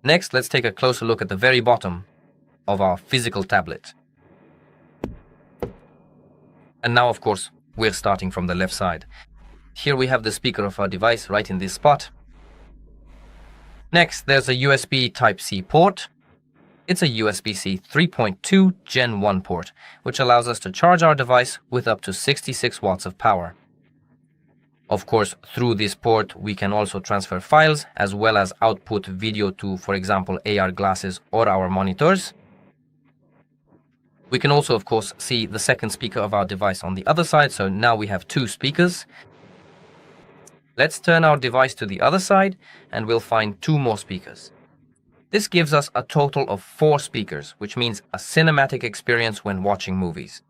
Next, let's take a closer look at the very bottom of our physical tablet. And now, of course, we're starting from the left side. Here we have the speaker of our device right in this spot. Next, there's a USB Type-C port. It's a USB-C 3.2 Gen 1 port, which allows us to charge our device with up to 66 watts of power. Of course, through this port, we can also transfer files as well as output video to, for example, AR glasses or our monitors. We can also, of course, see the second speaker of our device on the other side, so now we have 2 speakers. Let's turn our device to the other side and we'll find 2 more speakers. This gives us a total of 4 speakers, which means a cinematic experience when watching movies.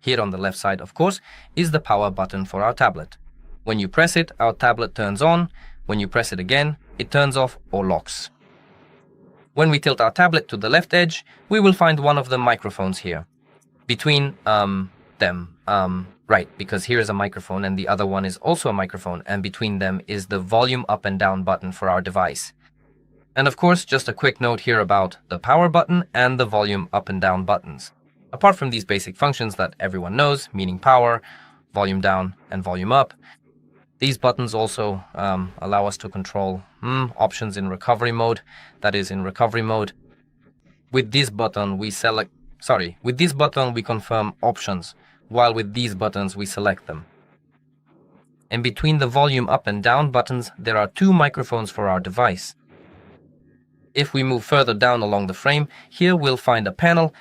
Here on the left side, of course, is the power button for our tablet. When you press it, our tablet turns on. When you press it again, it turns off or locks. When we tilt our tablet to the left edge, we will find one of the microphones here. Between right, because here is a microphone and the other one is also a microphone, and between them is the volume up and down button for our device. And of course, just a quick note here about the power button and the volume up and down buttons. Apart from these basic functions that everyone knows, meaning power, volume down, and volume up, these buttons also allow us to control options in recovery mode. That is, in recovery mode, with this button we confirm options, while with these buttons we select them. And between the volume up and down buttons, there are 2 microphones for our device. If we move further down along the frame, here we'll find a panel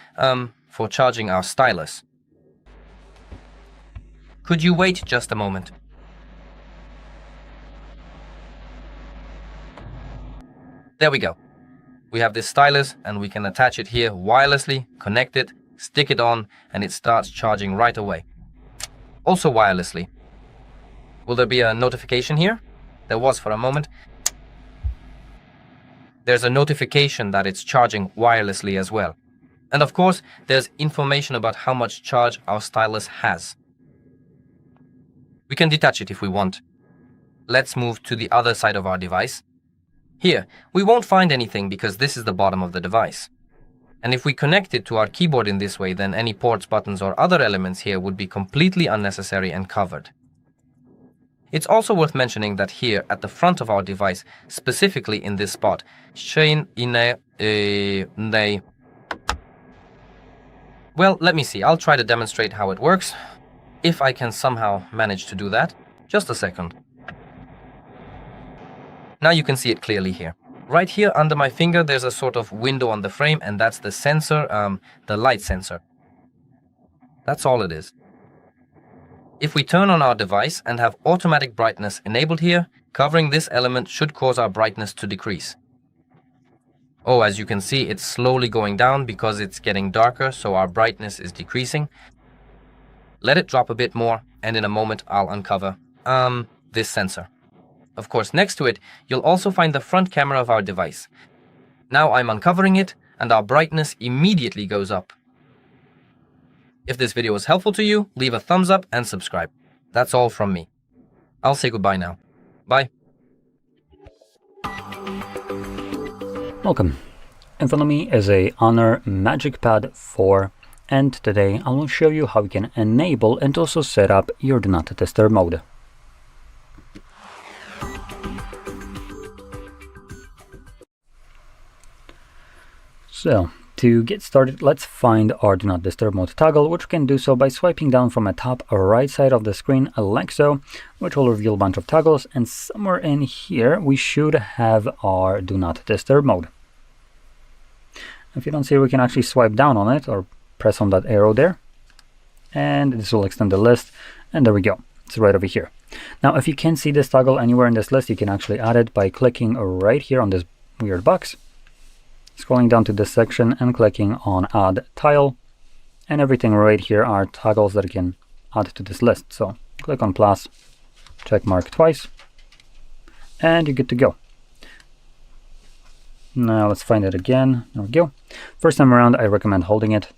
for charging our stylus. Could you wait just a moment? There we go. We have this stylus and we can attach it here wirelessly, connect it, stick it on, and it starts charging right away. Also wirelessly. Will there be a notification here? There was for a moment. There's a notification that it's charging wirelessly as well. And of course, there's information about how much charge our stylus has. We can detach it if we want. Let's move to the other side of our device. Here, we won't find anything because this is the bottom of the device. And if we connect it to our keyboard in this way, then any ports, buttons, or other elements here would be completely unnecessary and covered. It's also worth mentioning that here at the front of our device, specifically in this spot, well, let me see. I'll try to demonstrate how it works, if I can somehow manage to do that. Just a second. Now you can see it clearly here. Right here under my finger, there's a sort of window on the frame, and that's the sensor, the light sensor. That's all it is. If we turn on our device and have automatic brightness enabled here, covering this element should cause our brightness to decrease. Oh, as you can see, it's slowly going down because it's getting darker, so our brightness is decreasing. Let it drop a bit more, and in a moment I'll uncover this sensor. Of course, next to it, you'll also find the front camera of our device. Now I'm uncovering it, and our brightness immediately goes up. If this video was helpful to you, leave a thumbs up and subscribe. That's all from me. I'll say goodbye now. Bye. Welcome. In front of me is a HONOR MagicPad 4, and today I will show you how you can enable and also set up your Do Not Disturb mode. So, to get started, let's find our Do Not Disturb mode toggle, which we can do so by swiping down from the top right side of the screen like so, which will reveal a bunch of toggles, and somewhere in here we should have our Do Not Disturb mode. If you don't see, we can actually swipe down on it or press on that arrow there, and this will extend the list, and there we go. It's right over here. Now, if you can't see this toggle anywhere in this list, you can actually add it by clicking right here on this weird box, scrolling down to this section and clicking on Add Tile, and everything right here are toggles that you can add to this list. So click on plus, check mark twice, and you're good to go. Now let's find it again. There we go. First time around, I recommend holding it.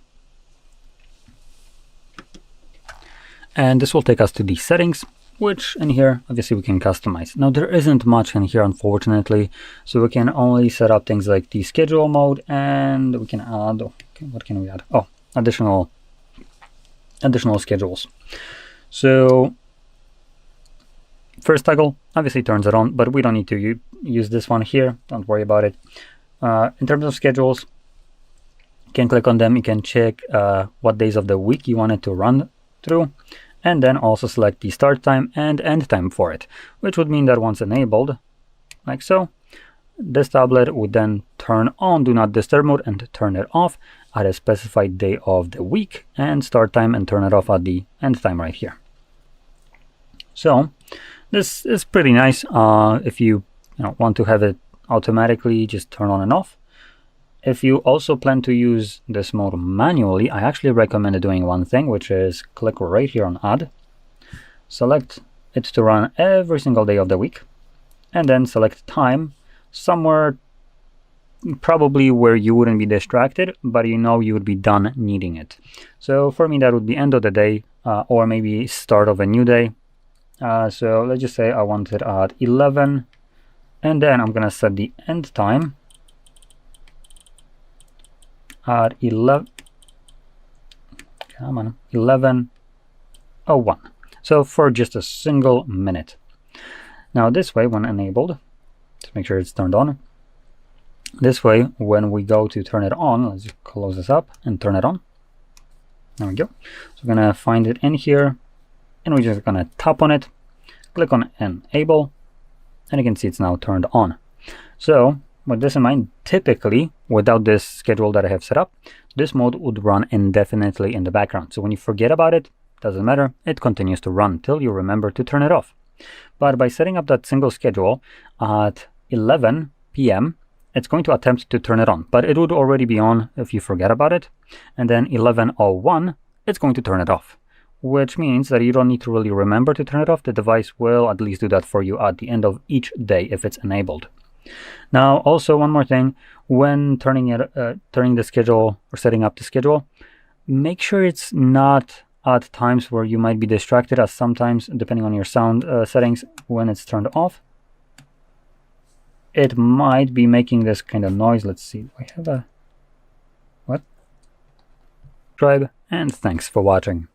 And this will take us to the settings, which in here, obviously, we can customize. Now, there isn't much in here, unfortunately, so we can only set up things like the schedule mode, and we can add, okay, what can we add? Oh, additional schedules. So, first toggle obviously turns it on, but we don't need to use this one here. Don't worry about it. In terms of schedules, you can click on them. You can check what days of the week you want it to run through, and then also select the start time and end time for it, which would mean that once enabled, like so, this tablet would then turn on Do Not Disturb mode and turn it off at a specified day of the week, and start time and turn it off at the end time right here. So this is pretty nice. If you want to have it automatically, just turn on and off. If you also plan to use this mode manually, I actually recommend doing one thing, which is click right here on Add, select it to run every single day of the week, and then select time somewhere probably where you wouldn't be distracted, but you would be done needing it. So for me, that would be end of the day, or maybe start of a new day. So let's just say I want it at 11, and then I'm gonna set the end time at 11:01. So for just a single minute. Now this way, when enabled, to make sure it's turned on, this way when we go to turn it on, let's just close this up and turn it on. There we go. So we're gonna find it in here, and we're just gonna tap on it, click on enable, and you can see it's now turned on. So with this in mind, typically without this schedule that I have set up, this mode would run indefinitely in the background. So when you forget about it, doesn't matter, it continues to run till you remember to turn it off. But by setting up that single schedule at 11 p.m., it's going to attempt to turn it on, but it would already be on if you forget about it. And then 11:01, it's going to turn it off, which means that you don't need to really remember to turn it off. The device will at least do that for you at the end of each day if it's enabled. Now, also one more thing, when turning the schedule or setting up the schedule, make sure it's not at times where you might be distracted, as sometimes, depending on your sound settings, when it's turned off, it might be making this kind of noise. Let's see, do I have a what? Subscribe, and thanks for watching.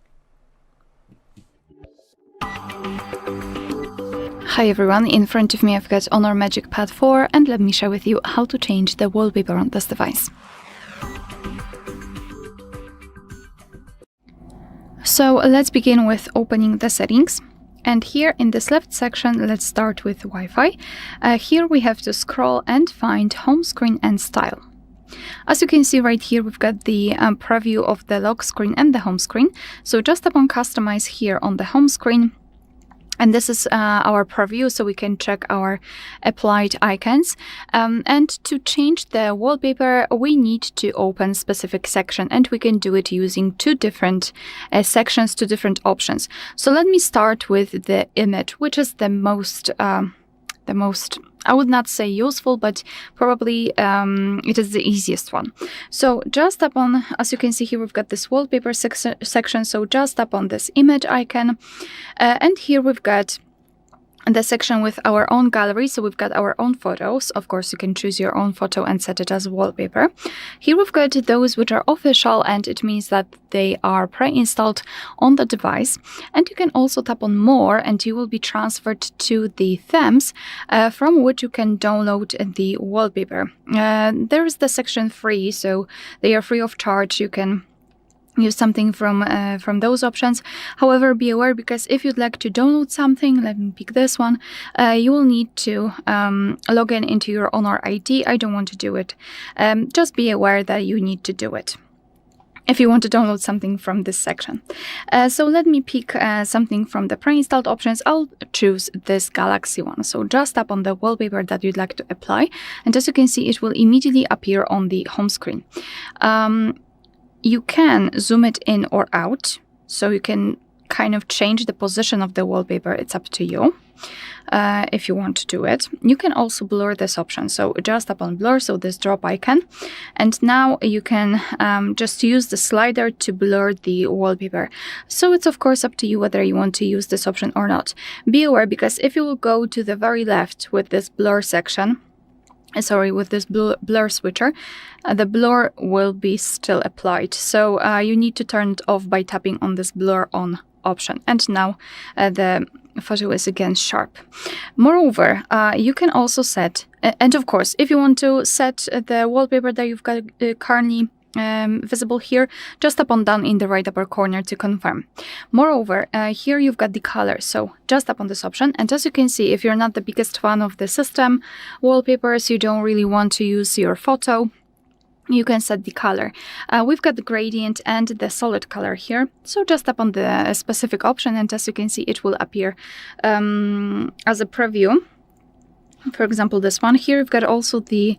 Hi everyone, in front of me I've got HONOR MagicPad 4, and let me share with you how to change the wallpaper on this device. So let's begin with opening the settings. And here in this left section, let's start with Wi-Fi. Here we have to scroll and find home screen and style. As you can see right here, we've got the preview of the lock screen and the home screen. So just tap on customize here on the home screen. And this is our preview, so we can check our applied icons. And to change the wallpaper, we need to open specific section, and we can do it using two different sections, two different options. So let me start with the image, which is the most, I would not say useful, but probably it is the easiest one. So just tap on, as you can see here, we've got this wallpaper section. So just tap on this image icon. And here we've got the section with our own gallery. So we've got our own photos. Of course, you can choose your own photo and set it as wallpaper. Here we've got those which are official, and it means that they are pre-installed on the device. And you can also tap on more, and you will be transferred to the themes from which you can download the wallpaper. There is the section free, so they are free of charge. You can use something from those options. However, be aware, because if you'd like to download something, let me pick this one, you will need to log in into your HONOR ID. I don't want to do it. Just be aware that you need to do it if you want to download something from this section. So let me pick something from the pre-installed options. I'll choose this Galaxy one. So just tap on the wallpaper that you'd like to apply, and as you can see, it will immediately appear on the home screen. You can zoom it in or out, so you can kind of change the position of the wallpaper. It's up to you if you want to do it. You can also blur this option, so just tap on blur, so this drop icon, and now you can just use the slider to blur the wallpaper. So it's of course up to you whether you want to use this option or not. Be aware, because if you will go to the very left with this blur section, with this blur switcher, the blur will be still applied. So you need to turn it off by tapping on this blur on option. And now the photo is again sharp. Moreover, you can also set, and of course, if you want to set the wallpaper that you've got currently visible here, just tap on done in the right upper corner to confirm. Moreover, here you've got the color, so just tap on this option, and as you can see, if you're not the biggest fan of the system wallpapers, you don't really want to use your photo, you can set the color. We've got the gradient and the solid color here, so just tap on the specific option, and as you can see, it will appear as a preview. For example, this one here, we've got also the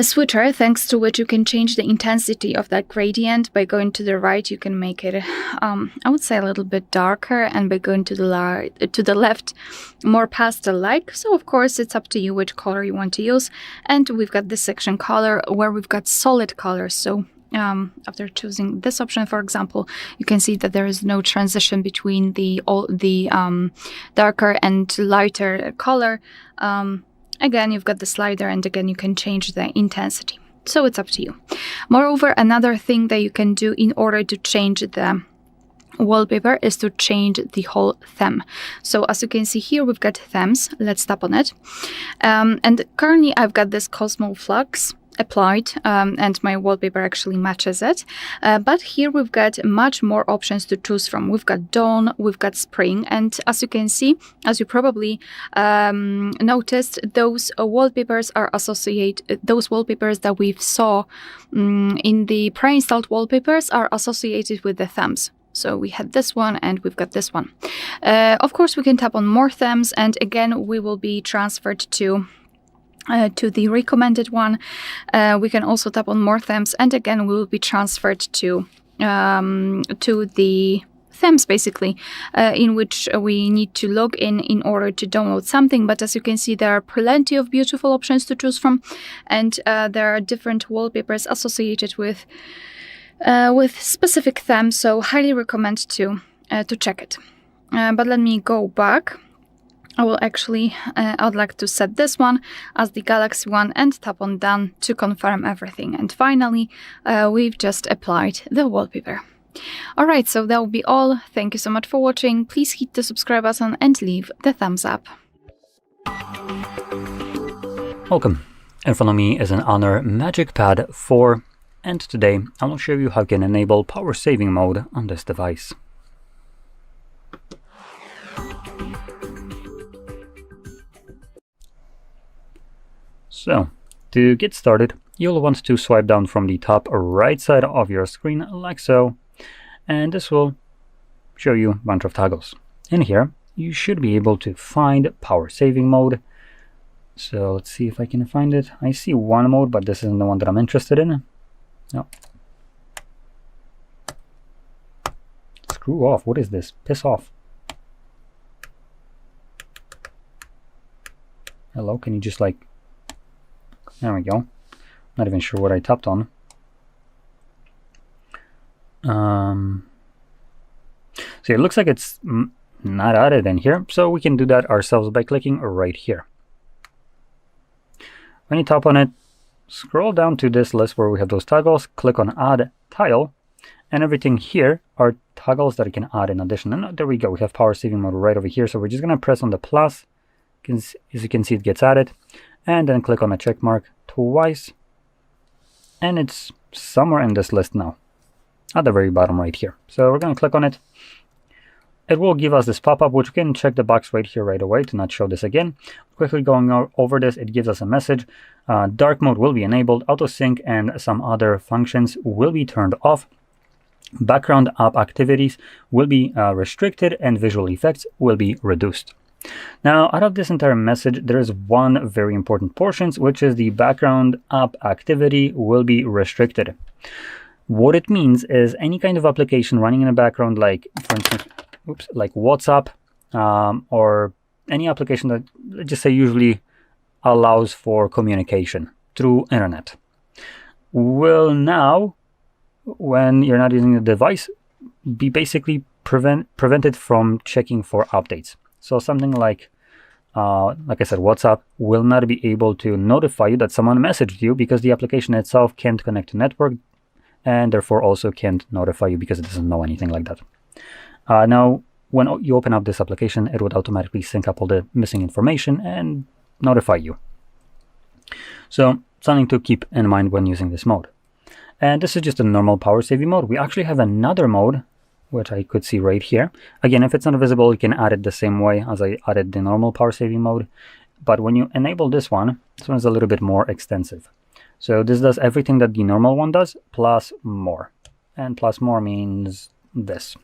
switcher, thanks to which you can change the intensity of that gradient. By going to the right, you can make it, I would say, a little bit darker, and by going to the left, more pastel-like. So of course, it's up to you which color you want to use. And we've got this section color where we've got solid colors. So after choosing this option, for example, you can see that there is no transition between the darker and lighter color. Again, you've got the slider, and again, you can change the intensity. So it's up to you. Moreover, another thing that you can do in order to change the wallpaper is to change the whole theme. So as you can see here, we've got themes. Let's tap on it. And currently, I've got this Cosmo Flux applied, and my wallpaper actually matches it. But here we've got much more options to choose from. We've got dawn, we've got spring, and as you can see, as you probably noticed, those wallpapers are associated. Those wallpapers that we saw in the pre-installed wallpapers are associated with the themes. So we had this one, and we've got this one. Of course, we can tap on more themes, and again, we will be transferred to the recommended one. We can also tap on more themes, and again we will be transferred to the themes, basically, in which we need to log in order to download something. But as you can see, there are plenty of beautiful options to choose from, and there are different wallpapers associated with specific themes, so highly recommend to check it. But let me go back. I will actually, I'd like to set this one as the Galaxy one and tap on done to confirm everything. And finally, we've just applied the wallpaper. Alright, so that will be all. Thank you so much for watching. Please hit the subscribe button and leave the thumbs up. Welcome. In front of me is an Honor MagicPad 4, and today I will show you how you can enable power saving mode on this device. So, to get started, you'll want to swipe down from the top right side of your screen like so, and this will show you a bunch of toggles. In here, you should be able to find power saving mode. So let's see if I can find it. I see one mode, but this isn't the one that I'm interested in. No. Screw off. What is this? Piss off. Hello, can you just like... There we go. Not even sure what I tapped on. So it looks like it's not added in here, so we can do that ourselves by clicking right here. When you tap on it, scroll down to this list where we have those toggles, click on Add Tile, and everything here are toggles that you can add in addition. And there we go, we have power saving mode right over here, so we're just going to press on the plus. As you can see, it gets added. And then click on a check mark twice, and it's somewhere in this list now, at the very bottom right here. So we're going to click on it. It will give us this pop-up, which we can check the box right here right away to not show this again. Quickly going over this, it gives us a message. Dark mode will be enabled, auto sync and some other functions will be turned off. Background app activities will be restricted, and visual effects will be reduced. Now, out of this entire message, there is one very important portion, which is the background app activity will be restricted. What it means is any kind of application running in the background, like, for instance, like WhatsApp, or any application that, let's just say, usually allows for communication through internet, will now, when you're not using the device, be basically prevented from checking for updates. So something like I said, WhatsApp will not be able to notify you that someone messaged you because the application itself can't connect to network, and therefore also can't notify you because it doesn't know anything like that. Now, when you open up this application, it would automatically sync up all the missing information and notify you. So something to keep in mind when using this mode. And this is just a normal power saving mode. We actually have another mode, which I could see right here. Again, if it's not visible, you can add it the same way as I added the normal power saving mode. But when you enable this one is a little bit more extensive. So this does everything that the normal one does, plus more. And plus more means this.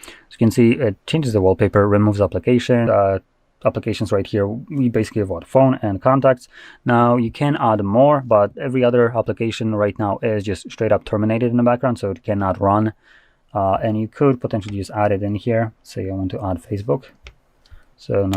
As you can see, it changes the wallpaper, removes applications right here. We basically have what? Phone and contacts. Now you can add more, but every other application right now is just straight up terminated in the background, so it cannot run. And you could potentially just add it in here. Say I want to add Facebook. So now